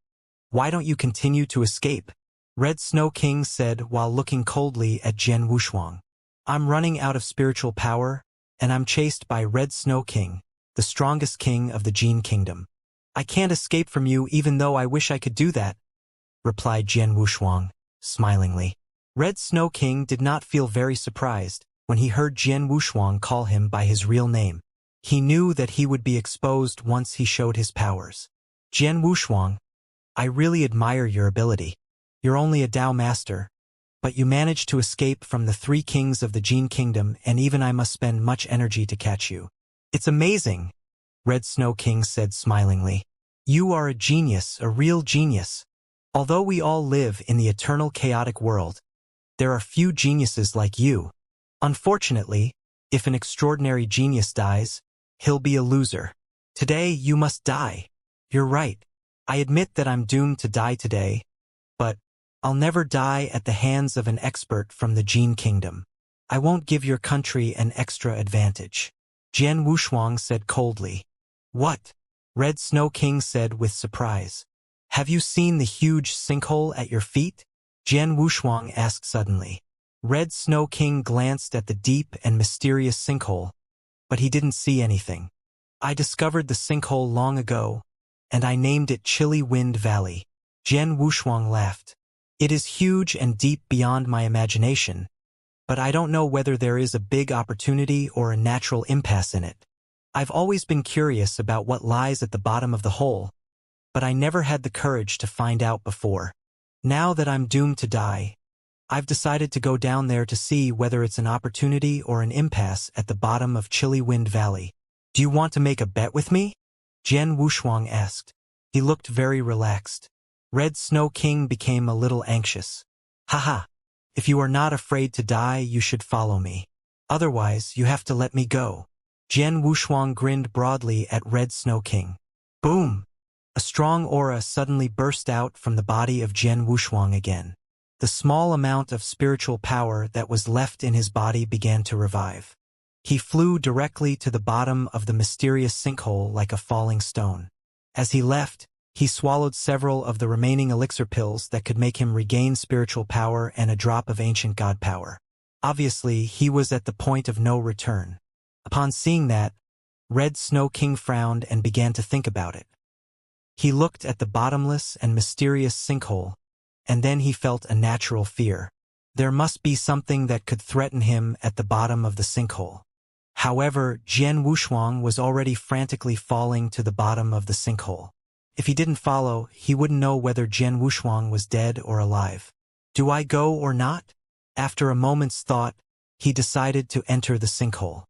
why don't you continue to escape? Red Snow King said while looking coldly at Jian Wushuang. I'm running out of spiritual power, and I'm chased by Red Snow King, the strongest king of the Jin Kingdom. I can't escape from you even though I wish I could do that, replied Jian Wushuang, smilingly. Red Snow King did not feel very surprised when he heard Jian Wushuang call him by his real name. He knew that he would be exposed once he showed his powers. Jian Wushuang, I really admire your ability. You're only a Dao master, but you managed to escape from the three kings of the Jin Kingdom, and even I must spend much energy to catch you. It's amazing, Red Snow King said smilingly. You are a genius, a real genius. Although we all live in the eternal chaotic world, there are few geniuses like you. Unfortunately, if an extraordinary genius dies, he'll be a loser. Today you must die. You're right. I admit that I'm doomed to die today, but I'll never die at the hands of an expert from the Jin Kingdom. I won't give your country an extra advantage. Jian Wushuang said coldly. What? Red Snow King said with surprise. Have you seen the huge sinkhole at your feet? Jian Wushuang asked suddenly. Red Snow King glanced at the deep and mysterious sinkhole, but he didn't see anything. I discovered the sinkhole long ago, and I named it Chilly Wind Valley. Jian Wushuang laughed. It is huge and deep beyond my imagination, but I don't know whether there is a big opportunity or a natural impasse in it. I've always been curious about what lies at the bottom of the hole, but I never had the courage to find out before. Now that I'm doomed to die, I've decided to go down there to see whether it's an opportunity or an impasse at the bottom of Chilly Wind Valley. Do you want to make a bet with me? Jian Wushuang asked. He looked very relaxed. Red Snow King became a little anxious. Haha, if you are not afraid to die, you should follow me. Otherwise, you have to let me go. Jian Wushuang grinned broadly at Red Snow King. Boom! A strong aura suddenly burst out from the body of Jian Wushuang again. The small amount of spiritual power that was left in his body began to revive. He flew directly to the bottom of the mysterious sinkhole like a falling stone. As he left, he swallowed several of the remaining elixir pills that could make him regain spiritual power and a drop of ancient god power. Obviously, he was at the point of no return. Upon seeing that, Red Snow King frowned and began to think about it. He looked at the bottomless and mysterious sinkhole, and then he felt a natural fear. There must be something that could threaten him at the bottom of the sinkhole. However, Jian Wushuang was already frantically falling to the bottom of the sinkhole. If he didn't follow, he wouldn't know whether Jian Wushuang was dead or alive. Do I go or not? After a moment's thought, he decided to enter the sinkhole.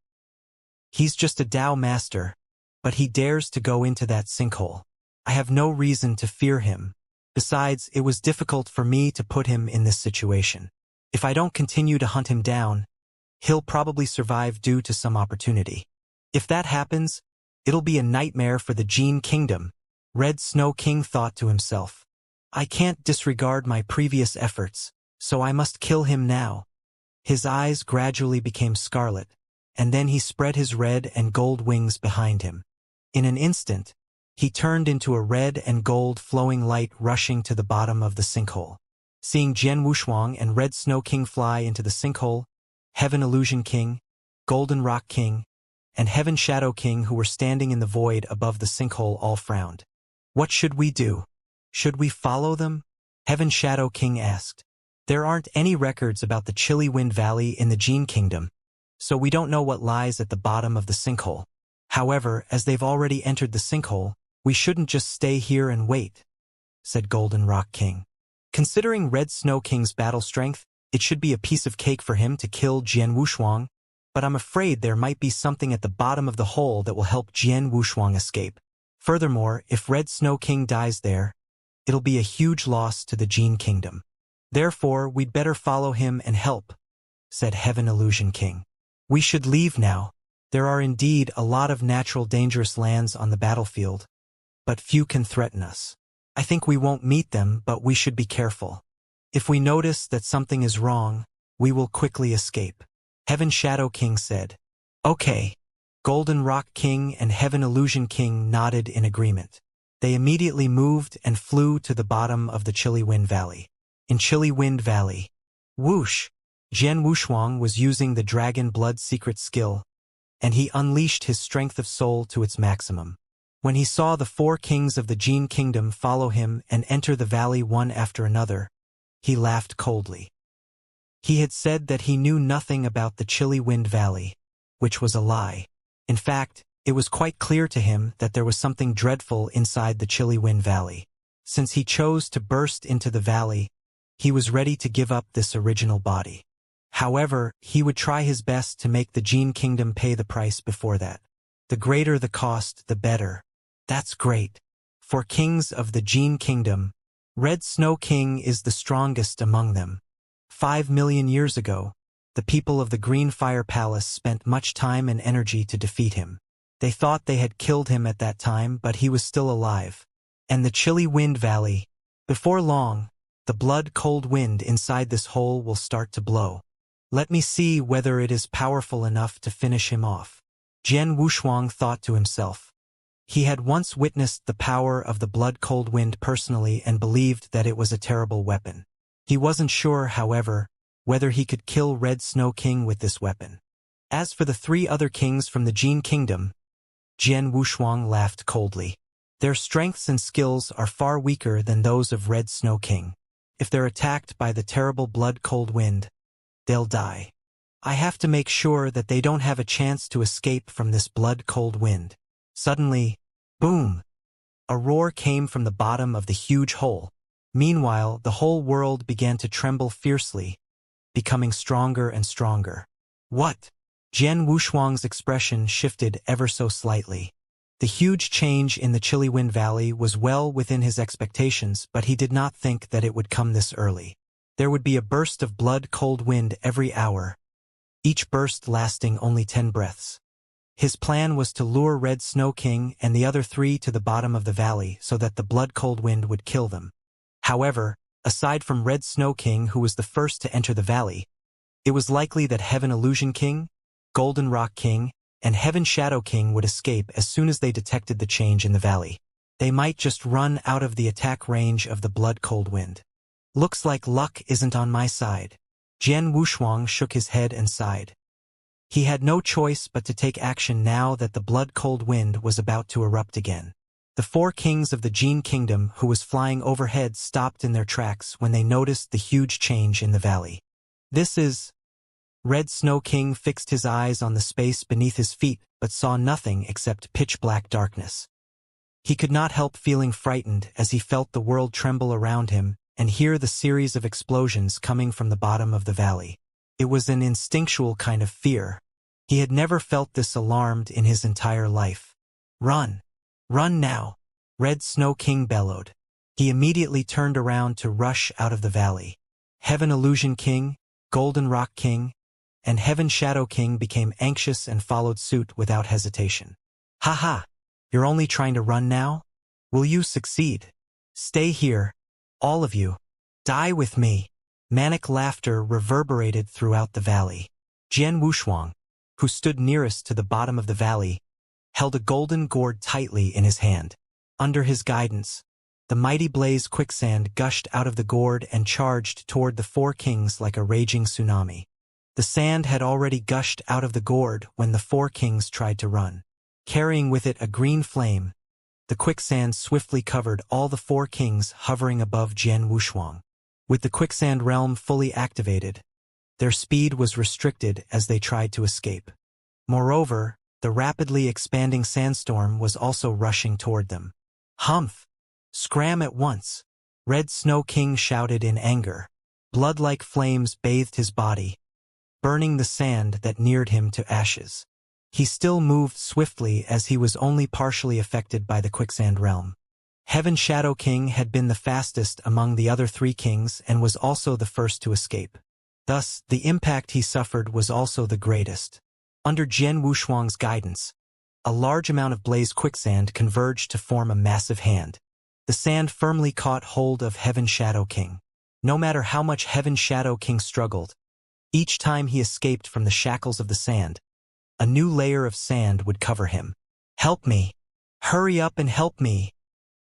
He's just a Tao master, but he dares to go into that sinkhole. I have no reason to fear him. Besides, it was difficult for me to put him in this situation. If I don't continue to hunt him down, he'll probably survive due to some opportunity. If that happens, it'll be a nightmare for the Jin Kingdom, Red Snow King thought to himself. I can't disregard my previous efforts, so I must kill him now. His eyes gradually became scarlet, and then he spread his red and gold wings behind him. In an instant, he turned into a red and gold flowing light rushing to the bottom of the sinkhole. Seeing Jian Wushuang and Red Snow King fly into the sinkhole, Heaven Illusion King, Golden Rock King, and Heaven Shadow King who were standing in the void above the sinkhole all frowned. What should we do? Should we follow them? Heaven Shadow King asked. There aren't any records about the Chilly Wind Valley in the Jin Kingdom, so we don't know what lies at the bottom of the sinkhole. However, as they've already entered the sinkhole, we shouldn't just stay here and wait, said Golden Rock King. Considering Red Snow King's battle strength, it should be a piece of cake for him to kill Jian Wushuang, but I'm afraid there might be something at the bottom of the hole that will help Jian Wushuang escape. Furthermore, if Red Snow King dies there, it'll be a huge loss to the Jin Kingdom. Therefore, we'd better follow him and help, said Heaven Illusion King. We should leave now. There are indeed a lot of natural dangerous lands on the battlefield, but few can threaten us. I think we won't meet them, but we should be careful. If we notice that something is wrong, we will quickly escape. Heaven Shadow King said. Okay. Golden Rock King and Heaven Illusion King nodded in agreement. They immediately moved and flew to the bottom of the Chilly Wind Valley. In Chilly Wind Valley, whoosh! Jian Wushuang was using the Dragon Blood secret skill, and he unleashed his strength of soul to its maximum. When he saw the 4 kings of the Jin Kingdom follow him and enter the valley one after another, he laughed coldly. He had said that he knew nothing about the Chilly Wind Valley, which was a lie. In fact, it was quite clear to him that there was something dreadful inside the Chilly Wind Valley. Since he chose to burst into the valley, he was ready to give up this original body. However, he would try his best to make the Jin Kingdom pay the price before that. The greater the cost, the better. That's great. For kings of the Jin Kingdom, Red Snow King is the strongest among them. 5 million years ago, the people of the Green Fire Palace spent much time and energy to defeat him. They thought they had killed him at that time, but he was still alive. And the Chilly Wind Valley. Before long, the blood-cold wind inside this hole will start to blow. Let me see whether it is powerful enough to finish him off. Jian Wushuang thought to himself. He had once witnessed the power of the blood-cold wind personally and believed that it was a terrible weapon. He wasn't sure, however, whether he could kill Red Snow King with this weapon. As for the 3 other kings from the Jin Kingdom, Jian Wushuang laughed coldly. Their strengths and skills are far weaker than those of Red Snow King. If they're attacked by the terrible blood-cold wind, they'll die. I have to make sure that they don't have a chance to escape from this blood-cold wind. Suddenly, boom! A roar came from the bottom of the huge hole. Meanwhile, the whole world began to tremble fiercely, becoming stronger and stronger. What? Jian Wushuang's expression shifted ever so slightly. The huge change in the Chilly Wind Valley was well within his expectations, but he did not think that it would come this early. There would be a burst of blood-cold wind every hour, each burst lasting only 10 breaths. His plan was to lure Red Snow King and the other 3 to the bottom of the valley so that the blood-cold wind would kill them. However, aside from Red Snow King, who was the first to enter the valley, it was likely that Heaven Illusion King, Golden Rock King, and Heaven Shadow King would escape as soon as they detected the change in the valley. They might just run out of the attack range of the blood-cold wind. Looks like luck isn't on my side. Jian Wushuang shook his head and sighed. He had no choice but to take action now that the blood-cold wind was about to erupt again. The 4 kings of the Jin Kingdom who was flying overhead stopped in their tracks when they noticed the huge change in the valley. This is... Red Snow King fixed his eyes on the space beneath his feet, but saw nothing except pitch-black darkness. He could not help feeling frightened as he felt the world tremble around him and hear the series of explosions coming from the bottom of the valley. It was an instinctual kind of fear. He had never felt this alarmed in his entire life. "Run! Run now!" Red Snow King bellowed. He immediately turned around to rush out of the valley. Heaven Illusion King, Golden Rock King, and Heaven Shadow King became anxious and followed suit without hesitation. "Ha ha! You're only trying to run now? Will you succeed? Stay here, all of you. Die with me." Manic laughter reverberated throughout the valley. Jian Wushuang, who stood nearest to the bottom of the valley, held a golden gourd tightly in his hand. Under his guidance, the mighty blaze quicksand gushed out of the gourd and charged toward the four kings like a raging tsunami. The sand had already gushed out of the gourd when the four kings tried to run. Carrying with it a green flame, the quicksand swiftly covered all the four kings hovering above Jian Wushuang. With the quicksand realm fully activated, their speed was restricted as they tried to escape. Moreover, the rapidly expanding sandstorm was also rushing toward them. "Humph! Scram at once!" Red Snow King shouted in anger. Blood-like flames bathed his body, burning the sand that neared him to ashes. He still moved swiftly as he was only partially affected by the quicksand realm. Heaven Shadow King had been the fastest among the other three kings and was also the first to escape. Thus, the impact he suffered was also the greatest. Under Jian Wushuang's guidance, a large amount of blaze quicksand converged to form a massive hand. The sand firmly caught hold of Heaven Shadow King. No matter how much Heaven Shadow King struggled, each time he escaped from the shackles of the sand, a new layer of sand would cover him. "Help me! Hurry up and help me!"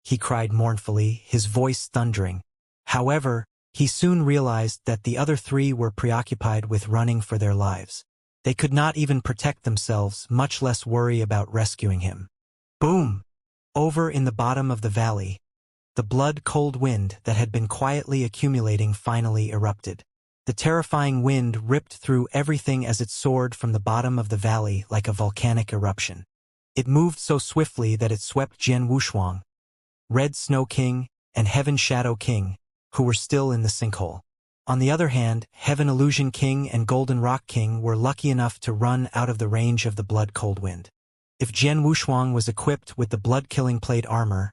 he cried mournfully, his voice thundering. However, he soon realized that the other three were preoccupied with running for their lives. They could not even protect themselves, much less worry about rescuing him. Boom! Over in the bottom of the valley, the blood-cold wind that had been quietly accumulating finally erupted. The terrifying wind ripped through everything as it soared from the bottom of the valley like a volcanic eruption. It moved so swiftly that it swept Jian Wushuang, Red Snow King, and Heaven Shadow King, who were still in the sinkhole. On the other hand, Heaven Illusion King and Golden Rock King were lucky enough to run out of the range of the blood-cold wind. If Jian Wushuang was equipped with the blood-killing plate armor,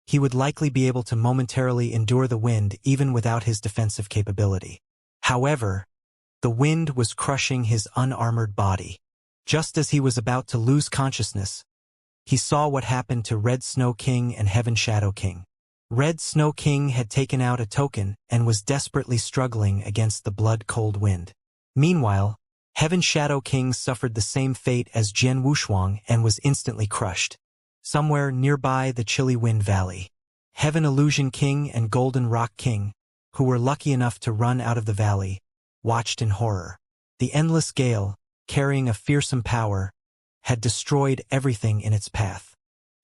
he would likely be able to momentarily endure the wind even without his defensive capability. However, the wind was crushing his unarmored body. Just as he was about to lose consciousness, he saw what happened to Red Snow King and Heaven Shadow King. Red Snow King had taken out a token and was desperately struggling against the blood-cold wind. Meanwhile, Heaven Shadow King suffered the same fate as Jian Wushuang and was instantly crushed. Somewhere nearby the chilly wind valley, Heaven Illusion King and Golden Rock King, who were lucky enough to run out of the valley, watched in horror. The endless gale, carrying a fearsome power, had destroyed everything in its path.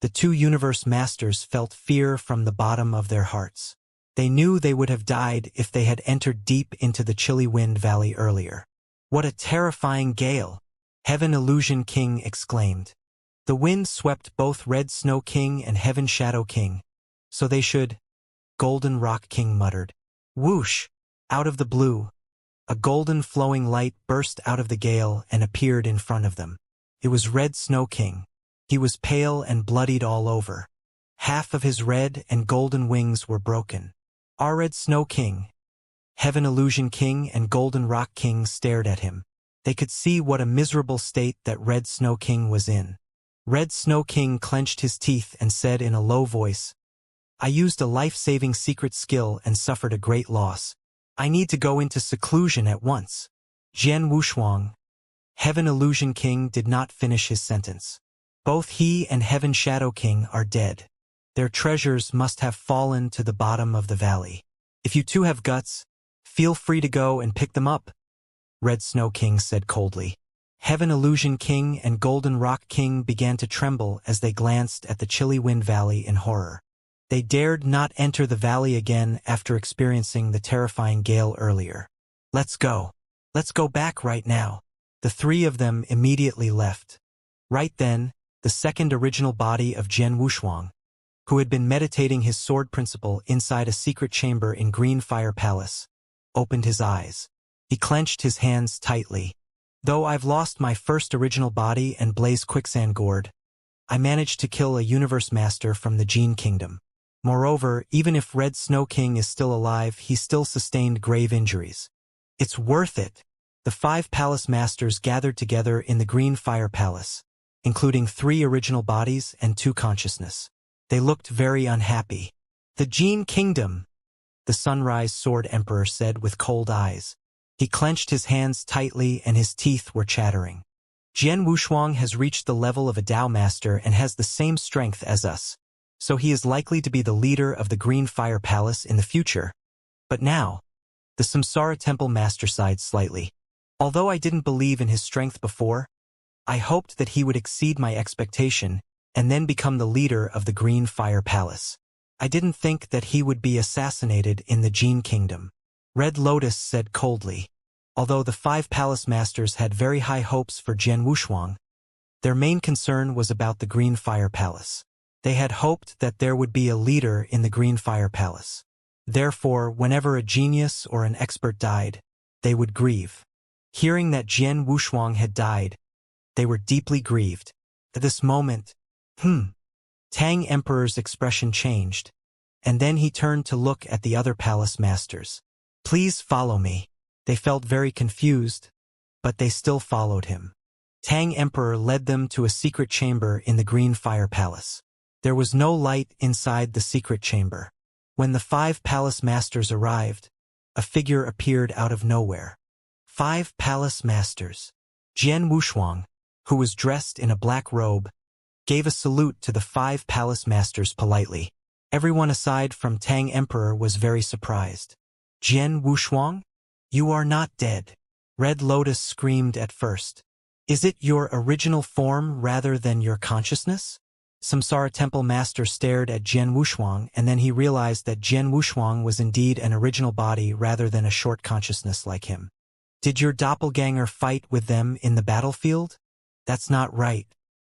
The two universe masters felt fear from the bottom of their hearts. They knew they would have died if they had entered deep into the chilly wind valley earlier. "What a terrifying gale!" Heaven Illusion King exclaimed. The wind swept both Red Snow King and Heaven Shadow King, so they should. Golden Rock King muttered. Whoosh! Out of the blue, a golden flowing light burst out of the gale and appeared in front of them. It was Red Snow King. He was pale and bloodied all over. Half of his red and golden wings were broken. Our Red Snow King, Heaven Illusion King and Golden Rock King stared at him. They could see what a miserable state that Red Snow King was in. Red Snow King clenched his teeth and said in a low voice, "I used a life-saving secret skill and suffered a great loss. I need to go into seclusion at once." Jian Wushuang, Heaven Illusion King, did not finish his sentence. Both he and Heaven Shadow King are dead. Their treasures must have fallen to the bottom of the valley. If you two have guts, feel free to go and pick them up, Red Snow King said coldly. Heaven Illusion King and Golden Rock King began to tremble as they glanced at the chilly wind valley in horror. They dared not enter the valley again after experiencing the terrifying gale earlier. Let's go. Let's go back right now. The three of them immediately left. Right then, the second original body of Jian Wushuang, who had been meditating his sword principle inside a secret chamber in Green Fire Palace, opened his eyes. He clenched his hands tightly. Though I've lost my first original body and Blaze Quicksand Gourd, I managed to kill a universe master from the Gene Kingdom. Moreover, even if Red Snow King is still alive, he still sustained grave injuries. It's worth it. The 5 palace masters gathered together in the Green Fire Palace, including 3 original bodies and 2 consciousness. They looked very unhappy. The Gene Kingdom, the Sunrise Sword Emperor said with cold eyes. He clenched his hands tightly and his teeth were chattering. Jian Wushuang has reached the level of a Tao Master and has the same strength as us, so he is likely to be the leader of the Green Fire Palace in the future. But now, the Samsara Temple Master sighed slightly. Although I didn't believe in his strength before, I hoped that he would exceed my expectation and then become the leader of the Green Fire Palace. I didn't think that he would be assassinated in the Gene Kingdom. Red Lotus said coldly. Although the 5 palace masters had very high hopes for Jian Wushuang, their main concern was about the Green Fire Palace. They had hoped that there would be a leader in the Green Fire Palace. Therefore, whenever a genius or an expert died, they would grieve. Hearing that Jian Wushuang had died, they were deeply grieved. At this moment, Tang Emperor's expression changed, and then he turned to look at the other palace masters. Please follow me. They felt very confused, but they still followed him. Tang Emperor led them to a secret chamber in the Green Fire Palace. There was no light inside the secret chamber. When the 5 palace masters arrived, a figure appeared out of nowhere. 5 palace masters. Jian Wushuang, who was dressed in a black robe, gave a salute to the 5 palace masters politely. Everyone aside from Tang Emperor was very surprised. Jian Wushuang? You are not dead. Red Lotus screamed at first. Is it your original form rather than your consciousness? Samsara Temple Master stared at Jian Wushuang, and then he realized that Jian Wushuang was indeed an original body rather than a short consciousness like him. Did your doppelganger fight with them in the battlefield? That's not right.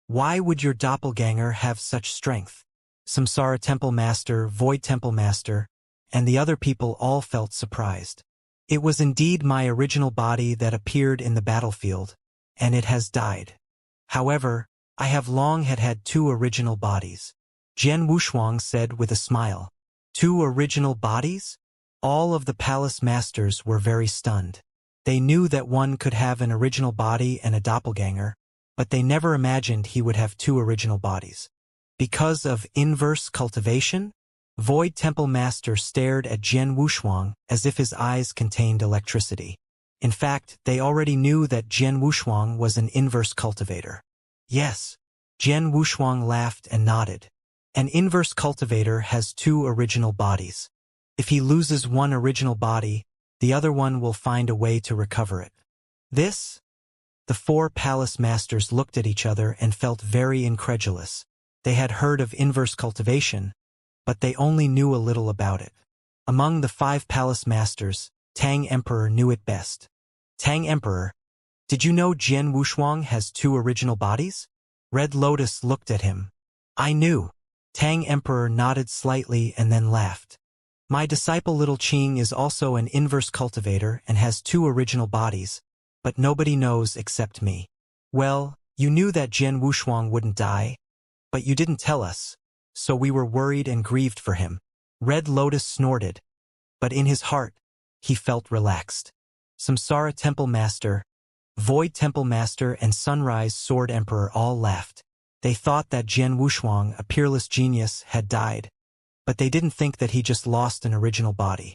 Why would your doppelganger have such strength? Samsara Temple Master, Void Temple Master, and the other people all felt surprised. It was indeed my original body that appeared in the battlefield, and it has died. However, I have long had 2 original bodies. Jian Wushuang said with a smile. 2 original bodies? All of the palace masters were very stunned. They knew that one could have an original body and a doppelganger, but they never imagined he would have 2 original bodies. Because of inverse cultivation? Void Temple Master stared at Jian Wushuang as if his eyes contained electricity. In fact, they already knew that Jian Wushuang was an inverse cultivator. Yes. Jian Wushuang laughed and nodded. An inverse cultivator has 2 original bodies. If he loses one original body, the other one will find a way to recover it. This? The 4 palace masters looked at each other and felt very incredulous. They had heard of inverse cultivation, but they only knew a little about it. Among the 5 palace masters, Tang Emperor knew it best. Tang Emperor, did you know Jian Wushuang has 2 original bodies? Red Lotus looked at him. I knew. Tang Emperor nodded slightly and then laughed. My disciple Little Qing is also an inverse cultivator and has 2 original bodies, but nobody knows except me. Well, you knew that Jian Wushuang wouldn't die, but you didn't tell us, so we were worried and grieved for him. Red Lotus snorted, but in his heart, he felt relaxed. Samsara Temple Master, Void Temple Master, and Sunrise Sword Emperor all laughed. They thought that Jian Wushuang, a peerless genius, had died, but they didn't think that he just lost an original body.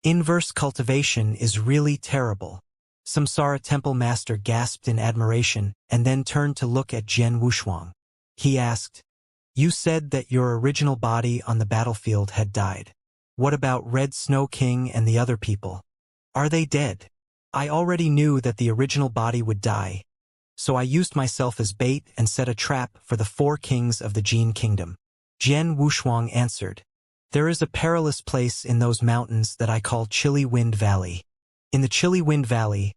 Inverse cultivation is really terrible. Samsara Temple Master gasped in admiration and then turned to look at Jian Wushuang. He asked, You said that your original body on the battlefield had died. What about Red Snow King and the other people? Are they dead? I already knew that the original body would die, so I used myself as bait and set a trap for the 4 kings of the Gene Kingdom. Jian Wushuang answered, There is a perilous place in those mountains that I call Chilly Wind Valley. In the Chilly Wind Valley,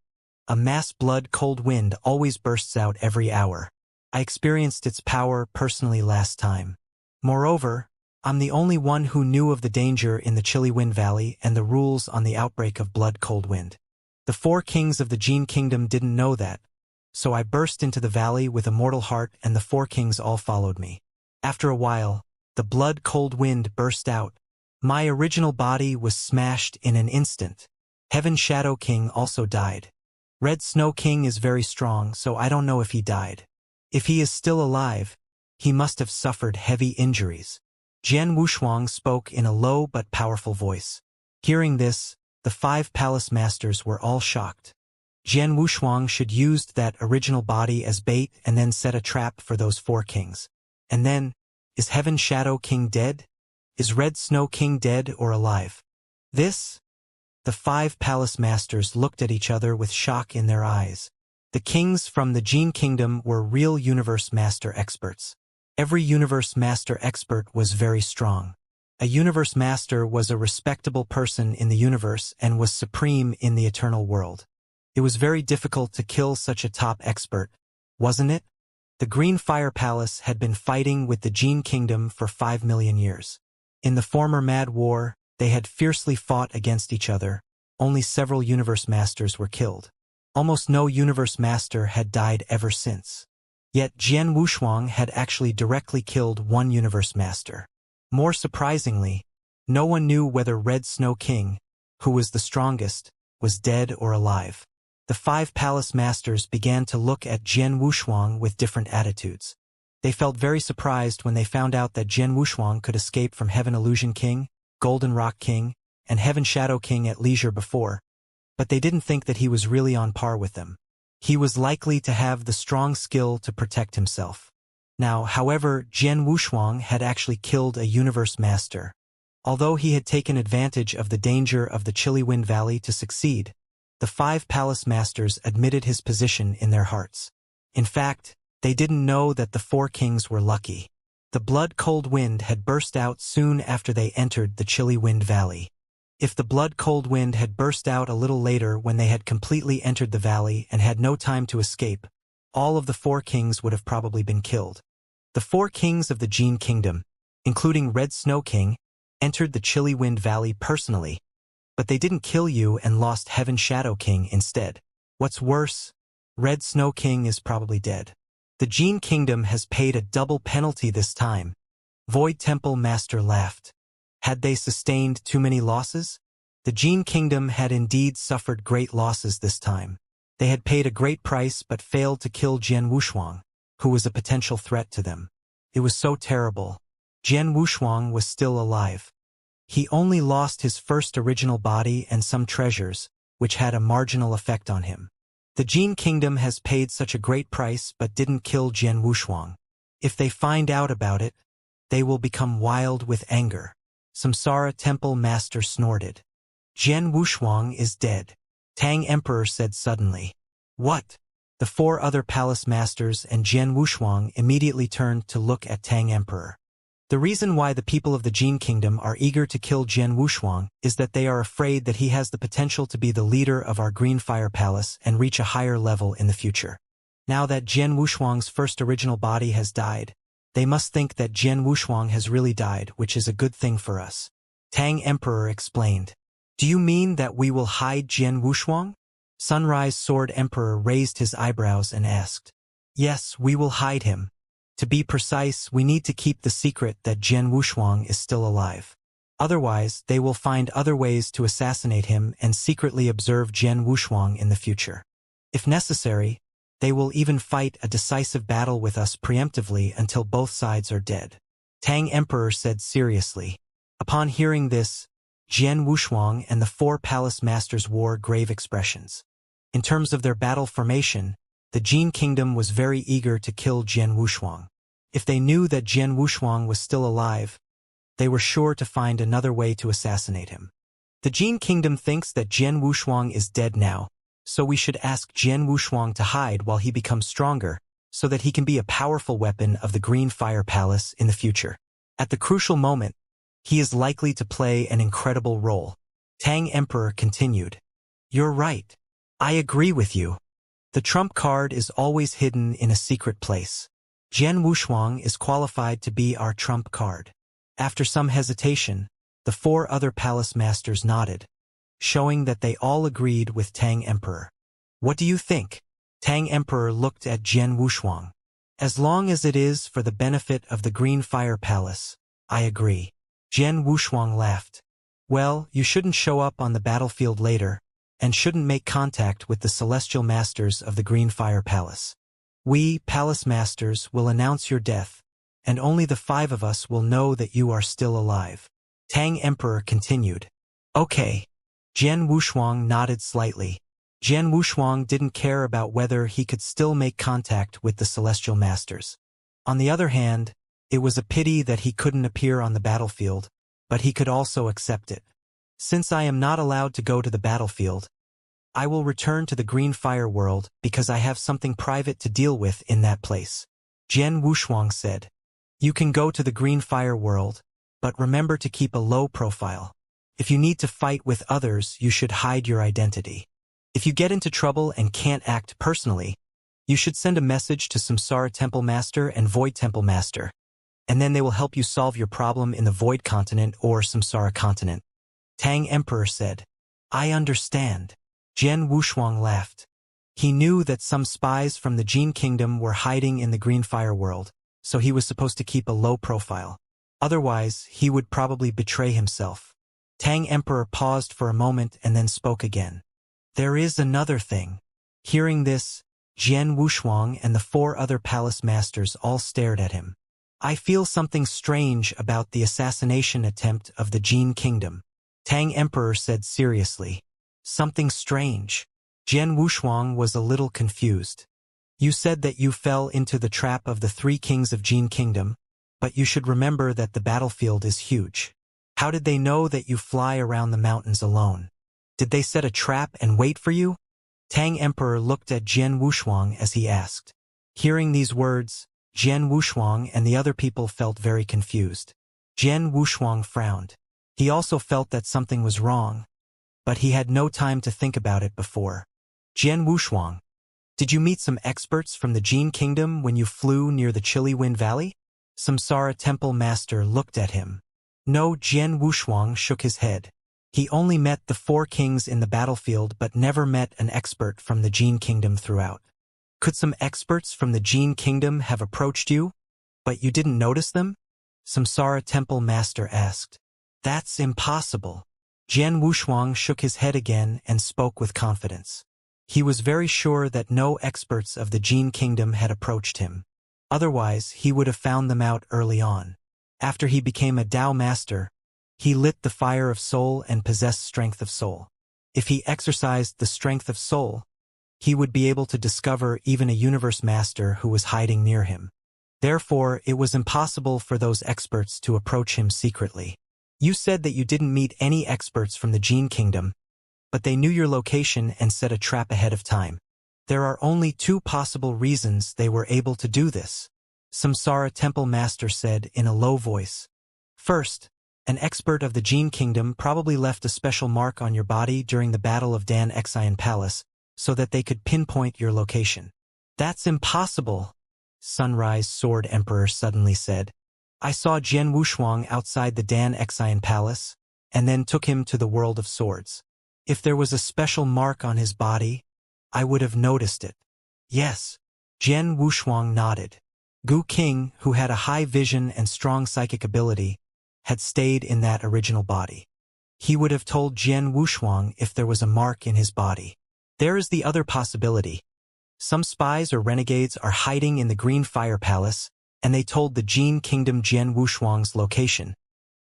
a mass blood cold wind always bursts out every hour. I experienced its power personally last time. Moreover, I'm the only one who knew of the danger in the Chilly Wind Valley and the rules on the outbreak of blood cold wind. The 4 kings of the Jin Kingdom didn't know that, so I burst into the valley with a mortal heart and the 4 kings all followed me. After a while, the blood cold wind burst out. My original body was smashed in an instant. Heaven Shadow King also died. Red Snow King is very strong, so I don't know if he died. If he is still alive, he must have suffered heavy injuries. Jian Wushuang spoke in a low but powerful voice. Hearing this, the 5 palace masters were all shocked. Jian Wushuang should used that original body as bait and then set a trap for those 4 kings. And then, is Heaven Shadow King dead? Is Red Snow King dead or alive? This? The 5 palace masters looked at each other with shock in their eyes. The kings from the Jin Kingdom were real universe master experts. Every universe master expert was very strong. A universe master was a respectable person in the universe and was supreme in the eternal world. It was very difficult to kill such a top expert, wasn't it? The Green Fire Palace had been fighting with the Jin Kingdom for 5 million years. In the former Mad War, they had fiercely fought against each other. Only several universe masters were killed. Almost no universe master had died ever since. Yet Jian Wushuang had actually directly killed 1 universe master. More surprisingly, no one knew whether Red Snow King, who was the strongest, was dead or alive. The 5 palace masters began to look at Jian Wushuang with different attitudes. They felt very surprised when they found out that Jian Wushuang could escape from Heaven Illusion King, Golden Rock King, and Heaven Shadow King at leisure before, but they didn't think that he was really on par with them. He was likely to have the strong skill to protect himself. Now, however, Jian Wushuang had actually killed a universe master. Although he had taken advantage of the danger of the Chilly Wind Valley to succeed, the 5 palace masters admitted his position in their hearts. In fact, they didn't know that the 4 kings were lucky. The blood cold wind had burst out soon after they entered the Chilly Wind Valley. If the blood cold wind had burst out a little later when they had completely entered the valley and had no time to escape, all of the 4 kings would have probably been killed. The 4 kings of the Jin Kingdom, including Red Snow King, entered the Chilly Wind Valley personally, but they didn't kill you and lost Heaven Shadow King instead. What's worse, Red Snow King is probably dead. The Jin Kingdom has paid a double penalty this time. Void Temple Master laughed. Had they sustained too many losses? The Jin Kingdom had indeed suffered great losses this time. They had paid a great price but failed to kill Jian Wushuang, who was a potential threat to them. It was so terrible. Jian Wushuang was still alive. He only lost his first original body and some treasures, which had a marginal effect on him. The Jin Kingdom has paid such a great price but didn't kill Jian Wushuang. If they find out about it, they will become wild with anger. Samsara Temple Master snorted. Jian Wushuang is dead, Tang Emperor said suddenly. What? The 4 other palace masters and Jian Wushuang immediately turned to look at Tang Emperor. The reason why the people of the Jin Kingdom are eager to kill Jian Wushuang is that they are afraid that he has the potential to be the leader of our Green Fire Palace and reach a higher level in the future. Now that Jian Wushuang's first original body has died, they must think that Jian Wushuang has really died, which is a good thing for us. Tang Emperor explained. Do you mean that we will hide Jian Wushuang? Sunrise Sword Emperor raised his eyebrows and asked. Yes, we will hide him. To be precise, we need to keep the secret that Jian Wushuang is still alive. Otherwise, they will find other ways to assassinate him and secretly observe Jian Wushuang in the future. If necessary, they will even fight a decisive battle with us preemptively until both sides are dead. Tang Emperor said seriously. Upon hearing this, Jian Wushuang and the 4 palace masters wore grave expressions. In terms of their battle formation, the Jin Kingdom was very eager to kill Jian Wushuang. If they knew that Jian Wushuang was still alive, they were sure to find another way to assassinate him. The Jin Kingdom thinks that Jian Wushuang is dead now, so we should ask Jian Wushuang to hide while he becomes stronger, so that he can be a powerful weapon of the Green Fire Palace in the future. At the crucial moment, he is likely to play an incredible role. Tang Emperor continued. You're right. I agree with you. The trump card is always hidden in a secret place. Jian Wushuang is qualified to be our trump card. After some hesitation, the 4 other palace masters nodded, showing that they all agreed with Tang Emperor. What do you think? Tang Emperor looked at Jian Wushuang. As long as it is for the benefit of the Green Fire Palace, I agree. Jian Wushuang laughed. Well, you shouldn't show up on the battlefield later, and shouldn't make contact with the celestial masters of the Green Fire Palace. We, palace masters, will announce your death, and only the 5 of us will know that you are still alive. Tang Emperor continued. Okay. Jian Wushuang nodded slightly. Jian Wushuang didn't care about whether he could still make contact with the celestial masters. On the other hand, it was a pity that he couldn't appear on the battlefield, but he could also accept it. Since I am not allowed to go to the battlefield, I will return to the Green Fire world because I have something private to deal with in that place. Jian Wushuang said. You can go to the Green Fire world, but remember to keep a low profile. If you need to fight with others, you should hide your identity. If you get into trouble and can't act personally, you should send a message to Samsara Temple Master and Void Temple Master, and then they will help you solve your problem in the Void Continent or Samsara Continent. Tang Emperor said. I understand. Jian Wushuang laughed. He knew that some spies from the Jin Kingdom were hiding in the Green Fire world, so he was supposed to keep a low profile. Otherwise, he would probably betray himself. Tang Emperor paused for a moment and then spoke again. There is another thing. Hearing this, Jian Wushuang and the 4 other palace masters all stared at him. I feel something strange about the assassination attempt of the Jin Kingdom. Tang Emperor said seriously. Something strange. Jian Wushuang was a little confused. You said that you fell into the trap of the 3 kings of Jin Kingdom, but you should remember that the battlefield is huge. How did they know that you fly around the mountains alone? Did they set a trap and wait for you? Tang Emperor looked at Jian Wushuang as he asked. Hearing these words, Jian Wushuang and the other people felt very confused. Jian Wushuang frowned. He also felt that something was wrong, but he had no time to think about it before. Jian Wushuang, did you meet some experts from the Jin Kingdom when you flew near the Chilly Wind Valley? Samsara Temple Master looked at him. No, Jian Wushuang shook his head. He only met the 4 kings in the battlefield but never met an expert from the Jin Kingdom throughout. Could some experts from the Jin Kingdom have approached you, but you didn't notice them? Samsara Temple Master asked. That's impossible. Jian Wushuang shook his head again and spoke with confidence. He was very sure that no experts of the Jin Kingdom had approached him. Otherwise, he would have found them out early on. After he became a Dao Master, he lit the fire of soul and possessed strength of soul. If he exercised the strength of soul, he would be able to discover even a universe master who was hiding near him. Therefore, it was impossible for those experts to approach him secretly. You said that you didn't meet any experts from the Jin Kingdom, but they knew your location and set a trap ahead of time. There are only 2 possible reasons they were able to do this, Samsara Temple Master said in a low voice. First, an expert of the Jin Kingdom probably left a special mark on your body during the Battle of Dan Xian Palace so that they could pinpoint your location. That's impossible, Sunrise Sword Emperor suddenly said. I saw Jian Wushuang outside the Dan Xian Palace, and then took him to the World of Swords. If there was a special mark on his body, I would have noticed it. Yes. Jian Wushuang nodded. Gu King, who had a high vision and strong psychic ability, had stayed in that original body. He would have told Jian Wushuang if there was a mark in his body. There is the other possibility. Some spies or renegades are hiding in the Green Fire Palace, and they told the Jin Kingdom Jian Wushuang's location.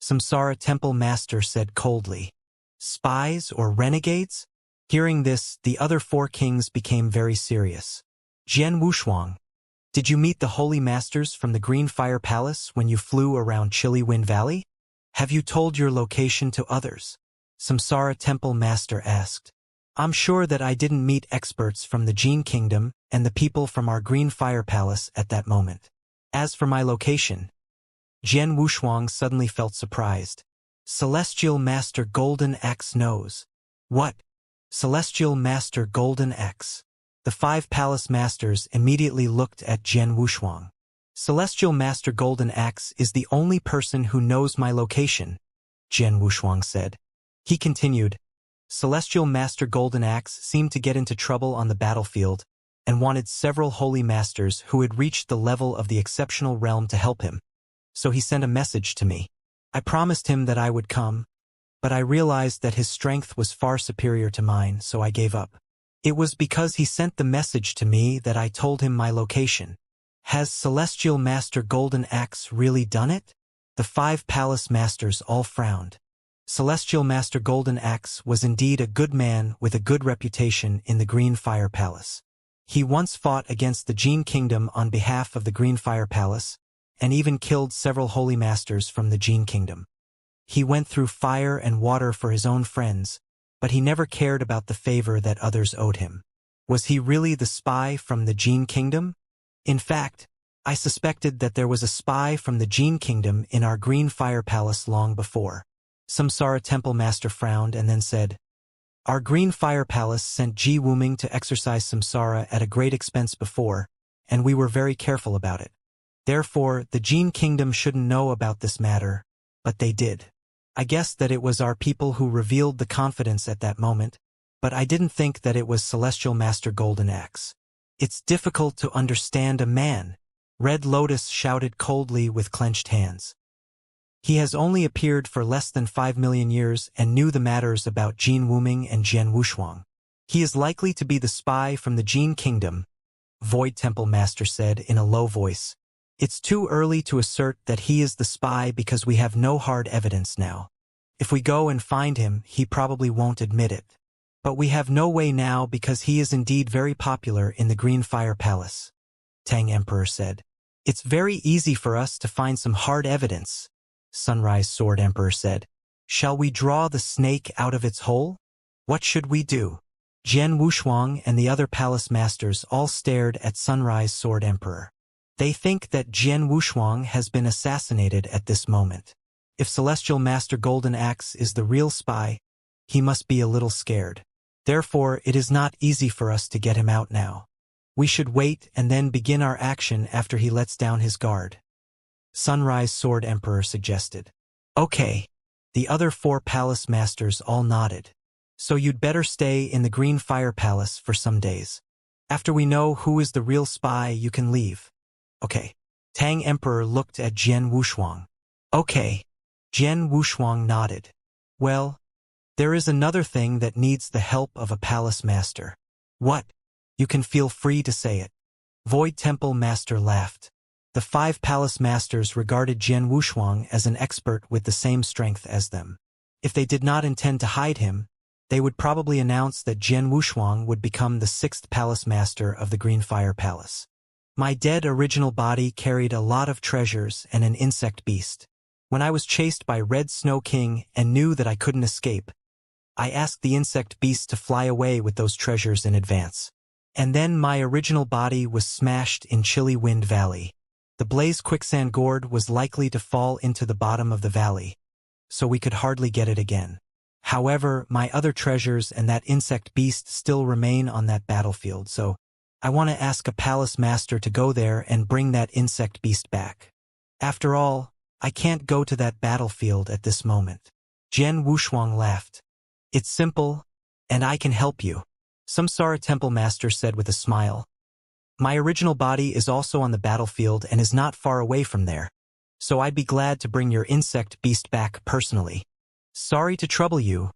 Samsara Temple Master said coldly. Spies or renegades? Hearing this, the other 4 kings became very serious. Jian Wushuang, did you meet the Holy Masters from the Green Fire Palace when you flew around Chilly Wind Valley? Have you told your location to others? Samsara Temple Master asked. I'm sure that I didn't meet experts from the Jin Kingdom and the people from our Green Fire Palace at that moment. As for my location, Jian Wushuang suddenly felt surprised. Celestial Master Golden Axe knows. What? Celestial Master Golden Axe. The 5 palace masters immediately looked at Jian Wushuang. Celestial Master Golden Axe is the only person who knows my location, Jian Wushuang said. He continued, Celestial Master Golden Axe seemed to get into trouble on the battlefield and wanted several holy masters who had reached the level of the exceptional realm to help him. So he sent a message to me. I promised him that I would come, but I realized that his strength was far superior to mine, so I gave up. It was because he sent the message to me that I told him my location. Has Celestial Master Golden Axe really done it? The 5 palace masters all frowned. Celestial Master Golden Axe was indeed a good man with a good reputation in the Green Fire Palace. He once fought against the Jin Kingdom on behalf of the Green Fire Palace, and even killed several holy masters from the Jin Kingdom. He went through fire and water for his own friends, but he never cared about the favor that others owed him. Was he really the spy from the Jin Kingdom? In fact, I suspected that there was a spy from the Jin Kingdom in our Green Fire Palace long before. Samsara Temple Master frowned and then said, Our Green Fire Palace sent Ji Wuming to exorcise Samsara at a great expense before, and we were very careful about it. Therefore, the Jin Kingdom shouldn't know about this matter, but they did. I guessed that it was our people who revealed the confidence at that moment, but I didn't think that it was Celestial Master Golden Axe. It's difficult to understand a man, Red Lotus shouted coldly with clenched hands. He has only appeared for less than 5 million years and knew the matters about Jin Wuming and Jian Wushuang. He is likely to be the spy from the Jin Kingdom, Void Temple Master said in a low voice. It's too early to assert that he is the spy because we have no hard evidence now. If we go and find him, he probably won't admit it. But we have no way now because he is indeed very popular in the Green Fire Palace, Tang Emperor said. It's very easy for us to find some hard evidence, Sunrise Sword Emperor said. Shall we draw the snake out of its hole? What should we do? Jian Wushuang and the other palace masters all stared at Sunrise Sword Emperor. They think that Jian Wushuang has been assassinated at this moment. If Celestial Master Golden Axe is the real spy, he must be a little scared. Therefore, it is not easy for us to get him out now. We should wait and then begin our action after he lets down his guard, Sunrise Sword Emperor suggested. Okay. The other 4 palace masters all nodded. So you'd better stay in the Green Fire Palace for some days. After we know who is the real spy, you can leave. Okay. Tang Emperor looked at Jian Wushuang. Okay. Jian Wushuang nodded. Well, there is another thing that needs the help of a palace master. What? You can feel free to say it. Void Temple Master laughed. The 5 palace masters regarded Jian Wushuang as an expert with the same strength as them. If they did not intend to hide him, they would probably announce that Jian Wushuang would become the 6th palace master of the Green Fire Palace. My dead original body carried a lot of treasures and an insect beast. When I was chased by Red Snow King and knew that I couldn't escape, I asked the insect beast to fly away with those treasures in advance. And then my original body was smashed in Chilly Wind Valley. The Blaze Quicksand Gourd was likely to fall into the bottom of the valley, so we could hardly get it again. However, my other treasures and that insect beast still remain on that battlefield, so I want to ask a palace master to go there and bring that insect beast back. After all, I can't go to that battlefield at this moment. Jian Wushuang laughed. It's simple, and I can help you, Samsara Temple Master said with a smile. My original body is also on the battlefield and is not far away from there, so I'd be glad to bring your insect beast back personally. Sorry to trouble you,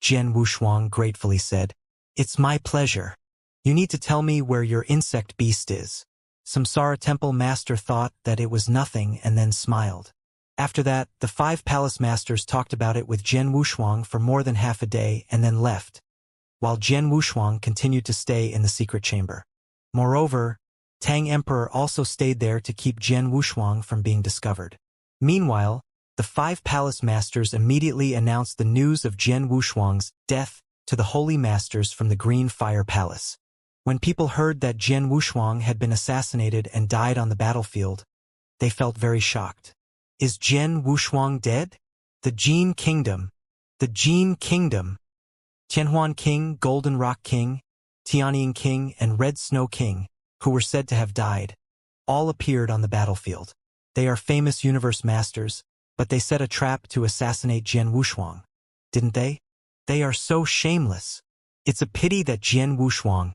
Jian Wushuang gratefully said. It's my pleasure. You need to tell me where your insect beast is. Samsara Temple Master thought that it was nothing and then smiled. After that, the 5 palace masters talked about it with Jian Wushuang for more than half a day and then left, while Jian Wushuang continued to stay in the secret chamber. Moreover, Tang Emperor also stayed there to keep Jian Wushuang from being discovered. Meanwhile, the 5 palace masters immediately announced the news of Jian Wushuang's death to the holy masters from the Green Fire Palace. When people heard that Jian Wushuang had been assassinated and died on the battlefield, they felt very shocked. Is Jian Wushuang dead? The Jin Kingdom. The Jin Kingdom. Tianhuan King, Golden Rock King, Tianying King, and Red Snow King, who were said to have died, all appeared on the battlefield. They are famous universe masters, but they set a trap to assassinate Jian Wushuang. Didn't they? They are so shameless. It's a pity that Jian Wushuang,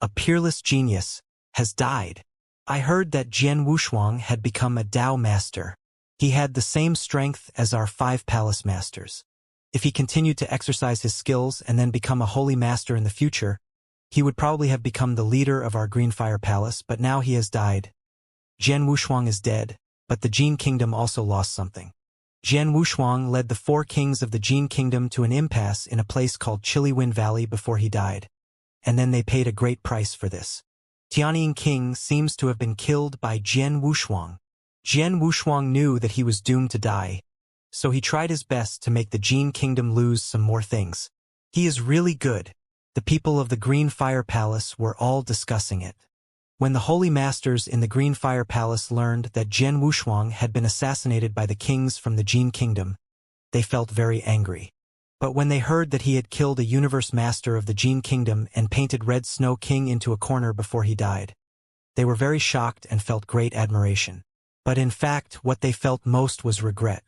a peerless genius, has died. I heard that Jian Wushuang had become a Dao master. He had the same strength as our 5 palace masters. If he continued to exercise his skills and then become a holy master in the future, he would probably have become the leader of our Green Fire Palace, but now he has died. Jian Wushuang is dead, but the Jin Kingdom also lost something. Jian Wushuang led the 4 kings of the Jin Kingdom to an impasse in a place called Chilly Wind Valley before he died, and then they paid a great price for this. Tianying King seems to have been killed by Jian Wushuang. Jian Wushuang knew that he was doomed to die, so he tried his best to make the Jin Kingdom lose some more things. He is really good. The people of the Green Fire Palace were all discussing it. When the holy masters in the Green Fire Palace learned that Jian Wushuang had been assassinated by the kings from the Jin Kingdom, they felt very angry. But when they heard that he had killed a universe master of the Jin Kingdom and painted Red Snow King into a corner before he died, they were very shocked and felt great admiration. But in fact, what they felt most was regret.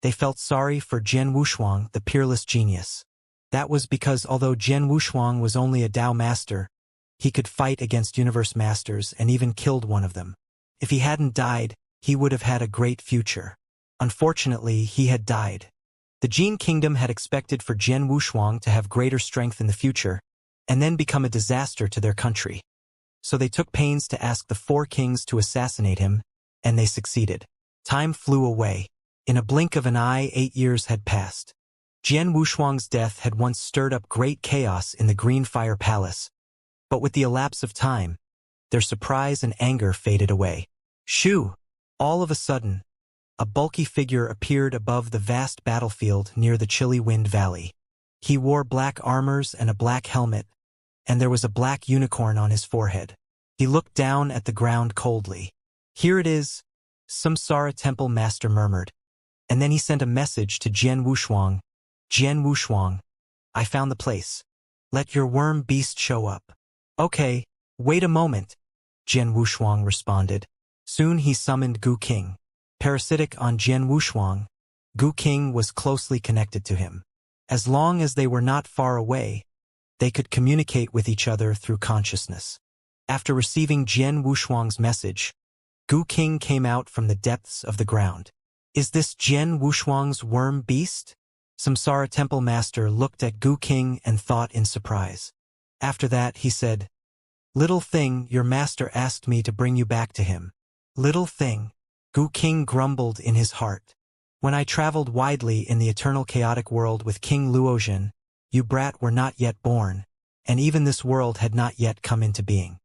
They felt sorry for Jian Wushuang, the peerless genius. That was because although Jian Wushuang was only a Dao master, he could fight against universe masters and even killed one of them. If he hadn't died, he would have had a great future. Unfortunately, he had died. The Jin Kingdom had expected for Jian Wushuang to have greater strength in the future, and then become a disaster to their country. So they took pains to ask the 4 kings to assassinate him, and they succeeded. Time flew away. In a blink of an eye, 8 years had passed. Jian Wushuang's death had once stirred up great chaos in the Green Fire Palace, but with the elapse of time, their surprise and anger faded away. Shoo! All of a sudden, a bulky figure appeared above the vast battlefield near the Chilly Wind Valley. He wore black armors and a black helmet, and there was a black unicorn on his forehead. He looked down at the ground coldly. "Here it is," Samsara Temple Master murmured, and then he sent a message to Jian Wushuang. "Jian Wushuang, I found the place. Let your worm beast show up." "Okay, wait a moment," Jian Wushuang responded. Soon he summoned Gu King. Parasitic on Jian Wushuang, Gu King was closely connected to him. As long as they were not far away, they could communicate with each other through consciousness. After receiving Jian Wushuang's message, Gu King came out from the depths of the ground. "Is this Jian Wushuang's worm beast?" Samsara Temple Master looked at Gu King and thought in surprise. After that, he said, "Little thing, your master asked me to bring you back to him." "Little thing," Gu King grumbled in his heart. "When I traveled widely in the eternal chaotic world with King Luozhen, you brat were not yet born, and even this world had not yet come into being.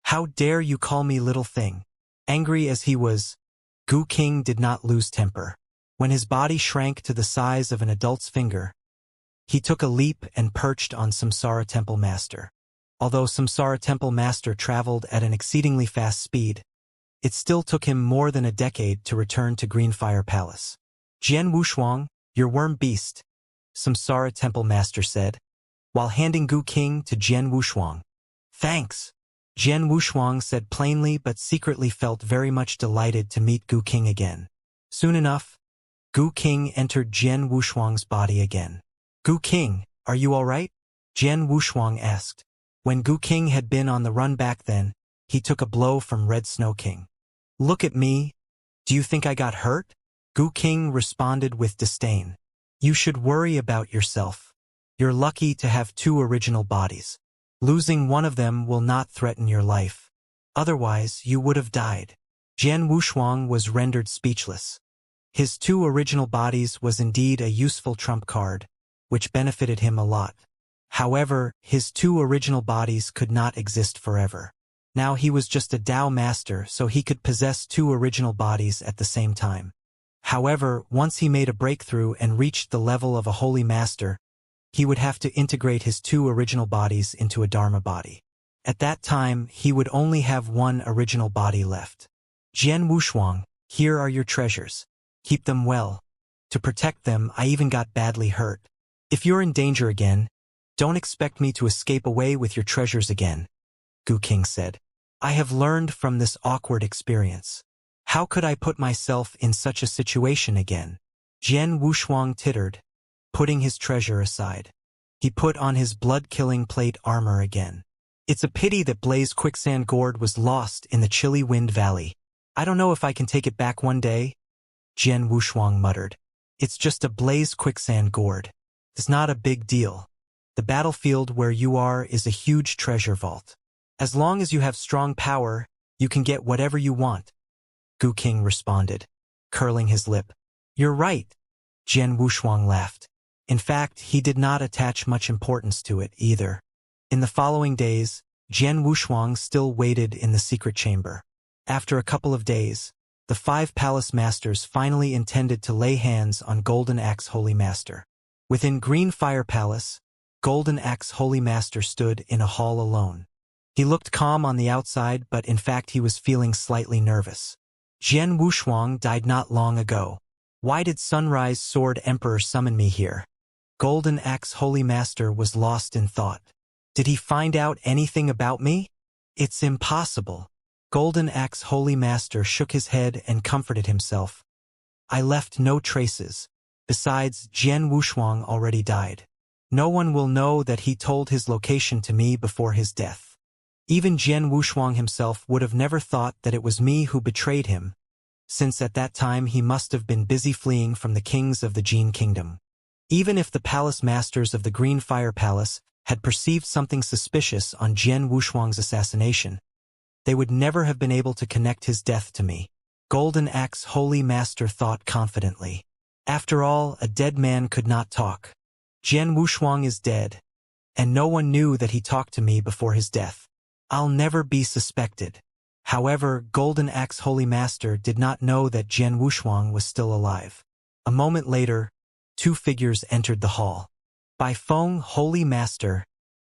How dare you call me little thing?" Angry as he was, Gu King did not lose temper. When his body shrank to the size of an adult's finger, he took a leap and perched on Samsara Temple Master. Although Samsara Temple Master traveled at an exceedingly fast speed, it still took him more than a decade to return to Green Fire Palace. "Jian Wushuang, your worm beast," Samsara Temple Master said, while handing Gu King to Jian Wushuang. "Thanks." Jian Wushuang said plainly but secretly felt very much delighted to meet Gu King again. Soon enough, Gu King entered Jian Wushuang's body again. "Gu King, are you all right?" Jian Wushuang asked. When Gu King had been on the run back then, he took a blow from Red Snow King. "Look at me. Do you think I got hurt?" Gu King responded with disdain. "You should worry about yourself. You're lucky to have 2 original bodies. Losing one of them will not threaten your life. Otherwise, you would have died." Jian Wushuang was rendered speechless. His 2 original bodies was indeed a useful trump card, which benefited him a lot. However, his 2 original bodies could not exist forever. Now he was just a Dao master, so he could possess 2 original bodies at the same time. However, once he made a breakthrough and reached the level of a holy master, he would have to integrate his 2 original bodies into a Dharma body. At that time, he would only have 1 original body left. "Jian Wushuang, here are your treasures. Keep them well. To protect them, I even got badly hurt. If you're in danger again, don't expect me to escape away with your treasures again," Gu King said. I have learned from this awkward experience. How could I put myself in such a situation again? Jian Wushuang tittered, putting his treasure aside. He put on his blood-killing plate armor again. It's a pity that Blaze Quicksand Gourd was lost in the chilly Wind Valley. I don't know if I can take it back one day, Jian Wushuang muttered. It's just a Blaze Quicksand Gourd. It's not a big deal. The battlefield where you are is a huge treasure vault. As long as you have strong power, you can get whatever you want, Gu King responded, curling his lip. You're right, Jian Wushuang laughed. In fact, he did not attach much importance to it either. In the following days, Jian Wushuang still waited in the secret chamber. After a couple of days, the 5 palace masters finally intended to lay hands on Golden Axe Holy Master. Within Green Fire Palace, Golden Axe Holy Master stood in a hall alone. He looked calm on the outside, but in fact he was feeling slightly nervous. Jian Wushuang died not long ago. Why did Sunrise Sword Emperor summon me here? Golden Axe Holy Master was lost in thought. Did he find out anything about me? It's impossible. Golden Axe Holy Master shook his head and comforted himself. I left no traces. Besides, Jian Wushuang already died. No one will know that he told his location to me before his death. Even Jian Wushuang himself would have never thought that it was me who betrayed him, since at that time he must have been busy fleeing from the kings of the Jin Kingdom. Even if the palace masters of the Green Fire Palace had perceived something suspicious on Jian Wushuang's assassination, they would never have been able to connect his death to me. Golden Axe Holy Master thought confidently. After all, a dead man could not talk. Jian Wushuang is dead, and no one knew that he talked to me before his death. I'll never be suspected. However, Golden Axe Holy Master did not know that Jian Wushuang was still alive. A moment later, 2 figures entered the hall. Bai Feng Holy Master,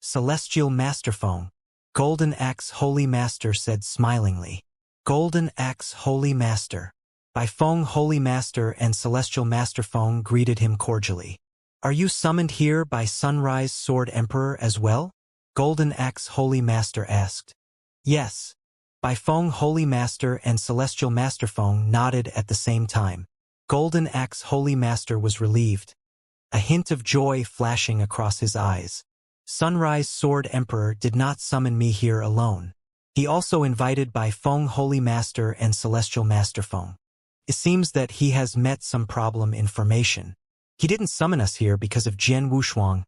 Celestial Master Feng, Golden Axe Holy Master said smilingly. Golden Axe Holy Master. Bai Feng Holy Master and Celestial Master Feng greeted him cordially. Are you summoned here by Sunrise Sword Emperor as well? Golden Axe Holy Master asked. Yes. Bai Feng Holy Master and Celestial Master Feng nodded at the same time. Golden Axe Holy Master was relieved, a hint of joy flashing across his eyes. Sunrise Sword Emperor did not summon me here alone. He also invited Bai Feng Holy Master and Celestial Master Feng. It seems that he has met some problem in formation. He didn't summon us here because of Jian Wushuang.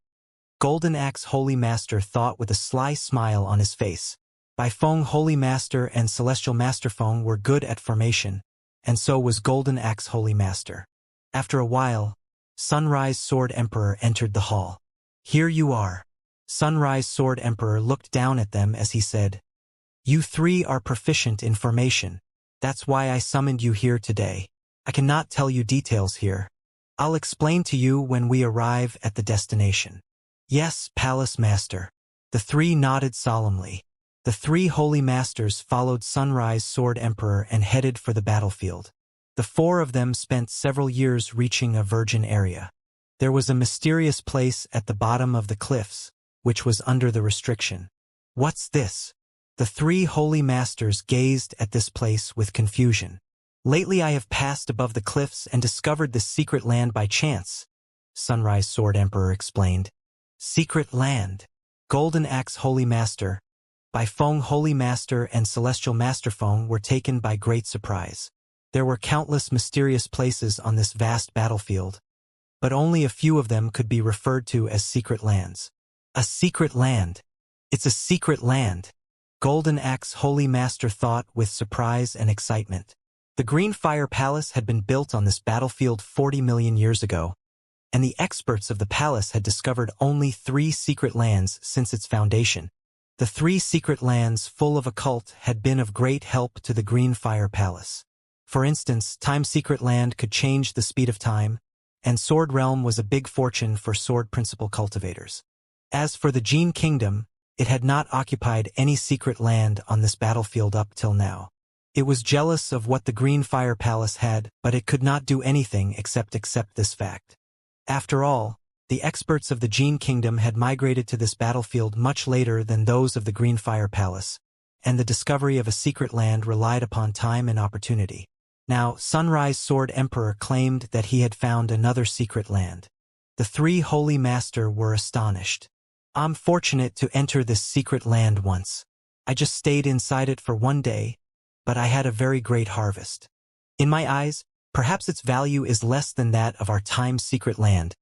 Golden Axe Holy Master thought with a sly smile on his face. Bai Feng Holy Master and Celestial Master Feng were good at formation, and so was Golden Axe Holy Master. After a while, Sunrise Sword Emperor entered the hall. Here you are. Sunrise Sword Emperor looked down at them as he said, You 3 are proficient in formation. That's why I summoned you here today. I cannot tell you details here. I'll explain to you when we arrive at the destination. Yes, Palace Master. The 3 nodded solemnly. The 3 holy masters followed Sunrise Sword Emperor and headed for the battlefield. The 4 of them spent several years reaching a virgin area. There was a mysterious place at the bottom of the cliffs, which was under the restriction. What's this? The 3 holy masters gazed at this place with confusion. Lately I have passed above the cliffs and discovered this secret land by chance, Sunrise Sword Emperor explained. Secret land. Golden Axe Holy Master, Bai Feng Holy Master and Celestial Master Feng were taken by great surprise. There were countless mysterious places on this vast battlefield, but only a few of them could be referred to as secret lands. A secret land. It's a secret land. Golden Axe Holy Master thought with surprise and excitement. The Green Fire Palace had been built on this battlefield 40 million years ago, and the experts of the palace had discovered only 3 secret lands since its foundation. The 3 secret lands full of occult had been of great help to the Green Fire Palace. For instance, Time Secret Land could change the speed of time, and Sword Realm was a big fortune for sword principle cultivators. As for the Jin Kingdom, it had not occupied any secret land on this battlefield up till now. It was jealous of what the Green Fire Palace had, but it could not do anything except accept this fact. After all, the experts of the Jin Kingdom had migrated to this battlefield much later than those of the Green Fire Palace, and the discovery of a secret land relied upon time and opportunity. Now, Sunrise Sword Emperor claimed that he had found another secret land. The three Holy Master were astonished. I'm fortunate to enter this secret land once. I just stayed inside it for one day, but I had a very great harvest. In my eyes, perhaps its value is less than that of our time's secret land,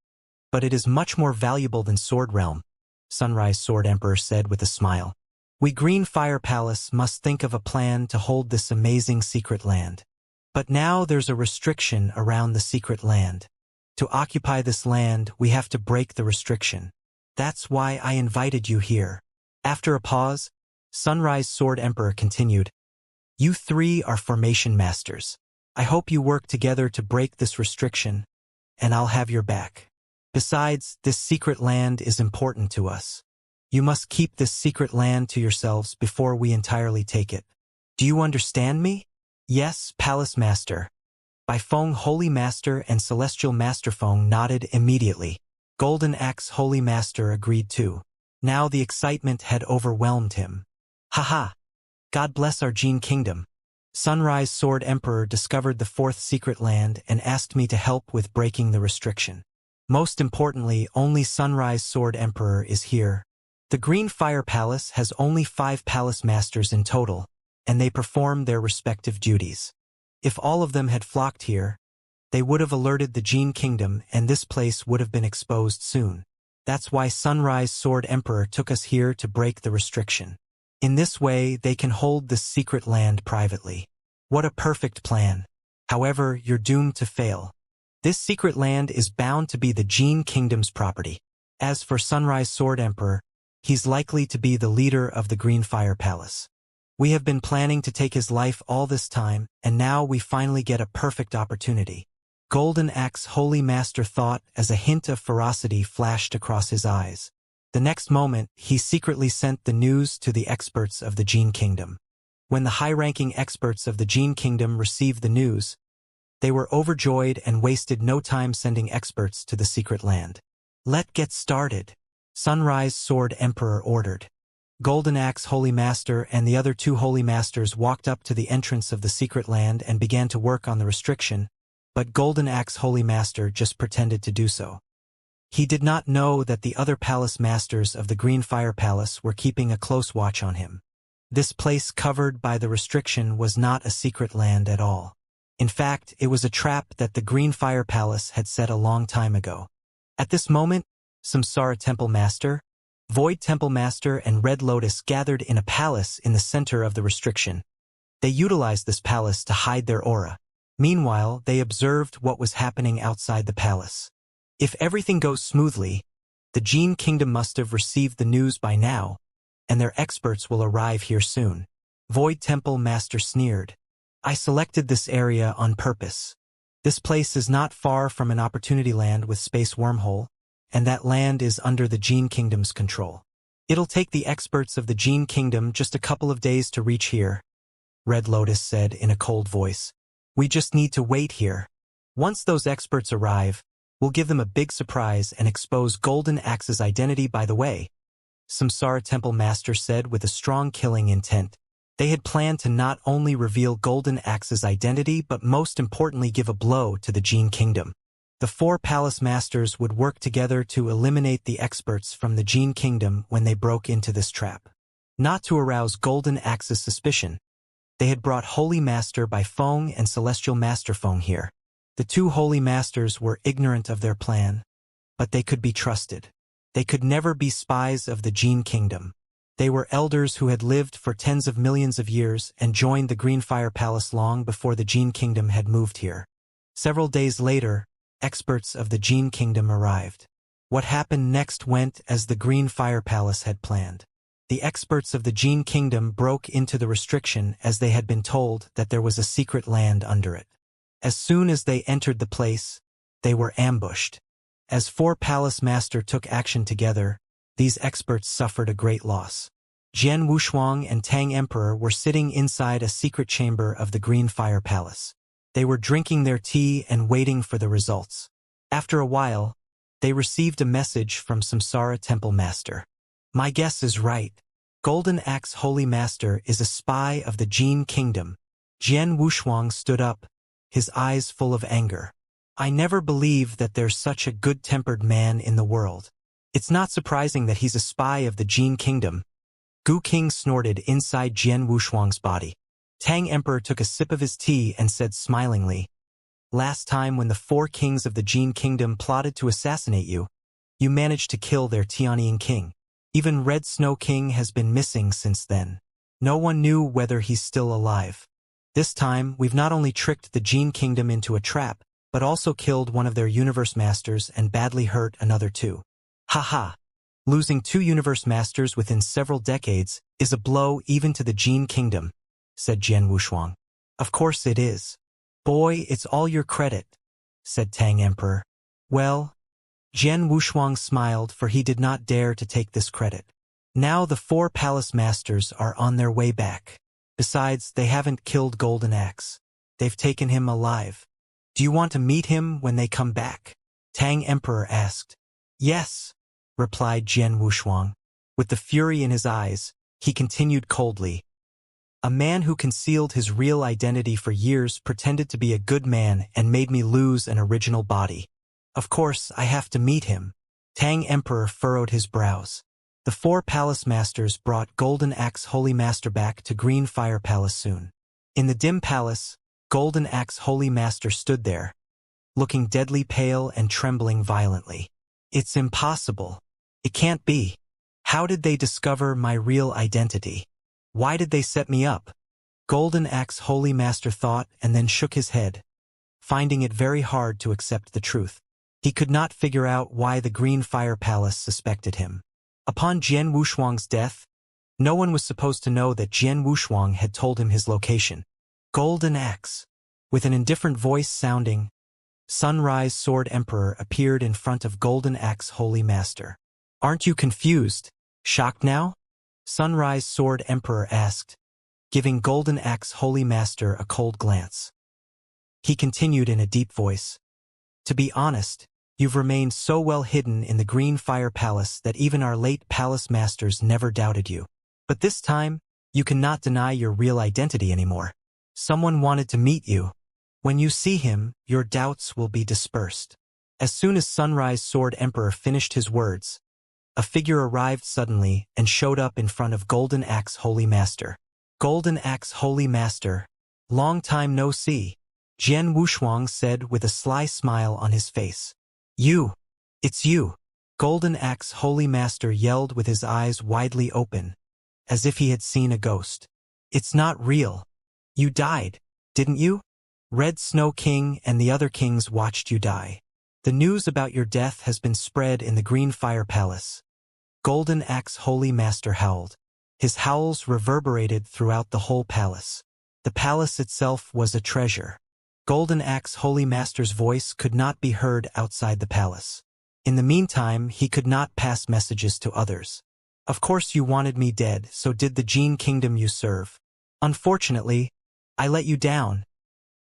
but it is much more valuable than Sword Realm, Sunrise Sword Emperor said with a smile. We Green Fire Palace must think of a plan to hold this amazing secret land. But now there's a restriction around the secret land. To occupy this land, we have to break the restriction. That's why I invited you here. After a pause, Sunrise Sword Emperor continued, You three are formation masters. I hope you work together to break this restriction, and I'll have your back. Besides, this secret land is important to us. You must keep this secret land to yourselves before we entirely take it. Do you understand me? Yes, Palace Master. Bai Feng Holy Master and Celestial Master Feng nodded immediately. Golden Axe Holy Master agreed too. Now the excitement had overwhelmed him. Haha! God bless our Jin Kingdom. Sunrise Sword Emperor discovered the fourth secret land and asked me to help with breaking the restriction. Most importantly, only Sunrise Sword Emperor is here. The Green Fire Palace has only 5 Palace Masters in total, and they perform their respective duties. If all of them had flocked here, they would have alerted the Jin Kingdom and this place would have been exposed soon. That's why Sunrise Sword Emperor took us here to break the restriction. In this way, they can hold this secret land privately. What a perfect plan. However, you're doomed to fail. This secret land is bound to be the Jin Kingdom's property. As for Sunrise Sword Emperor, he's likely to be the leader of the Green Fire Palace. We have been planning to take his life all this time, and now we finally get a perfect opportunity. Golden Axe Holy Master thought as a hint of ferocity flashed across his eyes. The next moment, he secretly sent the news to the experts of the Jin Kingdom. When the high-ranking experts of the Jin Kingdom received the news, they were overjoyed and wasted no time sending experts to the secret land. Let's get started, Sunrise Sword Emperor ordered. Golden Axe Holy Master and the other 2 Holy Masters walked up to the entrance of the secret land and began to work on the restriction, but Golden Axe Holy Master just pretended to do so. He did not know that the other Palace Masters of the Green Fire Palace were keeping a close watch on him. This place covered by the restriction was not a secret land at all. In fact, it was a trap that the Green Fire Palace had set a long time ago. At this moment, Samsara Temple Master, Void Temple Master and Red Lotus gathered in a palace in the center of the restriction. They utilized this palace to hide their aura. Meanwhile, they observed what was happening outside the palace. If everything goes smoothly, the Jin Kingdom must have received the news by now, and their experts will arrive here soon. Void Temple Master sneered. I selected this area on purpose. This place is not far from an opportunity land with space wormhole, and that land is under the Jin Kingdom's control. It'll take the experts of the Jin Kingdom just a couple of days to reach here, Red Lotus said in a cold voice. We just need to wait here. Once those experts arrive, we'll give them a big surprise and expose Golden Axe's identity. By the way, Samsara Temple Master said with a strong killing intent. They had planned to not only reveal Golden Axe's identity but most importantly give a blow to the Jin Kingdom. The 4 Palace Masters would work together to eliminate the experts from the Jin Kingdom when they broke into this trap. Not to arouse Golden Axe's suspicion, they had brought Holy Master Bai Feng and Celestial Master Feng here. The 2 Holy Masters were ignorant of their plan, but they could be trusted. They could never be spies of the Jin Kingdom. They were elders who had lived for tens of millions of years and joined the Green Fire Palace long before the Jin Kingdom had moved here. Several days later, experts of the Jin Kingdom arrived. What happened next went as the Green Fire Palace had planned. The experts of the Jin Kingdom broke into the restriction as they had been told that there was a secret land under it. As soon as they entered the place, they were ambushed. As 4 Palace Master took action together, these experts suffered a great loss. Jian Wushuang and Tang Emperor were sitting inside a secret chamber of the Green Fire Palace. They were drinking their tea and waiting for the results. After a while, they received a message from Samsara Temple Master. My guess is right. Golden Axe Holy Master is a spy of the Jin Kingdom. Jian Wushuang stood up, his eyes full of anger. I never believed that there's such a good-tempered man in the world. It's not surprising that he's a spy of the Jin Kingdom. Gu King snorted inside Jian Wushuang's body. Tang Emperor took a sip of his tea and said smilingly, "Last time when the 4 kings of the Jin Kingdom plotted to assassinate you, you managed to kill their Tianying king. Even Red Snow King has been missing since then. No one knew whether he's still alive. This time, we've not only tricked the Jin Kingdom into a trap, but also killed one of their universe masters and badly hurt another 2. Haha. Losing 2 universe masters within several decades is a blow even to the Jin Kingdom," said Jian Wushuang. "Of course it is. Boy, it's all your credit," said Tang Emperor. Well, Jian Wushuang smiled, for he did not dare to take this credit. Now the 4 palace masters are on their way back. Besides, they haven't killed Golden Axe. They've taken him alive. "Do you want to meet him when they come back?" Tang Emperor asked. "Yes," replied Jian Wushuang. With the fury in his eyes, he continued coldly. "A man who concealed his real identity for years pretended to be a good man and made me lose an original body. Of course, I have to meet him." Tang Emperor furrowed his brows. The 4 palace masters brought Golden Axe Holy Master back to Green Fire Palace soon. In the dim palace, Golden Axe Holy Master stood there, looking deadly pale and trembling violently. "It's impossible. It can't be. How did they discover my real identity? Why did they set me up?" Golden Axe Holy Master thought and then shook his head, finding it very hard to accept the truth. He could not figure out why the Green Fire Palace suspected him. Upon Jian Wushuang's death, no one was supposed to know that Jian Wushuang had told him his location. Golden Axe. With an indifferent voice sounding, Sunrise Sword Emperor appeared in front of Golden Axe Holy Master. "Aren't you confused? Shocked now?" Sunrise Sword Emperor asked, giving Golden Axe Holy Master a cold glance. He continued in a deep voice. "To be honest, you've remained so well hidden in the Green Fire Palace that even our late palace masters never doubted you. But this time, you cannot deny your real identity anymore. Someone wanted to meet you. When you see him, your doubts will be dispersed." As soon as Sunrise Sword Emperor finished his words, a figure arrived suddenly and showed up in front of Golden Axe Holy Master. "Golden Axe Holy Master, long time no see," Jian Wushuang said with a sly smile on his face. "You! It's you!" Golden Axe Holy Master yelled with his eyes widely open, as if he had seen a ghost. "It's not real. You died, didn't you? Red Snow King and the other kings watched you die. The news about your death has been spread in the Green Fire Palace." Golden Axe Holy Master howled. His howls reverberated throughout the whole palace. The palace itself was a treasure. Golden Axe Holy Master's voice could not be heard outside the palace. In the meantime, he could not pass messages to others. "Of course you wanted me dead, so did the Jin Kingdom you serve. Unfortunately, I let you down,"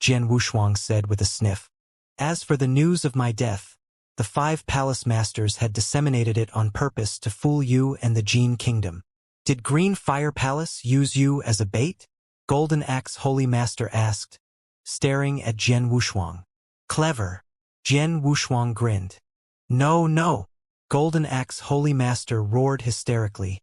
Jian Wushuang said with a sniff. "As for the news of my death, the 5 palace masters had disseminated it on purpose to fool you and the Jin Kingdom. Did Green Fire Palace use you as a bait?" Golden Axe Holy Master asked, staring at Jian Wushuang. "Clever." Jian Wushuang grinned. "No, no!" Golden Axe Holy Master roared hysterically,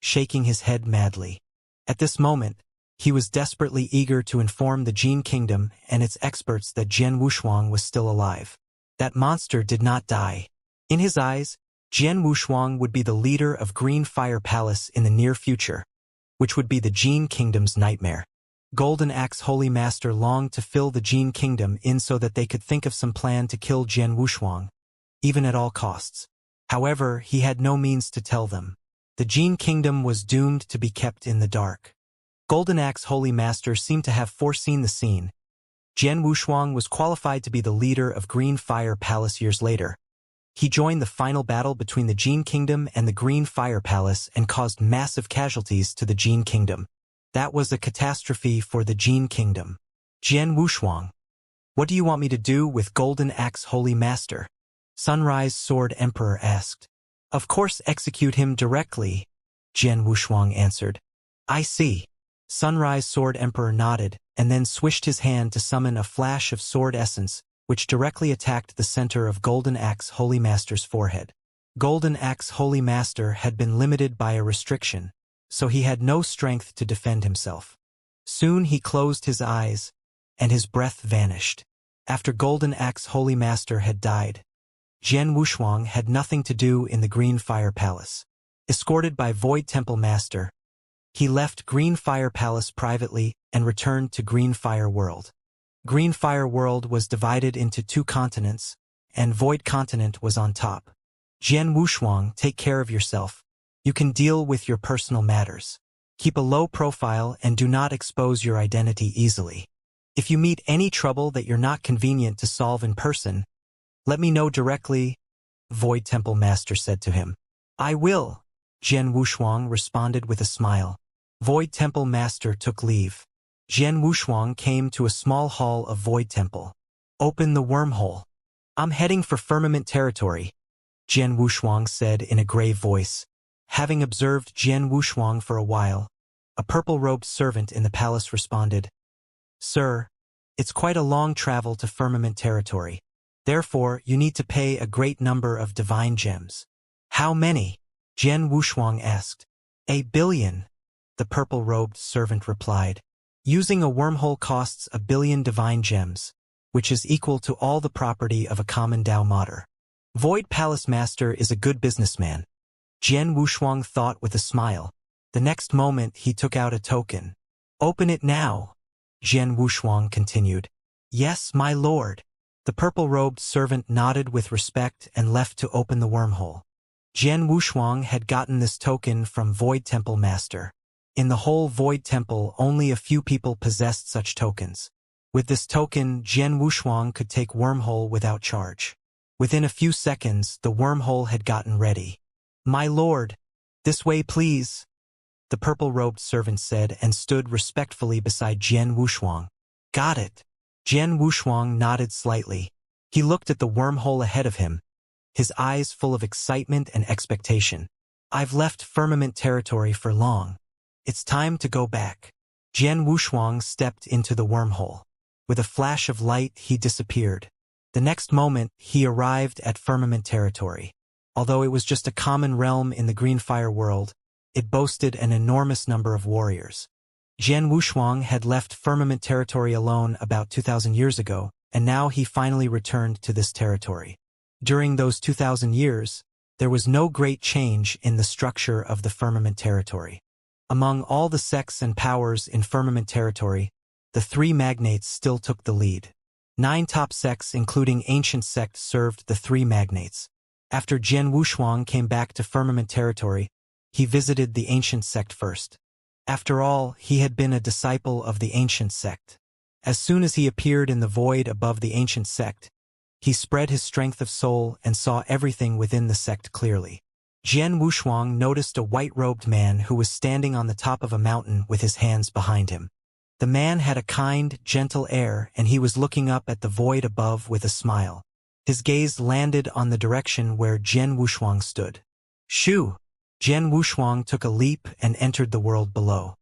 shaking his head madly. At this moment, he was desperately eager to inform the Jin Kingdom and its experts that Jian Wushuang was still alive. That monster did not die. In his eyes, Jian Wushuang would be the leader of Green Fire Palace in the near future, which would be the Jin Kingdom's nightmare. Golden Axe Holy Master longed to fill the Jin Kingdom in so that they could think of some plan to kill Jian Wushuang, even at all costs. However, he had no means to tell them. The Jin Kingdom was doomed to be kept in the dark. Golden Axe Holy Master seemed to have foreseen the scene. Jian Wushuang was qualified to be the leader of Green Fire Palace years later. He joined the final battle between the Jin Kingdom and the Green Fire Palace and caused massive casualties to the Jin Kingdom. That was a catastrophe for the Jin Kingdom. "Jian Wushuang, what do you want me to do with Golden Axe Holy Master?" Sunrise Sword Emperor asked. "Of course execute him directly," Jian Wushuang answered. I see. Sunrise Sword Emperor nodded, and then swished his hand to summon a flash of sword essence, which directly attacked the center of Golden Axe Holy Master's forehead. Golden Axe Holy Master had been limited by a restriction, so he had no strength to defend himself. Soon he closed his eyes, and his breath vanished. After Golden Axe Holy Master had died, Jian Wushuang had nothing to do in the Green Fire Palace. Escorted by Void Temple Master, he left Green Fire Palace privately and returned to Green Fire World. Green Fire World was divided into 2 continents, and Void Continent was on top. Jian Wushuang, take care of yourself. You can deal with your personal matters. Keep a low profile and do not expose your identity easily. If you meet any trouble that you're not convenient to solve in person, let me know directly, Void Temple Master said to him. I will, Jian Wushuang responded with a smile. Void Temple Master took leave. Jian Wushuang came to a small hall of Void Temple. Open the wormhole. I'm heading for firmament territory, Jian Wushuang said in a grave voice. Having observed Jian Wushuang for a while, a purple-robed servant in the palace responded, Sir, it's quite a long travel to firmament territory. Therefore, you need to pay a great number of divine gems. How many? Jian Wushuang asked. 1 billion, the purple-robed servant replied. Using a wormhole costs 1 billion divine gems, which is equal to all the property of a common Dao Mater. Void Palace Master is a good businessman, Jian Wushuang thought with a smile. The next moment he took out a token. Open it now, Jian Wushuang continued. Yes, my lord. The purple-robed servant nodded with respect and left to open the wormhole. Jian Wushuang had gotten this token from Void Temple Master. In the whole Void Temple, only a few people possessed such tokens. With this token, Jian Wushuang could take wormhole without charge. Within a few seconds, the wormhole had gotten ready. My lord, this way please, the purple-robed servant said and stood respectfully beside Jian Wushuang. Got it. Jian Wushuang nodded slightly. He looked at the wormhole ahead of him, his eyes full of excitement and expectation. I've left firmament territory for long. It's time to go back. Jian Wushuang stepped into the wormhole. With a flash of light, he disappeared. The next moment, he arrived at firmament territory. Although it was just a common realm in the Green Fire world, it boasted an enormous number of warriors. Jian Wushuang had left firmament territory alone about 2,000 years ago, and now he finally returned to this territory. During those 2,000 years, there was no great change in the structure of the firmament territory. Among all the sects and powers in firmament territory, the 3 magnates still took the lead. 9 top sects including ancient sect served the 3 magnates. After Jian Wushuang came back to firmament territory, he visited the ancient sect first. After all, he had been a disciple of the ancient sect. As soon as he appeared in the void above the ancient sect, he spread his strength of soul and saw everything within the sect clearly. Jian Wushuang noticed a white-robed man who was standing on the top of a mountain with his hands behind him. The man had a kind, gentle air, and he was looking up at the void above with a smile. His gaze landed on the direction where Jian Wushuang stood. Shoo! Jian Wushuang took a leap and entered the world below.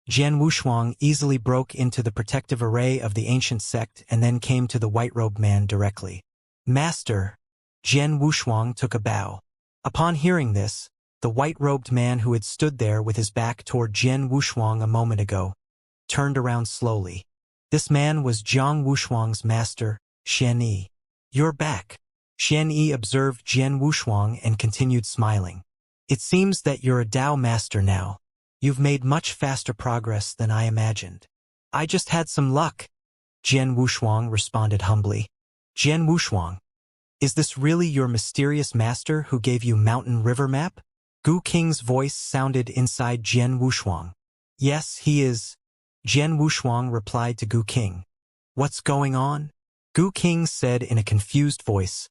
Jian Wushuang easily broke into the protective array of the ancient sect and then came to the white-robed man directly. Master! Jian Wushuang took a bow. Upon hearing this, the white-robed man who had stood there with his back toward Jian Wushuang a moment ago turned around slowly. This man was Jiang Wushuang's master, Xianxia. You're back. Xianxia observed Jian Wushuang and continued smiling. It seems that you're a Dao master now. You've made much faster progress than I imagined. I just had some luck, Jian Wushuang responded humbly. Jian Wushuang, is this really your mysterious master who gave you Mountain River map? Gu Qing's voice sounded inside Jian Wushuang. Yes, he is. Jian Wushuang replied to Gu Qing. What's going on? Gu Qing said in a confused voice.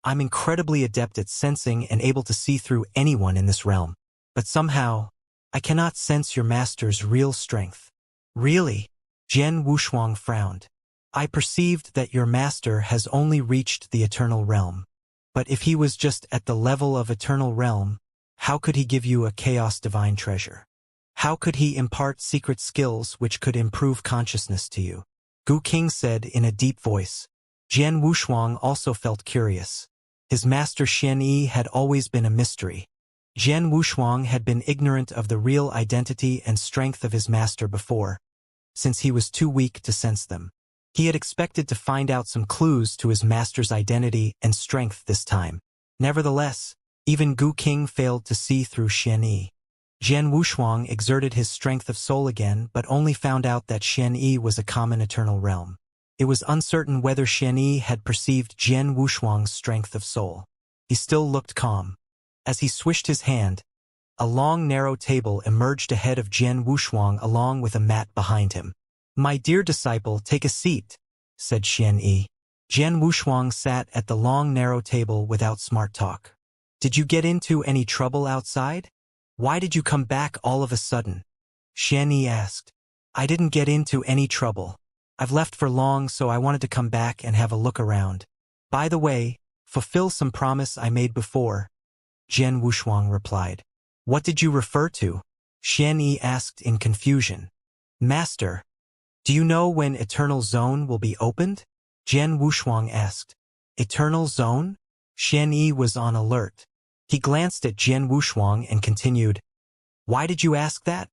I'm incredibly adept at sensing and able to see through anyone in this realm. But somehow, I cannot sense your master's real strength. Really? Jian Wushuang frowned. I perceived that your master has only reached the eternal realm. But if he was just at the level of eternal realm, How could he give you a chaos divine treasure? How could he impart secret skills which could improve consciousness to you? Gu King said in a deep voice. Jian Wushuang also felt curious. His master Xianyi had always been a mystery. Jian Wushuang had been ignorant of the real identity and strength of his master before, since he was too weak to sense them. He had expected to find out some clues to his master's identity and strength this time. Nevertheless, even Gu King failed to see through Xianyi. Jian Wushuang exerted his strength of soul again but only found out that Xianyi was a common eternal realm. It was uncertain whether Xianyi had perceived Jian Wushuang's strength of soul. He still looked calm. As he swished his hand, a long narrow table emerged ahead of Jian Wushuang along with a mat behind him. "My dear disciple, take a seat," said Xianyi. Jian Wushuang sat at the long narrow table without smart talk. "Did you get into any trouble outside? Why did you come back all of a sudden?" Xianyi asked. "I didn't get into any trouble. I've left for long, so I wanted to come back and have a look around. By the way, fulfill some promise I made before," Jian Wushuang replied. "What did you refer to?" Xianyi asked in confusion. "Master, do you know when Eternal Zone will be opened?" Jian Wushuang asked. "Eternal Zone?" Xianyi was on alert. He glanced at Jian Wushuang and continued, "Why did you ask that?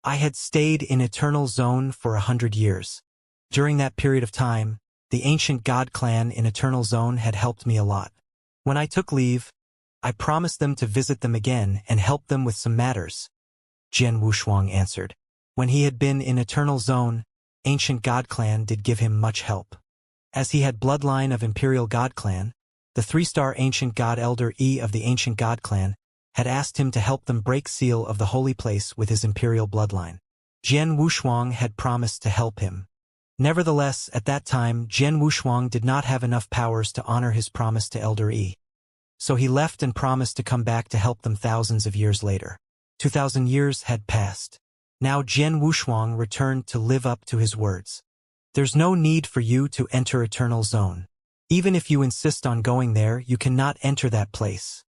I had stayed in Eternal Zone for 100 years. During that period of time, the ancient god clan in Eternal Zone had helped me a lot. When I took leave, I promised them to visit them again and help them with some matters," Jian Wushuang answered. When he had been in Eternal Zone, ancient god clan did give him much help. As he had bloodline of Imperial God Clan, the 3-star ancient god elder of the ancient god clan had asked him to help them break seal of the holy place with his imperial bloodline. Jian Wushuang had promised to help him. Nevertheless, at that time, Jian Wushuang did not have enough powers to honor his promise to Elder Yi. So he left and promised to come back to help them thousands of years later. 2,000 years had passed. Now Jian Wushuang returned to live up to his words. "There's no need for you to enter Eternal Zone. Even if you insist on going there, you cannot enter that place,"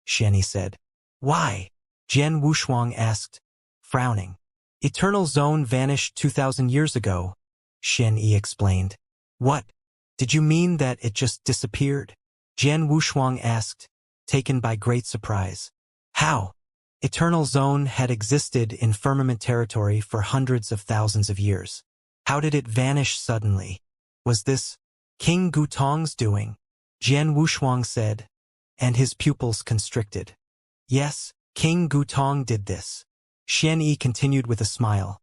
Xianyi said. "Why?" Jian Wushuang asked, frowning. "Eternal Zone vanished 2,000 years ago," Xianyi explained. "What? Did you mean that it just disappeared?" Jian Wushuang asked, taken by great surprise. "How?" Eternal Zone had existed in firmament territory for hundreds of thousands of years. How did it vanish suddenly? Was this King Gutong's doing? Jian Wushuang said, and his pupils constricted. "Yes, King Gutong did this." Xianyi continued with a smile.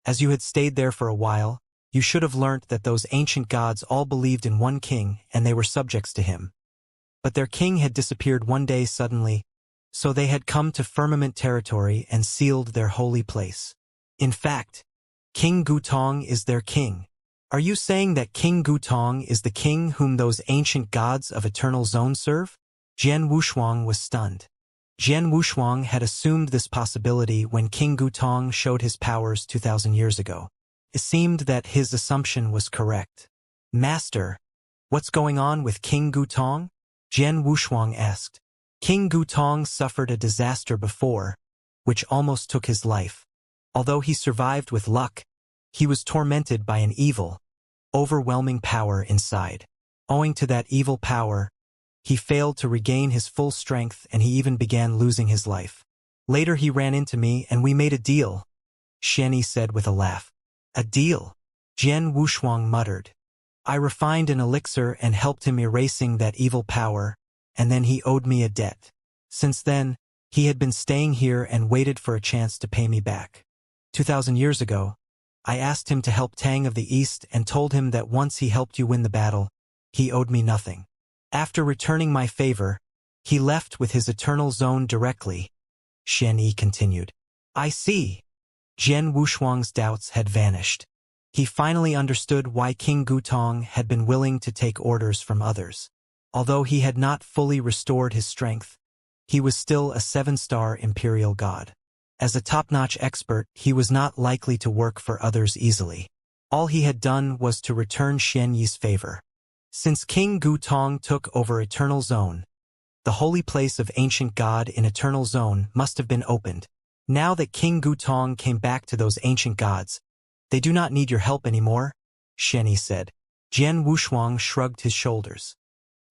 "As you had stayed there for a while, you should have learnt that those ancient gods all believed in one king and they were subjects to him. But their king had disappeared one day suddenly, so they had come to firmament territory and sealed their holy place. In fact, King Gutong is their king. Are you saying that King Gutong is the king whom those ancient gods of Eternal Zone serve?" Jian Wushuang was stunned. Jian Wushuang had assumed this possibility when King Gutong showed his powers 2,000 years ago. It seemed that his assumption was correct. "Master, what's going on with King Gutong?" Jian Wushuang asked. King Gutong suffered a disaster before, which almost took his life. Although he survived with luck, he was tormented by an evil, overwhelming power inside. Owing to that evil power, he failed to regain his full strength and he even began losing his life. Later he ran into me and we made a deal," Xianyi said with a laugh. "A deal?" Jian Wushuang muttered. "I refined an elixir and helped him erasing that evil power, and then he owed me a debt. Since then, he had been staying here and waited for a chance to pay me back. 2,000 years ago, I asked him to help Tang of the East and told him that once he helped you win the battle, he owed me nothing. After returning my favor, he left with his Eternal Zone directly," Xianyi continued. "I see." Jian Wushuang's doubts had vanished. He finally understood why King Gutong had been willing to take orders from others. Although he had not fully restored his strength, he was still a 7-star imperial god. As a top-notch expert, he was not likely to work for others easily. All he had done was to return Xianyi's favor. Since King Gutong took over Eternal Zone, The holy place of ancient god in Eternal Zone must have been opened. Now that King Gutong came back to those ancient gods, they do not need your help anymore, Sheni said. Jian Wushuang shrugged his shoulders.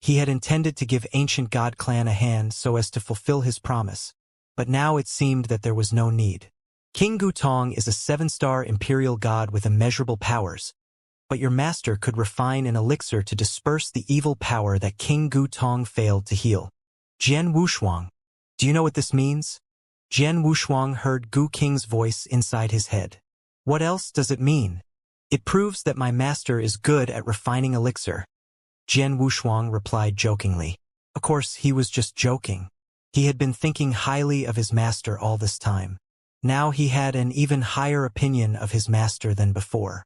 He had intended to give ancient god clan a hand so as to fulfill his promise, but now it seemed that there was no need. King Gutong is a 7-star imperial god with immeasurable powers, but your master could refine an elixir to disperse the evil power that King Gutong failed to heal. Jian Wushuang, do you know what this means? Jian Wushuang heard Gu King's voice inside his head. What else does it mean? It proves that my master is good at refining elixir. Jian Wushuang replied jokingly. Of course, he was just joking. He had been thinking highly of his master all this time. Now he had an even higher opinion of his master than before.